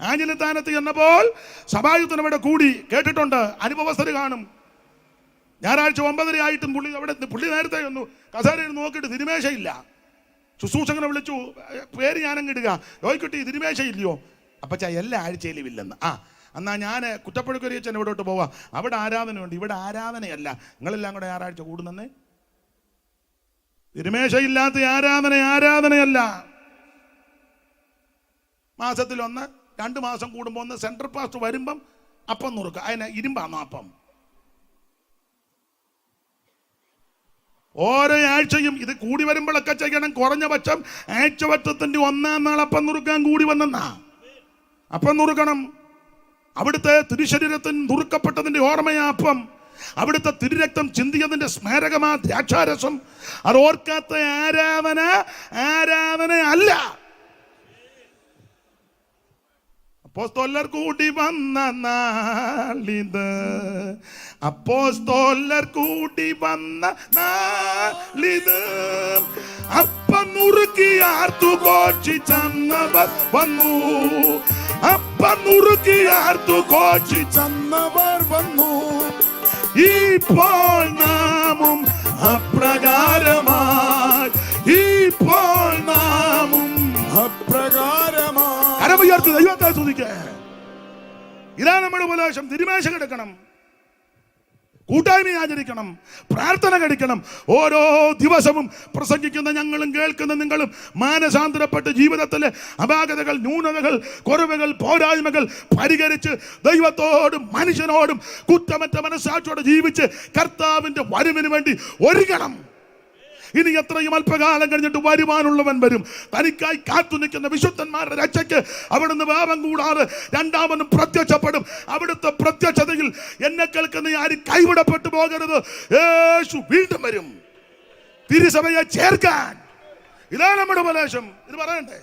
ആഞ്ഞിലിത്താനത്ത് ചെന്നപ്പോൾ സഭായുദ്ധനവിടെ കൂടി കേട്ടിട്ടുണ്ട്. അനുഭവസ്ഥര് കാണും. ഞായറാഴ്ച 9:30 ആയിട്ടും പുള്ളി നേരത്തെ ഒന്ന് കസേരയിൽ നോക്കിയിട്ട് തിരുമേശയില്ല. ശുശ്രൂഷകനെ വിളിച്ചു, പേര് ഞാനങ്ങിടുക, യോയ്ക്കുട്ടി തിരുമേശയില്ലയോ? അപ്പച്ച എല്ലാ ആഴ്ചയിലും ഇല്ലെന്ന്. എന്നാ ഞാൻ കുറ്റപ്പെടുക്കരിയച്ചൻ ഇവിടോട്ട് പോവാം, അവിടെ ആരാധനയുണ്ട്. ഇവിടെ ആരാധനയല്ല. നിങ്ങളെല്ലാം കൂടെ ഞായറാഴ്ച കൂടുന്നേ. തിരുമേശയില്ലാത്ത ആരാധനയല്ല. മാസത്തിൽ 1-2 മാസം കൂടുമ്പോൾ ഒന്ന് സെൻട്രൽ പാസ്റ്റ് വരുമ്പം അപ്പം നുറുക്കുക. അതിന് ഇരുമ്പാന്നോ അപ്പം? ഓരോ ആഴ്ചയും ഇത് കൂടി വരുമ്പോഴൊക്കെ ചെയ്യണം. കുറഞ്ഞ പക്ഷം ആഴ്ചവട്ടത്തിന്റെ 1-ാം നാൾ അപ്പം നുറുക്കാൻ കൂടി വന്നെന്നാ. അപ്പം നുറുക്കണം. അവിടുത്തെ തിരുശരീരത്തിന് നുറുക്കപ്പെട്ടതിന്റെ ഓർമ്മയാ അപ്പം. അവിടുത്തെ തിരുരക്തം ചിന്തിയതിന്റെ സ്മാരകമാ ദ്രാക്ഷാരസം. അത് ഓർക്കാത്ത ആരാധനയല്ല. അപ്പോസ്തലർ കൂടി വന്ന നാളിത്, അപ്പോസ്തലർ കൂടി വന്ന നാളിത്, അപ്പം നുറുക്കി ആർത്തു ഘോഷിച്ചന്നവർ വന്നു, അപ്പം നുറുക്കി ആർത്തു ഘോഷിച്ചന്നവർ വന്നു. ഇപ്പോൾ നാമും അപ്രകാരമായി, ഇപ്പോൾ നാമും അപ്രകാരമായി. കരമുയർത്തി ദൈവത്തെ സ്തുതിക്കുക. ഇതാണ് നമ്മുടെ ഉപദേശം. തിരുമേശ കിടക്കണം, കൂട്ടായ്മ ആചരിക്കണം, പ്രാർത്ഥന കഴിക്കണം. ഓരോ ദിവസവും പ്രസംഗിക്കുന്ന ഞങ്ങളും കേൾക്കുന്ന നിങ്ങളും മാനസാന്തരപ്പെട്ട് ജീവിതത്തിലെ അപാകതകൾ, ന്യൂനതകൾ, കുറവുകൾ, പോരായ്മകൾ പരിഹരിച്ച് ദൈവത്തോടും മനുഷ്യനോടും കുറ്റമറ്റ മനസ്സാക്ഷിയോടെ ജീവിച്ച് കർത്താവിന്റെ വരവിന് വേണ്ടി ഒരുങ്ങണം. ഇനി എത്രയും അല്പകാലം കഴിഞ്ഞിട്ട് വരുവാനുള്ളവൻ വരും. തനിക്കായി കാത്തു നിൽക്കുന്ന വിശുദ്ധന്മാരുടെ രക്ഷയ്ക്ക് അവിടുന്ന് പാപം കൂടാതെ രണ്ടാമനും പ്രത്യക്ഷപ്പെടും. അവിടുത്തെ പ്രത്യക്ഷതയിൽ എന്നെ കേൾക്കുന്ന ആരും കൈവിടപ്പെട്ടു പോകരുത്. യേശു വീണ്ടും വരും തിരുസഭയെ ചേർക്കാൻ. ഇതാണ് നമ്മുടെ ഉപദേശം. ഇത് പറയണ്ടേ?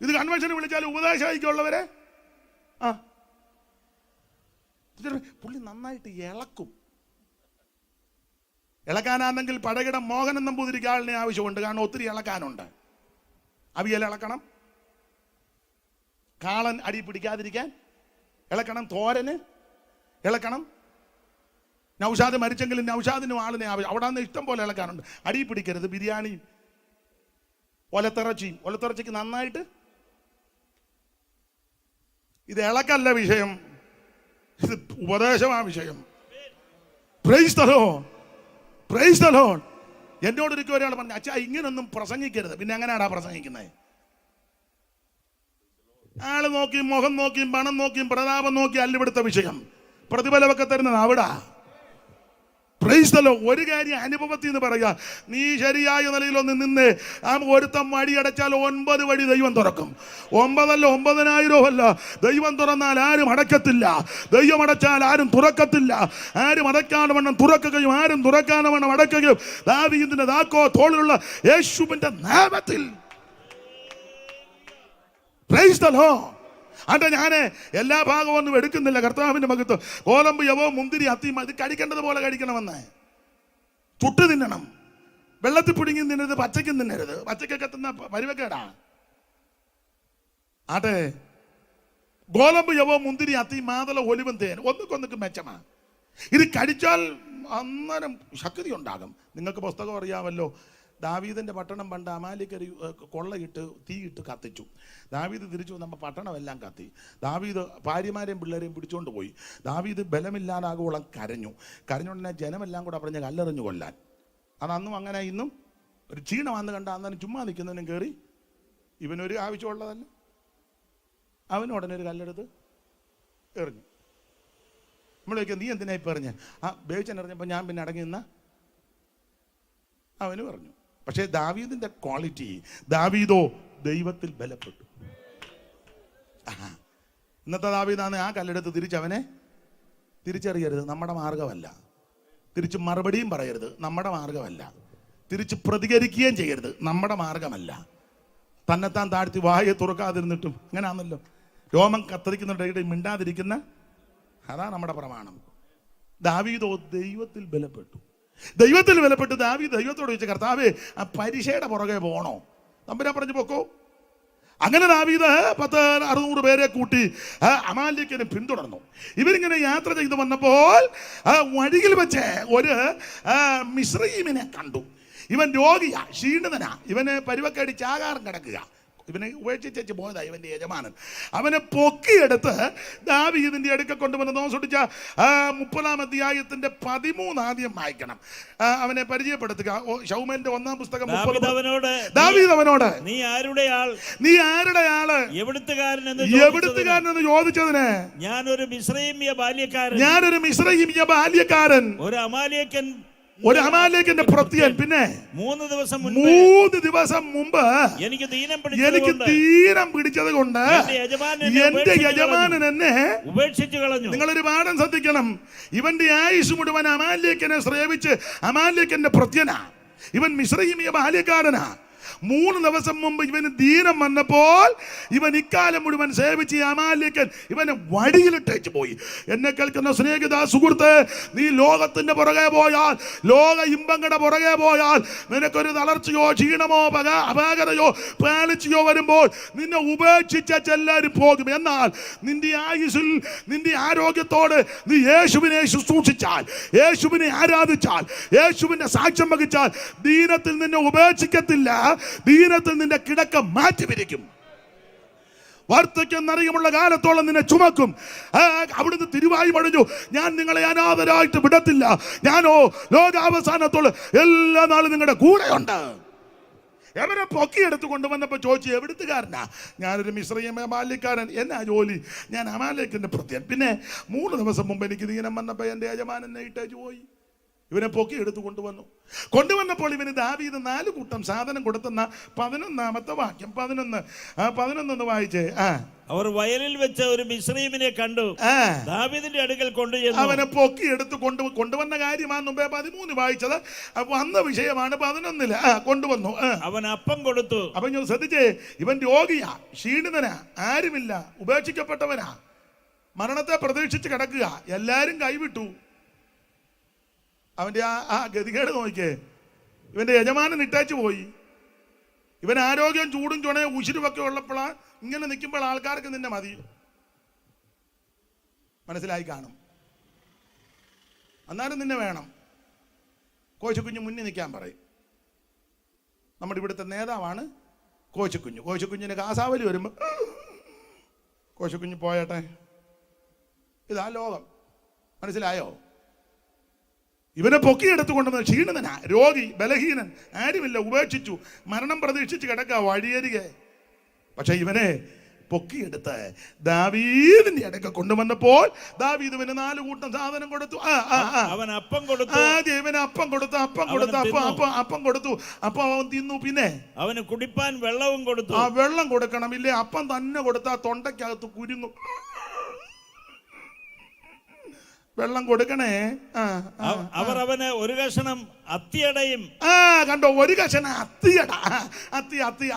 ഇത് കൺവെൻഷന് വിളിച്ചാൽ ഉപദേശിക്കുള്ളവരെ പുള്ളി നന്നായിട്ട് ഇളക്കും. ഇളക്കാനാണെങ്കിൽ പടകിടം മോഹനൻ നമ്പൂതിരിക്ക് ആളിനെ ആവശ്യമുണ്ട്. കാരണം ഒത്തിരി ഇളക്കാനുണ്ട്. അവിയൽ ഇളക്കണം, കാളൻ അടി പിടിക്കാതിരിക്കാൻ ഇളക്കണം, തോരന് ഇളക്കണം. നൗഷാദ് മരിച്ചെങ്കിലും നൗഷാദിനും ആളിനെ ആവശ്യം. അവിടെ നിന്ന് ഇഷ്ടം പോലെ ഇളക്കാനുണ്ട്. അടി പിടിക്കരുത്. ബിരിയാണിയും ഒലത്തിറച്ചിക്ക് നന്നായിട്ട്. ഇത് ഇളക്കല്ല വിഷയം, ഇത് ഉപദേശമാ വിഷയം. Praise the Lord, praise the Lord. എന്നോടൊരിക്കൽ ഒരാൾ പറഞ്ഞു, അച്ഛാ ഇങ്ങനൊന്നും പ്രസംഗിക്കരുത്. പിന്നെ എങ്ങനെയാടാ പ്രസംഗിക്കുന്നത്? ആള് നോക്കിയും മുഖം നോക്കിയും പണം നോക്കിയും പ്രതാപം നോക്കിയും അല്ല ഇവിടുത്തെ വിഷയം. പ്രതിഫലമൊക്കെ തരുന്നത് അവിടെ. Price the Lord. ഒരു കാര്യം അനുഭവത്തിൽ നിന്ന് പറയുക, നീ ശരിയായ നിലയിലൊന്ന് നിന്ന് ഒരുത്തം വഴി അടച്ചാൽ 9 വഴി ദൈവം തുറക്കും. 9 അല്ല 9,000 അല്ല. ദൈവം തുറന്നാൽ ആരും അടക്കത്തില്ല. ദൈവം അടച്ചാൽ ആരും തുറക്കത്തില്ല. ആരും അടക്കാതെ വണ്ണം തുറക്കുകയും ആരും തുറക്കാതെ വണ്ണം അടക്കുകയും ദാവീദിന്റെ താക്കോ തോളിലുള്ള യേശുവിന്റെ നാമത്തിൽ. Price the Lord. അതെ, ഞാൻ എല്ലാ ഭാഗവും ഒന്നും എടുക്കുന്നില്ല. കർത്താവിന്റെ മഹത്വം. ഗോതമ്പ്, യവോ, മുന്തിരി, അത്തി ഇത് കഴിക്കേണ്ടത് പോലെ കഴിക്കണമെന്ന്. ചുട്ട് തിന്നണം. വെള്ളത്തിൽ പിടിങ്ങി തിന്നരുത്, പച്ചയ്ക്കും തിന്നരുത്. പച്ചക്കൊക്കെ തിന്ന പരിവക്കേടാ. ആട്ടെ ഗോതമ്പ് യവോ മുന്തിരി അത്തി മാതള ഒലിവും തേൻ ഒന്നുകൊന്നൊക്കെ മെച്ചമാ. ഇത് കഴിച്ചാൽ അന്നേരം ശക്തി ഉണ്ടാകും. നിങ്ങൾക്ക് പുസ്തകം അറിയാമല്ലോ, ദാവീദിന്റെ പട്ടണം പണ്ട് അമാലിക്കര് കൊള്ളയിട്ട് തീയിട്ട് കത്തിച്ചു. ദാവീദ് തിരിച്ചു വന്നപ്പോൾ പട്ടണമെല്ലാം കത്തി. ദാവീദ് ഭാര്യമാരെയും പിള്ളേരെയും പിടിച്ചുകൊണ്ട് പോയി. ദാവീദ് ബലമില്ലാതാകുവോളം കരഞ്ഞുകൊണ്ടിനെ ജനമെല്ലാം കൂടെ പറഞ്ഞ് കല്ലെറിഞ്ഞു കൊല്ലാൻ. അത് അന്നും അങ്ങനെ ഇന്നും ഒരു ക്ഷീണമാണെന്ന് കണ്ട അന്നേരം ചുമ്മാ നിൽക്കുന്നതിനും കയറി ഇവനൊരു ആവശ്യമുള്ളതല്ല, അവന് ഉടനെ ഒരു കല്ലെടുത്ത് എറിഞ്ഞു. നമ്മൾ ചോദിക്കുക നീ എന്തിനാ ഇപ്പം എറിഞ്ഞ്? ബേച്ചൻ എറിഞ്ഞപ്പോൾ ഞാൻ പിന്നെ അടങ്ങി നിന്ന അവന് പറഞ്ഞു. പക്ഷേ ദാവീദിന്റെ ക്വാളിറ്റി, ദാവീദോ ദൈവത്തിൽ ബലപ്പെട്ടു. ഇന്നത്തെ ദാവീദാണ് ആ കല്ലെടുത്ത് തിരിച്ചവനെ തിരിച്ചറിയരുത്, നമ്മുടെ മാർഗമല്ല. തിരിച്ച് മറുപടിയും പറയരുത്, നമ്മുടെ മാർഗമല്ല. തിരിച്ച് പ്രതികരിക്കുകയും ചെയ്യരുത്, നമ്മുടെ മാർഗമല്ല. തന്നെത്താൻ താഴ്ത്തി വായെ തുറക്കാതിരുന്നിട്ടും അങ്ങനെയാണല്ലോ രോമം കത്തിരിക്കുന്നുണ്ടെങ്കിൽ മിണ്ടാതിരിക്കുന്ന, അതാ നമ്മുടെ പ്രമാണം. ദാവീദോ ദൈവത്തിൽ ബലപ്പെട്ടു. ദൈവത്തിൽ ബലപ്പെട്ട് ദാവീദ് ദൈവത്തോട് ചോദിച്ച കർത്താവേ ആ പരീക്ഷയുടെ പുറകെ പോകണോ? തമ്പുരാൻ പറഞ്ഞു പൊക്കോ. അങ്ങനെ ദാവീദ് 600 പേരെ കൂട്ടി അമാലേക്കിനെ പിന്തുടർന്നു. ഇവരിങ്ങനെ യാത്ര ചെയ്ത് വന്നപ്പോൾ വഴിയിൽ വെച്ച് ഒരു മിസ്രയീമിനെ കണ്ടു. ഇവൻ രോഗിയാ, ക്ഷീണിതനാ, ഇവന് പരുവക്കടിച്ച് ആകാരം കിടക്കുക. ഇവനെ ഉപേക്ഷിച്ചു പോയതാ ഇവന്റെ യജമാനൻ. അവനെ പൊക്കിയെടുത്ത് ദാവീദിന്റെ അടുക്ക കൊണ്ടുവന്ന് നോസൊടിച്ച 30-ാം അധ്യായത്തിന്റെ 13 ആദ്യം വായിക്കണം. അവനെ പരിചയപ്പെടുത്തുക. ശൗമേലിന്റെ 1-ാം പുസ്തകം 30. ദാവീദ് അവനോട് നീ ആരുടെ ആള് എവിടുത്തുകാരനെന്ന് ചോദിച്ചതിന് ഞാനൊരു മിസ്രയീമ്യ ബാല്യക്കാരൻ, ഒരു അമാലേക്കിന്റെ പ്രത്യൻ. പിന്നെ 3 ദിവസം മുമ്പ് എനിക്ക് ദീനം പിടിച്ചത് കൊണ്ട് എന്റെ യജമാനൻ എന്നെ ഉപേക്ഷിച്ചു കളഞ്ഞു. നിങ്ങളൊരു പാഠം ശ്രദ്ധിക്കണം. ഇവന്റെ ആയുസ് മുഴുവൻ അമാലേക്കിനെ ശ്രേവിച്ച് അമാലേക്കിന്റെ പ്രത്യനാ. ഇവൻ മിസ്രയീമ്യ ബാല്യക്കാരനാ. 3 ദിവസം മുമ്പ് ഇവന് ദീനം വന്നപ്പോൾ ഇവൻ ഇക്കാലം മുഴുവൻ സേവിച്ച് അമാലേക്കൻ ഇവനെ വടിയിലിട്ടേച്ച് പോയി. എന്നെ കേൾക്കുന്ന സ്നേഹിത സുഹൃത്ത്, നീ ലോകത്തിന്റെ പുറകെ പോയാൽ, ലോക ഇമ്പങ്ങളുടെ പുറകെ പോയാൽ നിനക്കൊരു തളർച്ചയോ ക്ഷീണമോ അപാകതയോ പാലിച്ചയോ വരുമ്പോൾ നിന്നെ ഉപേക്ഷിച്ചെല്ലാവരും പോകും. എന്നാൽ നിന്റെ ആയുസ്സിൽ, നിന്റെ ആരോഗ്യത്തോട് നീ യേശുവിനെ ശുശ്രൂഷിച്ചാൽ, യേശുവിനെ ആരാധിച്ചാൽ, യേശുവിന്റെ സാക്ഷ്യം വഹിച്ചാൽ ദീനത്തിൽ നിന്നെ ഉപേക്ഷിക്കത്തില്ല. ദീനത്തിൽ നിന്റെ കിടക്ക മാറ്റിപിരിക്കും. വാർദ്ധക്യം നിറയുമുള്ള കാലത്തോളം നിന്നെ ചുമക്കും. അവിടുന്ന് തിരുവായി പണിഞ്ഞു, ഞാൻ നിങ്ങളെ അനാഥരായിട്ട് വിടത്തില്ല, ഞാനോ ലോകാവസാനത്തോളം എല്ലാ നാളും നിങ്ങളുടെ കൂടെയുണ്ട്. എവരെ പൊക്കിയെടുത്ത് കൊണ്ടുവന്നപ്പോൾ ചോദിച്ചു എവിടുത്തുകാരനാ? ഞാനൊരു മിസ്രയീമ്യ ബാല്യക്കാരൻ, എന്നാ ജോലി? ഞാൻ അമാലേക്കിന്റെ പ്രത്യൻ. പിന്നെ 3 ദിവസം മുമ്പ് എനിക്ക് ദീനം വന്നപ്പോൾ എൻ്റെ യജമാനനെ ഇട്ടേച്ച് പോയി. ഇവനെ പൊക്കി എടുത്തു കൊണ്ടുവന്നപ്പോൾ ഇവന് ദാവീദ് 4 കൂട്ടം സാധനം കൊടുത്തെന്ന 11-ാമത്തെ വാക്യം. 11 വായിച്ചേ. അവർ വയലിൽ വെച്ച ഒരു മിസ്രയീമിനെ കണ്ടു, ദാവീദിന്റെ അടുക്കൽ കൊണ്ടുചെന്നു. അവനെ പൊക്കി എടുത്ത് കൊണ്ടുവന്ന കാര്യമാണ് മുമ്പേ 13 വായിച്ചത്. വന്ന വിഷയമാണ് 11-ൽ കൊണ്ടുവന്നു. അവൻ അപ്പം കൊടുത്തു. അപ്പൊ ഞാൻ ശ്രദ്ധിച്ചേ, ഇവൻ രോഗിയാ, ക്ഷീണിതനാ, ആരുമില്ല, ഉപേക്ഷിക്കപ്പെട്ടവനാ, മരണത്തെ പ്രതീക്ഷിച്ച് കിടക്കുക, എല്ലാരും കൈവിട്ടു. അവന്റെ ആ ഗതികേട് നോക്കിയേ. ഇവന്റെ യജമാനൻ ഇട്ടേച്ച് പോയി. ഇവൻ ആരോഗ്യം, ചൂടും ചുണയും ഉശിരുമൊക്കെ ഉള്ളപ്പോഴാണ് ഇങ്ങനെ നിൽക്കുമ്പോൾ ആൾക്കാർക്ക് നിന്നെ മതി, മനസ്സിലായി കാണും. അന്നാലും നിന്നെ വേണം. കോശക്കുഞ്ഞ് മുന്നിൽ നിൽക്കാൻ പറയും. നമ്മുടെ ഇവിടുത്തെ നേതാവാണ് കോശക്കുഞ്ഞ്. കോശക്കുഞ്ഞിന് കാസാവലി വരുമ്പോൾ കോശക്കുഞ്ഞ് പോയട്ടെ, ഇതാ ലോകം. മനസ്സിലായോ? ഇവനെ പൊക്കിയെടുത്ത് കൊണ്ടുവന്ന ക്ഷീണിതനാ, രോഗി, ബലഹീനൻ, ആരുമില്ല, ഉപേക്ഷിച്ചു, മരണം പ്രതീക്ഷിച്ച് കിടക്കുക വഴിയരികെ. പക്ഷെ ഇവനെ പൊക്കിയെടുത്ത് ദാവീദിന്റെ അടുക്ക കൊണ്ടുവന്നപ്പോൾ ദാവീദ് ഇവന് 4 കൂട്ടം സാധനം കൊടുത്തു. അവൻ അപ്പം കൊടുത്തു. ആദ്യം ഇവന് അപ്പം കൊടുത്തു. അപ്പം അവൻ തിന്നു. പിന്നെ അവന് കുടിപ്പാൻ വെള്ളവും കൊടുത്തു. വെള്ളം കൊടുക്കണം, ഇല്ലേ അപ്പം തന്നെ കൊടുത്താൽ തൊണ്ടയ്ക്കകത്ത് കുരുങ്ങും. വെള്ളം കൊടുക്കണേ. അവർ അവന് ഒരു കഷണം അത്തിയടയും കണ്ടോ, ഒരു കഷണം അത്തിയട,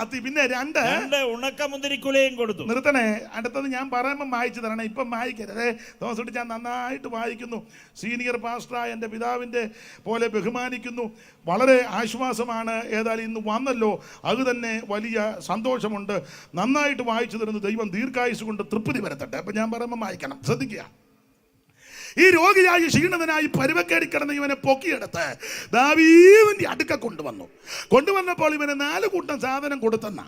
അത്തി പിന്നെ രണ്ട് ഉണക്കമുന്തിരിക്കുലയും കൊടുത്തു. നിർത്തണേ, അടുത്തത് ഞാൻ പറയുമ്പോൾ വായിച്ചു തരണേ, ഇപ്പം വായിക്കരുത്. തോമസ് ഞാൻ നന്നായിട്ട് വായിക്കുന്നു, സീനിയർ പാസ്റ്ററായ എൻ്റെ പിതാവിൻ്റെ പോലെ ബഹുമാനിക്കുന്നു, വളരെ ആശ്വാസമാണ്. ഏതായാലും ഇന്ന് വന്നല്ലോ, അത് തന്നെ വലിയ സന്തോഷമുണ്ട്. നന്നായിട്ട് വായിച്ചു തരുന്നു. ദൈവം ദീർഘായുസ് കൊണ്ട് തൃപ്തി വരുത്തട്ടെ. അപ്പം ഞാൻ പറയുമ്പോൾ വായിക്കണം, ശ്രദ്ധിക്കുക. ഈ രോഗിയായി ക്ഷീണിതനായി പരുവക്കേടി കിടന്ന് ഇവനെ പൊക്കിയെടുത്ത് ദാവീദിന്റെ അടുക്ക കൊണ്ടുവന്നപ്പോൾ ഇവന് 4 കൂട്ടം സാധനം കൊടുത്തെന്ന: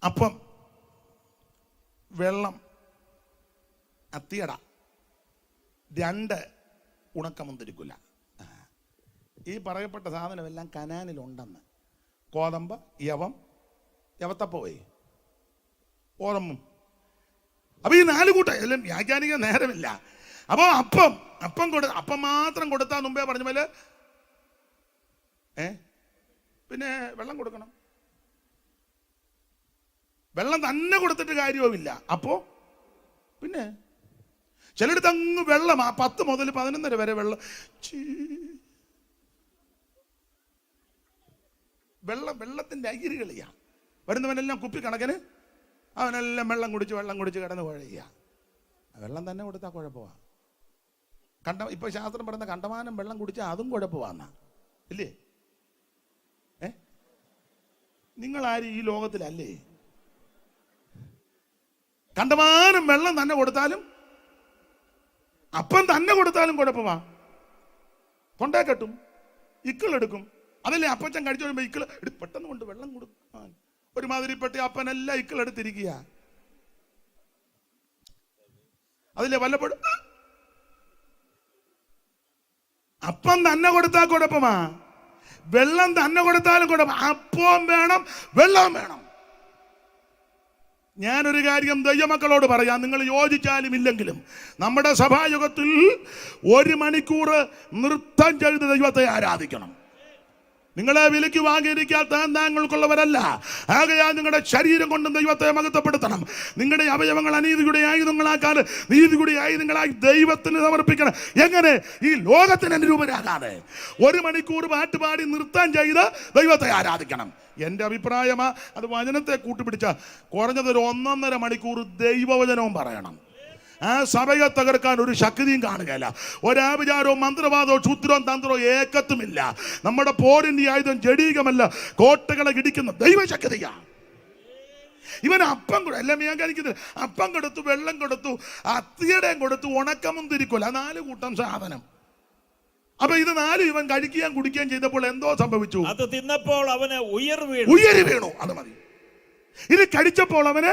അപ്പം, വെള്ളം, അത്തിയട, 2 ഉണക്കമുന്തിരിക്കുല. ഈ പറയപ്പെട്ട സാധനമെല്ലാം കനാനിലുണ്ടെന്ന്. കോതമ്പ്, യവത്തപ്പവേ, ഓറമ്മും. അപ്പൊ ഈ 4 കൂട്ടം എല്ലാം വ്യാഖ്യാനിക്കാൻ നേരമില്ല. അപ്പൊ അപ്പം മാത്രം കൊടുത്താൽ മുമ്പേ പറഞ്ഞ പോലെ പിന്നെ വെള്ളം കൊടുക്കണം. വെള്ളം തന്നെ കൊടുത്തിട്ട് കാര്യവുമില്ല. അപ്പോ പിന്നെ ചിലടത്ത് അങ്ങ് വെള്ളം 10 മുതൽ 11 വരെ വെള്ളത്തിന്റെ അകിരികളിയാ. വരുന്നവനെല്ലാം കുപ്പി കണക്കിന് അവനെല്ലാം വെള്ളം കുടിച്ച് കിടന്ന് കുഴയുക. വെള്ളം തന്നെ കൊടുത്താൽ കുഴപ്പമാണ്. ഇപ്പൊ ശാസ്ത്രം പറയുന്ന കണ്ടമാനം വെള്ളം കുടിച്ചാൽ അതും കുഴപ്പമാണെന്നാ, ഇല്ലേ? നിങ്ങളാരും ഈ ലോകത്തിലല്ലേ? കണ്ടമാനം വെള്ളം തന്നെ കൊടുത്താലും അപ്പം തന്നെ കൊടുത്താലും കുഴപ്പമാ. തൊണ്ടേ കെട്ടും, ഇക്കിളെടുക്കും. അതല്ലേ അപ്പച്ചൻ കഴിച്ചു കഴിയുമ്പോൾ ഇക്കിള് പെട്ടെന്ന് കൊണ്ട് വെള്ളം കൊടുക്കും. ഒരുമാതിരിപ്പെട്ട അപ്പനെല്ലാം ഇക്കിളെടുത്തിരിക്കുക. അതില്ലേ വല്ലപ്പോഴും അപ്പം തന്നെ കൊടുത്താൽ കുഴപ്പമാ, വെള്ളം തന്നെ കൊടുത്താലും കുഴപ്പം. അപ്പവും വേണം, വെള്ളവും വേണം. ഞാനൊരു കാര്യം ദൈവമക്കളോട് പറയാം, നിങ്ങൾ യോജിച്ചാലും ഇല്ലെങ്കിലും നമ്മുടെ സഭായുഗത്തിൽ 1 മണിക്കൂർ നൃത്തം ചെയ്ത് ദൈവത്തെ ആരാധിക്കണം. നിങ്ങളെ വിലയ്ക്ക് വാങ്ങിയിരിക്കാൻ താങ്കൾക്കുള്ളവരല്ല. ആകയാൽ നിങ്ങളുടെ ശരീരം കൊണ്ടും ദൈവത്തെ മഹത്വപ്പെടുത്തണം. നിങ്ങളുടെ അവയവങ്ങൾ അനീതിയുടെ ആയുധങ്ങളാക്കാൻ നീതിയുടെ ആയുധങ്ങളായി ദൈവത്തിന് സമർപ്പിക്കണം. എങ്ങനെ? ഈ ലോകത്തിന് അനുരൂപരാകാതെ 1 മണിക്കൂർ പാട്ടുപാടി നൃത്തം ചെയ്ത് ദൈവത്തെ ആരാധിക്കണം. എൻ്റെ അഭിപ്രായമാ. അത് വചനത്തെ കൂട്ടുപിടിച്ച കുറഞ്ഞത് 1.5 മണിക്കൂർ ദൈവവചനവും പറയണം. ആ സഭയെ തകർക്കാൻ ഒരു ശക്തിയും കാണുകയില്ല. ഒരാഭിചാരവും മന്ത്രവാദവും ക്ഷുദ്രവും തന്ത്രവും ഏക്കത്തുമില്ല. നമ്മുടെ പോരിന്റെ ആയുധം ജഡീകമല്ല, കോട്ടകളെ ഇടിക്കുന്ന ദൈവശക്തിയാണ്. ഇവൻ അപ്പം എല്ലാം ഞാൻ കഴിക്കുന്നത്. അപ്പം കൊടുത്തു, വെള്ളം കൊടുത്തു, അത്തിയടയും കൊടുത്തു, ഉണക്കമുന്തിരിക്കുല, 4 കൂട്ടം സാധനം. അപ്പൊ ഇത് 4 ഇവൻ കഴിക്കുകയും കുടിക്കുകയും ചെയ്തപ്പോൾ എന്തോ സംഭവിച്ചു. അത് തിന്നപ്പോൾ അവന് ഉയരി വീണു. അത് മതി. ഇത് കഴിച്ചപ്പോൾ അവന്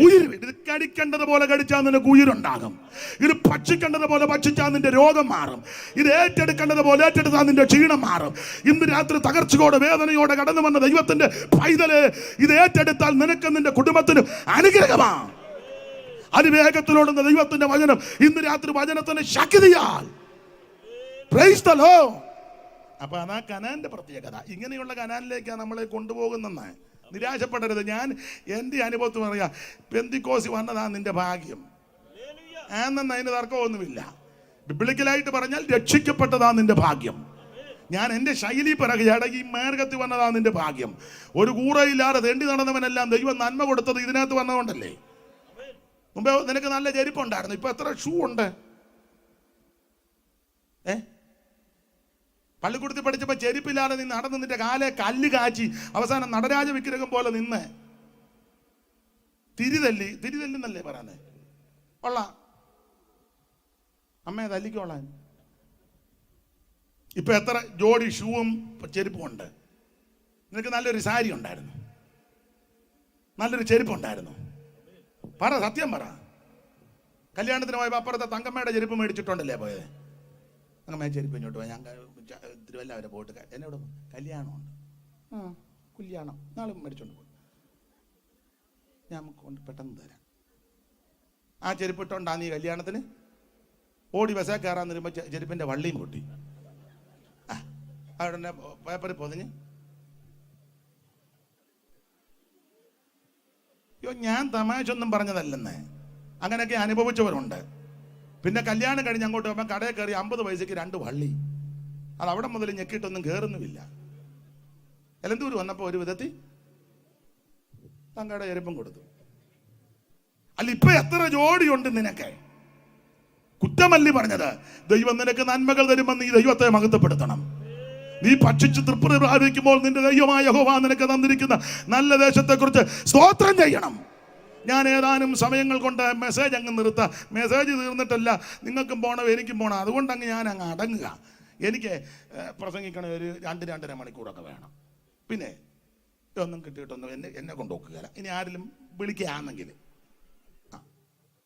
ഉയിര് വീണു. ഇത് കഴിക്കേണ്ടതുപോലെ കഴിച്ചാൽ നിനക്ക് ഉயிருണ്ടാകും. ഇത് ഭക്ഷിക്കേണ്ടതുപോലെ ഭക്ഷിച്ചാൽ നിന്റെ രോഗം മാറും. ഇത് ഏറ്റെടുക്കേണ്ടതുപോലെ ഏറ്റെടുത്താൽ നിന്റെ ക്ഷീണം മാറും. ഇന്ന് രാത്രി തകർച്ചയോടെ വേദനയോടെ കടന്നു വന്ന ദൈവത്തിന്റെ പൈതല്, ഇത് ഏറ്റെടുത്താൽ നിനക്ക് നിന്റെ കുടുംബത്തിനും അനുഗ്രഹമാണ്. അതിവേഗത്തിലോടുന്ന ദൈവത്തിന്റെ വചനം ഇന്ന് രാത്രി വചനത്തിന് ശക്തിയാൽ. Price the Lord. അപ്പൊ അതാ കനാന്റെ പ്രത്യേകത. ഇങ്ങനെയുള്ള കനാനിലേക്കാണ് നമ്മളെ കൊണ്ടുപോകുന്നെന്ന് നിരാശപ്പെടരുത്. ഞാൻ എൻ്റെ അനുഭവത്തിൽ പറയാം, പെന്തിക്കോസ് വന്നതാ നിന്റെ ഭാഗ്യം. ആണെന്ന് അതിന് തർക്കമൊന്നുമില്ല. ബിബ്ലിക്കലായിട്ട് പറഞ്ഞാൽ രക്ഷിക്കപ്പെട്ടതാ നിന്റെ ഭാഗ്യം. ഞാൻ എൻ്റെ ശൈലി പറയുകയാണ്, ഈ മാർഗത്തിൽ വന്നതാ നിന്റെ ഭാഗ്യം. ഒരു കൂറയില്ലാതെ തെണ്ടി നടന്നവനെല്ലാം ദൈവം നന്മ കൊടുത്തത് ഇതിനകത്ത് വന്നതുകൊണ്ടല്ലേ. മുമ്പേ നിനക്ക് നല്ല ചെരുപ്പുണ്ടായിരുന്നു, ഇപ്പൊ എത്ര ഷൂ ഉണ്ട്? പള്ളിക്കൂടത്തിൽ പഠിച്ചപ്പോൾ ചെരുപ്പില്ലാതെ നീ നടന്ന് നിന്റെ കാലെ കല്ല് കാച്ചി അവസാനം നടരാജ വിഗ്രഹം പോലെ നിന്ന് തിരിതല്ലെന്നല്ലേ പറയാനേ. കൊള്ളാം, അമ്മയെ തല്ലിക്കോളാൻ. ഇപ്പൊ എത്ര ജോഡി ഷൂവും ചെരുപ്പും ഉണ്ട്. നിനക്ക് നല്ലൊരു സാരി ഉണ്ടായിരുന്നു, നല്ലൊരു ചെരുപ്പുണ്ടായിരുന്നു. പറ, സത്യം പറ. കല്യാണത്തിന് പോയപ്പോൾ അപ്പുറത്തെ തങ്കമ്മയുടെ ചെരുപ്പ് മേടിച്ചിട്ടുണ്ടല്ലേ പോയത്? തങ്കമ്മ ചെരുപ്പ് ഇങ്ങോട്ട് പോയി. ഞാൻ തിരുവല്ല വരെ പോയിട്ട് എന്നോട് കല്യാണമുണ്ട്. കല്യാണം നാളെ മേടിച്ചോണ്ട് പോയി, ഞാൻ കൊണ്ട് പെട്ടെന്ന് തരാം. ആ ചെരുപ്പിട്ടോണ്ടാ നീ കല്യാണത്തിന് ഓടി ബസ്സേ കയറാൻ വരുമ്പോൾ ചെരുപ്പിന്റെ വള്ളിയും പൊട്ടി. അവിടെ തന്നെ പേപ്പറിൽ പൊതിഞ്ഞ്. അയ്യോ, ഞാൻ തമാശ ഒന്നും പറഞ്ഞതല്ലെന്നേ, അങ്ങനെയൊക്കെ അനുഭവിച്ചവരുണ്ട്. പിന്നെ കല്യാണം കഴിഞ്ഞ് അങ്ങോട്ട് പോകുമ്പോൾ കടയിൽ കയറി 50 പൈസയ്ക്ക് 2 വള്ളി. അത് അവിടെ മുതൽ ഞെക്കിയിട്ടൊന്നും കയറുന്നുമില്ല. എലന്തൂർ വന്നപ്പോൾ ഒരു വിധത്തിൽ തങ്കയുടെ എരുപ്പം കൊടുത്തു. അല്ല, ഇപ്പൊ എത്ര ജോഡിയുണ്ട് നിനക്ക്? കുറ്റമല്ലി പറഞ്ഞത്. ദൈവം നിനക്ക് നന്മകൾ തരുമെന്ന് നീ ദൈവത്തെ മഹത്വപ്പെടുത്തണം. നീ ഭക്ഷിച്ച് തൃപ്തി പ്രാപിക്കുമ്പോൾ നിന്റെ ദൈവമായ യഹോവ നിനക്ക് തന്നിരിക്കുന്ന നല്ല ദേശത്തെക്കുറിച്ച് സ്തോത്രം ചെയ്യണം. ഞാൻ ഏതാനും സമയങ്ങൾ കൊണ്ട് മെസ്സേജ് അങ്ങ് നിർത്താം. മെസ്സേജ് തീർന്നിട്ടല്ല, നിങ്ങൾക്കും പോകണം എനിക്കും പോകണം. അതുകൊണ്ട് ഞാൻ അങ്ങ് അടങ്ങുക. എനിക്ക് പ്രസംഗിക്കണ ഒരു 2-2.5 മണിക്കൂറൊക്കെ വേണം. പിന്നെ ഇതൊന്നും കിട്ടിയിട്ടൊന്നും എന്നെ കൊണ്ട് നോക്കുകയില്ല. ഇനി ആരെങ്കിലും വിളിക്കുകയാണെങ്കിൽ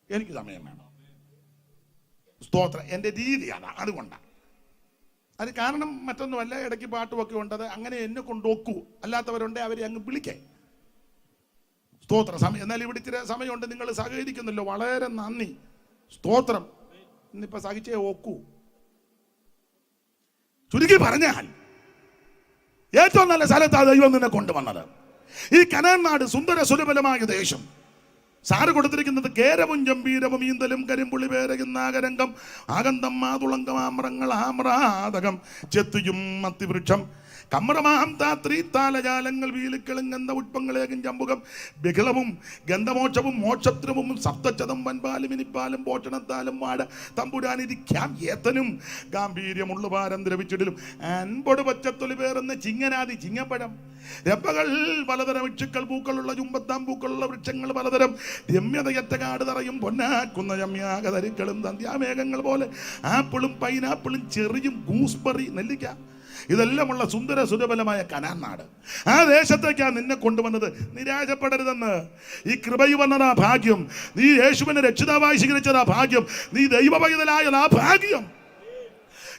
എനിക്ക് സമയം വേണം. സ്തോത്രം എൻ്റെ രീതി അതാണ്. അതുകൊണ്ടാണ്. അത് കാരണം മറ്റൊന്നുമല്ല. ഇടയ്ക്ക് പാട്ടുമൊക്കെ ഉണ്ടത്. അങ്ങനെ എന്നെ കൊണ്ട് നോക്കൂ. അല്ലാത്തവരുണ്ടെ അവരെ അങ്ങ് വിളിക്കേ. സ്തോത്രം. സമയം എന്നാൽ ഇവിടെ ഇച്ചിരി സമയമുണ്ട്. നിങ്ങൾ സഹകരിക്കുന്നല്ലോ, വളരെ നന്ദി. സ്തോത്രം. ഇന്നിപ്പോൾ സഹിച്ചേ ഒക്കൂ. ചുരുക്കി പറഞ്ഞാൽ ഏറ്റവും നല്ല സ്ഥലത്താണ് ദൈവം നിന്നെ കൊണ്ടുവന്നത്. ഈ കനാൻ നാട് സുന്ദര സുലഭലമായ ദേശം. സാറ് കൊടുത്തിരിക്കുന്നത് കേരവും ജംബീരവും ഈന്തലും കരിമ്പുളി പേരകുന്നാകരംഗം ആകന്തം മാതുളങ്കം ആമ്രങ്ങൾ ആമ്രാതകം ചെത്തിയും മത്തിവൃക്ഷം കമ്രമാം താത്രി താലജാലങ്ങൾ വീലുക്കളും ഗന്ധ ഉഷ്പങ്ങളേകും ചമ്പുകം ബികളവും ഗന്ധമോക്ഷവും മോക്ഷത്രവും സപ്തച്ചതം വൻപാലും ഇനിപ്പാലും പോഷണത്താലും വാട തമ്പുരാനിരിക്കാം ഏത്തനും ഗാംഭീര്യമുള്ള ഭാരം ദ്രവിച്ചിടലും അൻപൊട് പച്ചത്തൊലി പേറുന്ന ചിങ്ങനാദി ചിങ്ങപ്പഴം രപ്പകൾ പലതരം വൃക്ഷക്കൾ പൂക്കളുള്ള ചുമ്പത്താം പൂക്കളുള്ള വൃക്ഷങ്ങൾ പലതരം രമ്യതയറ്റ കാട് തറയും പൊന്നാക്കുന്ന രമ്യാകതരിക്കളും സന്ധ്യാമേഘങ്ങൾ പോലെ ആപ്പിളും പൈനാപ്പിളും ചെറിയും ഗൂസ്ബറി നെല്ലിക്ക ഇതെല്ലാമുള്ള സുന്ദര സുരബലമായ കനാൻ നാട്. ആ ദേശത്തേക്കാണ് നിന്നെ കൊണ്ടുവന്നത്. നിരാശപ്പെടരുതെന്ന്. ഈ കൃപയിൽ വന്നതാ ഭാഗ്യം. നീ യേശുവിനെ രക്ഷിതാവായി സ്വീകരിച്ചതാ ഭാഗ്യം. നീ ദൈവപൈതലായതാ ഭാഗ്യം.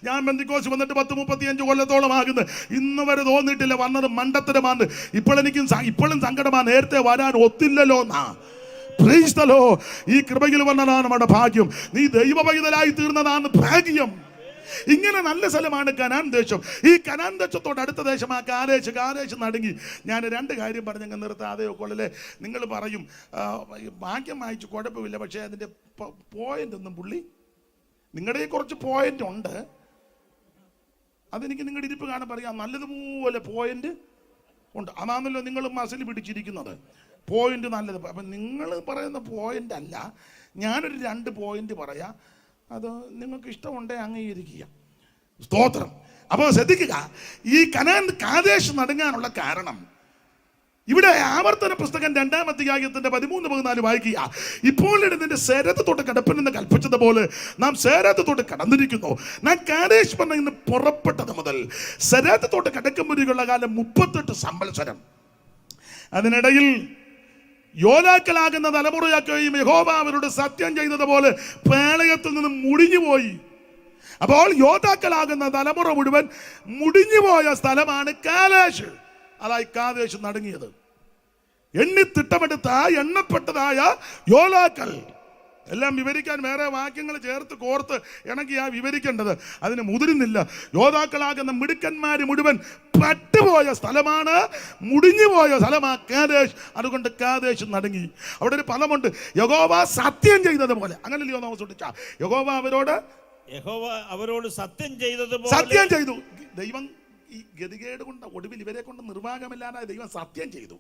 ഞാൻ പെന്തിക്കോസ് വന്നിട്ട് 10-35 കൊല്ലത്തോളം ആകുന്നു. ഇന്ന് വരെ തോന്നിയിട്ടില്ല വന്നത് മണ്ടത്തരമാണ്. ഇപ്പോഴും സങ്കടമാണ്. നേരത്തെ വരാൻ ഒത്തില്ലല്ലോ എന്നാ. Price the Lord. ഈ കൃപയിൽ വന്നതാണ് നമ്മുടെ ഭാഗ്യം. നീ ദൈവപൈതലായി തീർന്നതാണ് ഭാഗ്യം. ഇങ്ങനെ നല്ല സ്ഥലമാണ് കനാൻ ദേശം. ഈ കനാൻ ദേശത്തോട് അടുത്ത ദേശം ആ കാദേശ് നടുങ്ങി. ഞാൻ 2 കാര്യം പറഞ്ഞങ്ങ് നിർത്താതെ കൊള്ളലെ. നിങ്ങൾ പറയും ഭാഗ്യം വായിച്ചു കുഴപ്പമില്ല, പക്ഷേ അതിൻ്റെ പോയിന്റ് ഒന്നും പുള്ളി നിങ്ങളുടെ കുറച്ച് പോയിന്റ് ഉണ്ട്. അതെനിക്ക് നിങ്ങളുടെ ഇരിപ്പ് കാണാൻ പറയാം. നല്ലതുപോലെ പോയിന്റ് ഉണ്ട്. അതാണല്ലോ നിങ്ങൾ മസിൽ പിടിച്ചിരിക്കുന്നത്. പോയിന്റ് നല്ലത്. അപ്പം നിങ്ങൾ പറയുന്ന പോയിന്റ് അല്ല, ഞാനൊരു 2 പോയിന്റ് പറയാം. അത് നിങ്ങൾക്ക് ഇഷ്ടമുണ്ടേ അംഗീകരിക്കുക. സ്തോത്രം. അപ്പോൾ ശ്രദ്ധിക്കുക, ഈ കാദേശ് നടുങ്ങാനുള്ള കാരണം ഇവിടെ ആവർത്തന പുസ്തകം 2-ാം അധ്യായത്തിന്റെ 13-14 വായിക്കുക. ഇപ്പോൾ നിന്റെ സേരത്ത് തൊട്ട് കിടപ്പനെന്ന് കൽപ്പിച്ചതുപോലെ നാം സേരത്ത് തൊട്ട് കടന്നിരിക്കുന്നു. നാം കാദേശ് പറഞ്ഞ ഇന്ന് പുറപ്പെട്ടത് മുതൽ സേരത്ത് തൊട്ട് കിടക്കുമ്പോഴുള്ള കാലം 38 സംവത്സരം. അതിനിടയിൽ യോലാക്കളാകുന്ന തലമുറയാക്കുകയും യഹോവ അവരോട് സത്യം ചെയ്തതുപോലെ പ്രളയത്തിൽ നിന്ന് മുടിഞ്ഞുപോയി. അപ്പോൾ യോദ്ധാക്കളാകുന്ന തലമുറ മുഴുവൻ മുടിഞ്ഞുപോയ സ്ഥലമാണ് കാദേശ്. അതായി കാദേശ് നടുങ്ങിയത്. എണ്ണപ്പെട്ടതായ യോലാക്കൾ എല്ലാം വിവരിക്കാൻ വേറെ വാക്യങ്ങൾ ചേർത്ത് കോർത്ത് ഇണക്കിയാ വിവരിക്കേണ്ടത്. അതിന് മുതിരുന്നില്ല. യോദ്ധാക്കളാകുന്ന മിടുക്കന്മാര് മുഴുവൻ പട്ടുപോയ സ്ഥലമാണ്, മുടിഞ്ഞുപോയ സ്ഥലമാണ് കാദേശ്. അതുകൊണ്ട് കാദേശ് നടുങ്ങി. അവിടെ ഒരു പദമുണ്ട്, യഹോവ സത്യം ചെയ്തതുപോലെ. അങ്ങനെയല്ലയോ നാം സൂക്ഷിച്ച യഹോവ അവരോട് സത്യം ചെയ്തു. ദൈവം ഈ ഗതികേട് കൊണ്ട് ഒടുവിൽ ഇവരെ കൊണ്ട് നിർവാഹമില്ലാതെ ദൈവം സത്യം ചെയ്തു.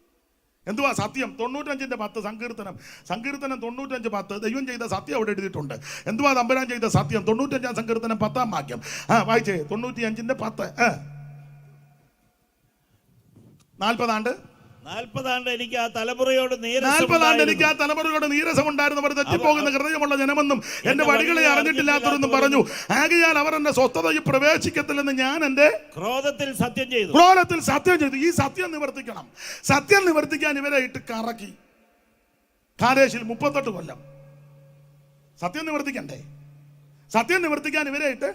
എന്തുവാ സത്യം? 95:10 സങ്കീർത്തനം 95:10 ദൈവം ചെയ്ത സത്യം അവിടെ എഴുതിയിട്ടുണ്ട്. എന്തുവാ തമ്പുരാൻ ചെയ്ത സത്യം? 95-ാം സങ്കീർത്തനം 10-ാം വാക്യം വായിച്ചേ. 95:10 40 ആണ്ട് എനിക്ക് ആ തലമുറയോട് നീരസമുണ്ടായിരുന്നവർ തെറ്റിപ്പോകുന്ന ഹൃദയമുള്ള ജനമെന്നും എന്റെ വഴികളെ അറിഞ്ഞിട്ടില്ലാത്തവരെന്നും പറഞ്ഞു. ആകയാൽ അവർ എന്റെ സ്വസ്ഥതയിൽ പ്രവേശിക്കത്തില്ലെന്ന് ഞാൻ എന്റെ ക്രോധത്തിൽ സത്യം ചെയ്തു. ഈ സത്യം നിവർത്തിക്കണം. സത്യം നിവർത്തിക്കാൻ ഇവരെ ഇട്ട് കറക്കി. കാദേശിൽ 38 കൊല്ലം സത്യം നിവർത്തിക്കണ്ടേ? സത്യം നിവർത്തിക്കാൻ ഇവരെ ഇട്ട്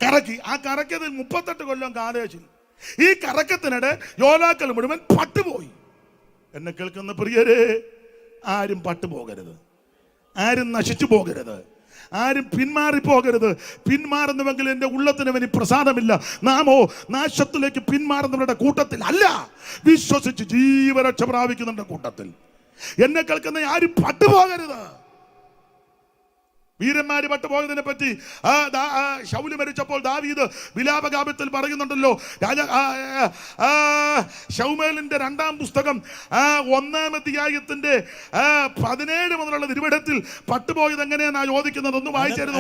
കറക്കി. ആ കറക്കിയതിൽ 38 കൊല്ലം കാദേശിൽ. ഈ കറക്കത്തിനിടെ യോലാക്കൾ മുഴുവൻ പട്ടുപോയി. എന്നെ കേൾക്കുന്ന പ്രിയരെ, ആരും പട്ടുപോകരുത്, ആരും നശിച്ചു പോകരുത്, ആരും പിന്മാറിപ്പോകരുത്. പിന്മാറുന്നുവെങ്കിൽ എൻ്റെ ഉള്ളത്തിനവന് പ്രസാദമില്ല. നാമോ നാശത്തിലേക്ക് പിന്മാറുന്നവരുടെ കൂട്ടത്തിൽ അല്ല, വിശ്വസിച്ച് ജീവരക്ഷ പ്രാപിക്കുന്നവരുടെ കൂട്ടത്തിൽ. എന്നെ കേൾക്കുന്ന ആരും പട്ടുപോകരുത്. വീരന്മാര് പട്ടുപോയതിനെ പറ്റി ശൗല് മരിച്ചപ്പോൾ ദാവീദ് വിലാപഗാപത്തിൽ പറയുന്നുണ്ടല്ലോ. ശൗമേലിന്റെ 2-ാം പുസ്തകം 1-ാം അധ്യായത്തിന്റെ 17 മുതലുള്ള തിരുവചനത്തിൽ പട്ടുപോയത് എങ്ങനെയാ ചോദിക്കുന്നത്. ഒന്ന് വായിച്ചായിരുന്നു.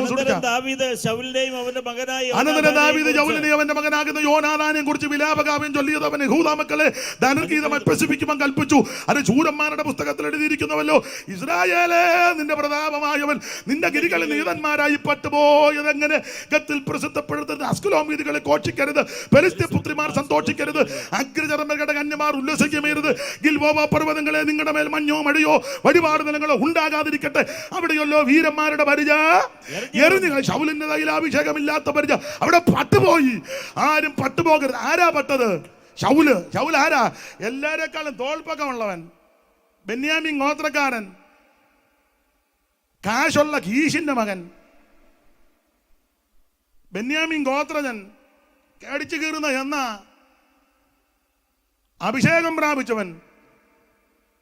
അനന്തരം ദാവീദ് ശൗലിനെയും അവന്റെ മകനാകുന്ന യോനാഥാനെയും കുറിച്ച് വിലാപഗാപം ചൊല്ലിയത് അവൻ യഹൂദാ മക്കളെ ധനുർഗീതം അഭ്യസിപ്പിക്കുവാൻ കൽപ്പിച്ചു. അത് ശൂരന്മാരുടെ പുസ്തകത്തിൽ എഴുതിയിരിക്കുന്നുവല്ലോ. ഇസ്രായേലേ, നിന്റെ പ്രതാപമായവൻ നിന്റെ ഗിരികളിൽ നീതന്മാരായി പട്ടുപോയത് എങ്ങനെ? ഗത്തിൽ പ്രസിദ്ധപ്പെടുത്തുന്ന അസ്കലോം വീഥികളെ ഘോഷിക്കരുത്, ഫെലിസ്ത്യ പുത്രിമാർ സന്തോഷിക്കരുത്, അഗ്രചർമ്മരുടെ കന്യമാർ ഉല്ലസിക്കരുത്. ഗിൽബോവ പർവ്വതങ്ങളെ, നിങ്ങളുടെ മേൽ മഞ്ഞോ മഴയോ വഴിപാട് നിലങ്ങളോ ഉണ്ടാകാതിരിക്കട്ടെ. അവിടെയല്ലോ വീരന്മാരുടെ പരിച എറിഞ്ഞു. ശൗലിന്റെ തൈലാഭിഷേകമില്ലാത്ത പരിച അവിടെ പട്ടുപോയി. ആരും പട്ടുപോകരുത്. ആരാ പട്ടത്? ശൗല്. ശൗൽ ആരാ? എല്ലാരെക്കാളും തോൾപ്പക്കമുള്ളവൻ, ബെന്യാമീൻ ഗോത്രക്കാരൻ, കാശുള്ള കീശിന്റെ മകൻ, ബെന്യാമീൻ ഗോത്രജൻ, കടിച്ചു കീറുന്ന എന്ന അഭിഷേകം പ്രാപിച്ചവൻ,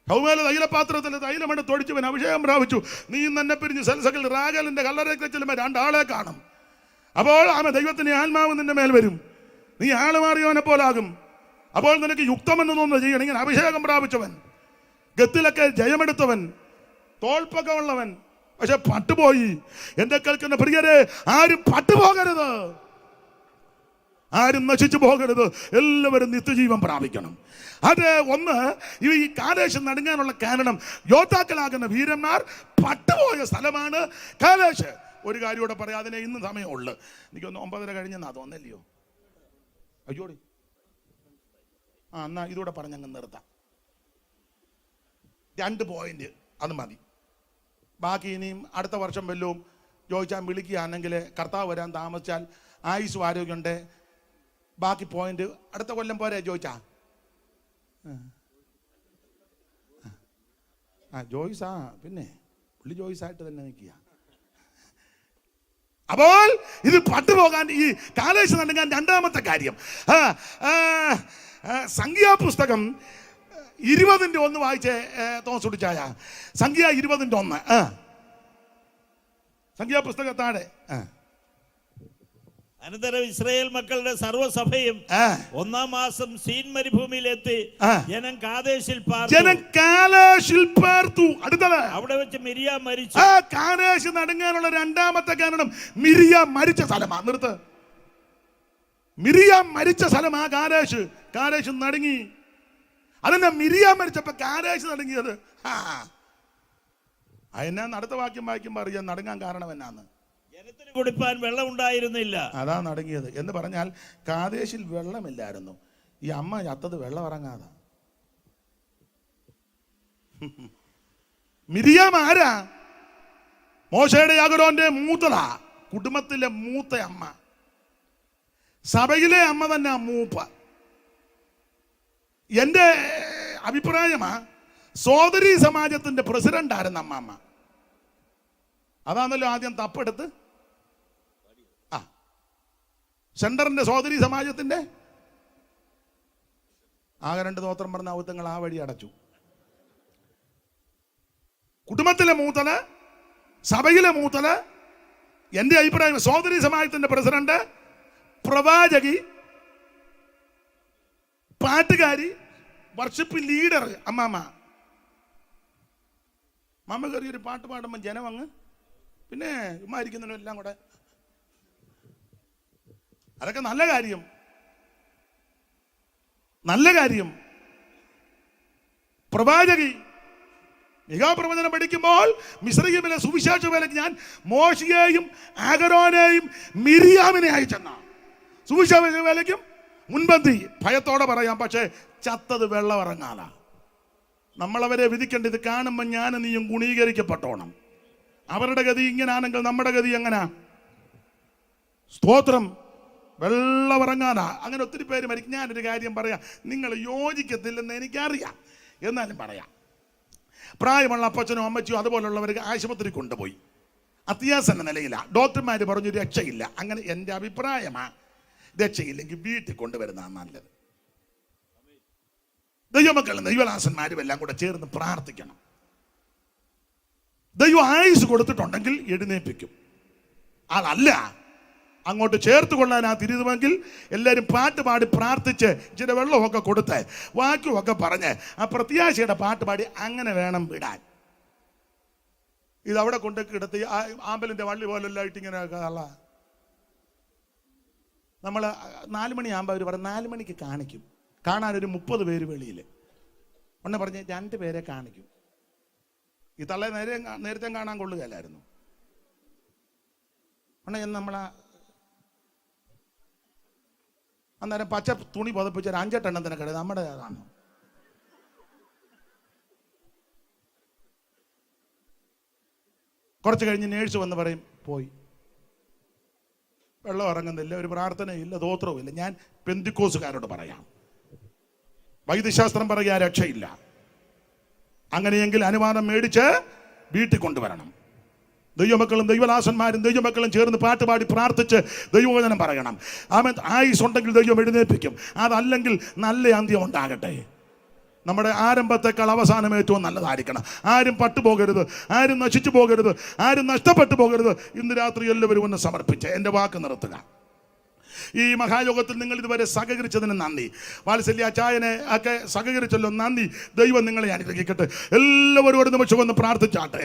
ശൗമേല തൈലപാത്രത്തിൽ തൈലമെടുത്ത് തൊടിച്ചവൻ അഭിഷേകം പ്രാപിച്ചു. നീ തന്നെ പിരിഞ്ഞ് സൽസകൽ റാഗലിന്റെ കല്ലറയ്ക്ക് ചെല്ലുമ്പോൾ 2 ആളെ കാണും. അപ്പോൾ അവൻ ദൈവത്തിന്റെ ആത്മാവ് നിന്റെ മേൽ വരും. നീ ആള് മാറിയവനെ പോലാകും. അപ്പോൾ നിനക്ക് യുക്തമെന്ന് തോന്നുന്നത് ചെയ്യണം. ഇങ്ങനെ അഭിഷേകം പ്രാപിച്ചവൻ, ഗത്തിലൊക്കെ ജയമെടുത്തവൻ, തോൾപ്പക്കമുള്ളവൻ, പക്ഷെ പട്ടുപോയി. എന്റെ കേൾക്കുന്ന പ്രിയരെ, ആരും പട്ടുപോകരുത്, ആരും നശിച്ചു പോകരുത്. എല്ലാവരും നിത്യജീവൻ പ്രാപിക്കണം. അത് ഒന്ന്. ഈ കാദേശ് നടുങ്ങാനുള്ള കാരണം യോദ്ധാക്കളാകുന്ന വീരന്മാർ പട്ടുപോയ സ്ഥലമാണ് കാദേശ്. ഒരു കാര്യം കൂടെ പറയാം, അതിനെ ഇന്ന് സമയമുള്ളു. എനിക്കൊന്ന് 9:30 കഴിഞ്ഞെന്നാ തോന്നല്ലയോ? അയ്യോടി, എന്നാ ഇതൂടെ പറഞ്ഞങ്ങ് നിർത്താം. 2 പോയിന്റ് അത് മതി. ബാക്കി ഇനിയും അടുത്ത വർഷം വല്ലതും ചോദിച്ചാൽ വിളിക്കുകയാണെങ്കിൽ, കർത്താവ് വരാൻ താമസിച്ചാൽ, ആയുസ്സും ആരോഗ്യമുണ്ട്, ബാക്കി പോയിന്റ് അടുത്ത കൊല്ലം പോരെ ചോദിച്ചാ. ജോയിസാ, പിന്നെ പുള്ളി ജോയിസായിട്ട് തന്നെ നിൽക്കുക. അപ്പോൾ ഇത് പട്ടുപോകാൻ, ഈ കാലേശ് നടുങ്ങാൻ 2-ാമത്തെ കാര്യം, സംഖ്യാപുസ്തകം 20:1 വായിച്ചേ തോസുടിച്ചായ. സംഖ്യ 20:1. സംഖ്യാപുസ്തക താഴെ. അനന്തരം ഇസ്രായേൽ മക്കളുടെ സർവ്വസഭയും 1-ാം മാസം സീൻ മരുഭൂമിയിലെത്തി ജനം കാദേശിൽ പാർത്തു. അടുത്തത്, അവിടെ വെച്ച് മിരിയാം മരിച്ചു. കാദേശ് നടുങ്ങാനുള്ള 2-ാമത്തെ കാരണം മിരിയാം മരിച്ച സ്ഥലമാ. നിർത്ത്. മിരിയാം മരിച്ച സ്ഥലമാ കാദേശ്. കാദേശ് നടുങ്ങി. അതെന്നാ മിരിയാം മരിച്ചപ്പോ കാദേശ് നടുങ്ങിയത്? അതിനാ അടുത്ത വാക്യം വായിക്കുമ്പോ അറിയാൻ നടുങ്ങാൻ കാരണം എന്നാന്ന്. ജനത്തിന് കുടിപ്പാൻ വെള്ളം ഉണ്ടായിരുന്നില്ല, അതാ നടുങ്ങിയത്. എന്ന് പറഞ്ഞാൽ കാദേശിൽ വെള്ളമില്ലായിരുന്നു. ഈ അമ്മ ചത്തത് വെള്ളം ഇറങ്ങാതാ. മിരിയാം ആരാ? മോശയുടെ അഹരോന്റെ മൂത്തതാ. കുടുംബത്തിലെ മൂത്ത അമ്മ, സഭയിലെ അമ്മ തന്നെ മൂപ്പ. എന്റെ അഭിപ്രായമാ, സോദരി സമാജത്തിന്റെ പ്രസിഡന്റ് ആയിരുന്നു അമ്മാമ്മ. അതാണല്ലോ ആദ്യം തപ്പെടുത്ത് സെന്ററിന്റെ സോദരി സമാജത്തിന്റെ ആകെ 2 തോത്രം പറഞ്ഞ ഔത്തങ്ങൾ ആ വഴി അടച്ചു. കുടുംബത്തിലെ മൂത്തല്, സഭയിലെ മൂത്തല്, എന്റെ അഭിപ്രായം സോദരി സമാജത്തിന്റെ പ്രസിഡന്റ്, പ്രവാചകി, പാട്ടുകാരി, വർഷിപ്പ് ലീഡർ അമ്മാമ്മ. മാമ കയറി ഒരു പാട്ട് പാടുമ്പോൾ ജനം അങ്ങ് പിന്നെ ഉമ്മായിരിക്കുന്നതിനും എല്ലാം കൂടെ. അതൊക്കെ നല്ല കാര്യം, നല്ല കാര്യം. പ്രവാചകി മികാപ്രവചനം പഠിക്കുമ്പോൾ മിസ്രയീമിലെ സുവിശേഷ വേലയ്ക്ക് ഞാൻ മോശയെയും അഹരോനെയും മിരിയാമിനെ അയച്ചെന്ന സുവിശേഷ വേലയ്ക്കും മുൻപന്തി. ഭയത്തോടെ പറയാം, പക്ഷേ ചത്തത് വെള്ളം ഇറങ്ങാനാ. നമ്മളവരെ വിധിക്കേണ്ടത് കാണുമ്പോൾ ഞാൻ നീയും ഗുണീകരിക്കപ്പെട്ടോണം. അവരുടെ ഗതി ഇങ്ങനാണെങ്കിൽ നമ്മുടെ ഗതി എങ്ങനാ? സ്തോത്രം. വെള്ളം ഇറങ്ങാനാ. അങ്ങനെ ഒത്തിരി പേര് മരിക്കും. ഞാനൊരു കാര്യം പറയാം, നിങ്ങൾ യോജിക്കത്തില്ലെന്ന് എനിക്കറിയാം, എന്നാലും പറയാം. പ്രായമുള്ള അപ്പച്ചനും അമ്മച്ചിയും അതുപോലുള്ളവർക്ക് ആശുപത്രി കൊണ്ടുപോയി, അത്യാസന്ന നിലയിലാണ്. ഡോക്ടർമാർ പറഞ്ഞു രക്ഷയില്ല. അങ്ങനെ എൻ്റെ അഭിപ്രായമാ, രക്ഷയില്ലെങ്കിൽ വീട്ടിൽ കൊണ്ടുവരുന്നതാണ് നല്ലത്. ദൈവമക്കളും ദൈവദാസന്മാരും എല്ലാം കൂടെ ചേർന്ന് പ്രാർത്ഥിക്കണം. ദൈവം ആയുസ് കൊടുത്തിട്ടുണ്ടെങ്കിൽ എഴുന്നേൽപ്പിക്കും. അതല്ല അങ്ങോട്ട് ചേർത്ത് കൊള്ളാൻ ആ തിരുതുമെങ്കിൽ എല്ലാവരും പാട്ട് പാടി പ്രാർത്ഥിച്ച് ഇച്ചിരി വെള്ളമൊക്കെ കൊടുത്ത് വാക്യമൊക്കെ പറഞ്ഞ് ആ പ്രത്യാശയുടെ പാട്ട് പാടി അങ്ങനെ വേണം വിടാൻ. ഇതവിടെ കൊണ്ട് കിടത്തി ആമ്പലിൻ്റെ വള്ളി പോലെല്ലാം ഇട്ടിങ്ങനെ അല്ല. നമ്മൾ 4 മണിയാകുമ്പോൾ അവർ പറയും 4 മണിക്ക് കാണിക്കും. കാണാനൊരു 30 പേര് വെളിയിൽ ഒന്ന് പറഞ്ഞ് 2 പേരെ കാണിക്കും. ഈ തള്ളെ നേരത്തെ കാണാൻ കൊള്ളുകയല്ലായിരുന്നു. എന്ന് നമ്മളാ അന്നേരം പച്ച തുണി പുതപ്പിച്ച് ഒരു 5-8 എണ്ണത്തിനെ കിട നമ്മുടെ അതാണ്. കുറച്ച് കഴിഞ്ഞ് നേഴ്സ് വന്ന് പറയും പോയി. വെള്ളം ഇറങ്ങുന്നില്ല, ഒരു പ്രാർത്ഥനയില്ല, ദോത്രവും ഇല്ല. ഞാൻ പെന്തിക്കോസുകാരോട് പറയാം, വൈദ്യശാസ്ത്രം പറയാൻ രക്ഷയില്ല. അങ്ങനെയെങ്കിൽ അനുവാദം മേടിച്ച് വീട്ടിൽ കൊണ്ടുവരണം. ദൈവമക്കളും ദൈവദാസന്മാരും ദൈവമക്കളും ചേർന്ന് പാട്ടുപാടി പ്രാർത്ഥിച്ച് ദൈവവചനം പറയണം. ആമേൻ. ആയുസ് ഉണ്ടെങ്കിൽ ദൈവം എഴുന്നേൽപ്പിക്കും. അതല്ലെങ്കിൽ നല്ല അന്ത്യം ഉണ്ടാകട്ടെ. നമ്മുടെ ആരംഭത്തെക്കാൾ അവസാനം ഏറ്റവും നല്ലതായിരിക്കണം. ആരും പട്ടുപോകരുത്, ആരും നശിച്ചു പോകരുത്, ആരും നഷ്ടപ്പെട്ടു പോകരുത്. ഇന്ന് രാത്രി എല്ലാവരും ഒന്ന് സമർപ്പിച്ച് എൻ്റെ വാക്ക് നിർത്തുക. ഈ മഹായോഗത്തിൽ നിങ്ങൾ ഇതുവരെ സഹകരിച്ചതിന് നന്ദി. വാത്സല്യ അച്ചായനെ ഒക്കെ സഹകരിച്ചല്ലോ, നന്ദി. ദൈവം നിങ്ങളെ അനുഗ്രഹിക്കട്ടെ. എല്ലാവരും ഒരു നിമിഷം ഒന്ന് പ്രാർത്ഥിച്ചാട്ടെ.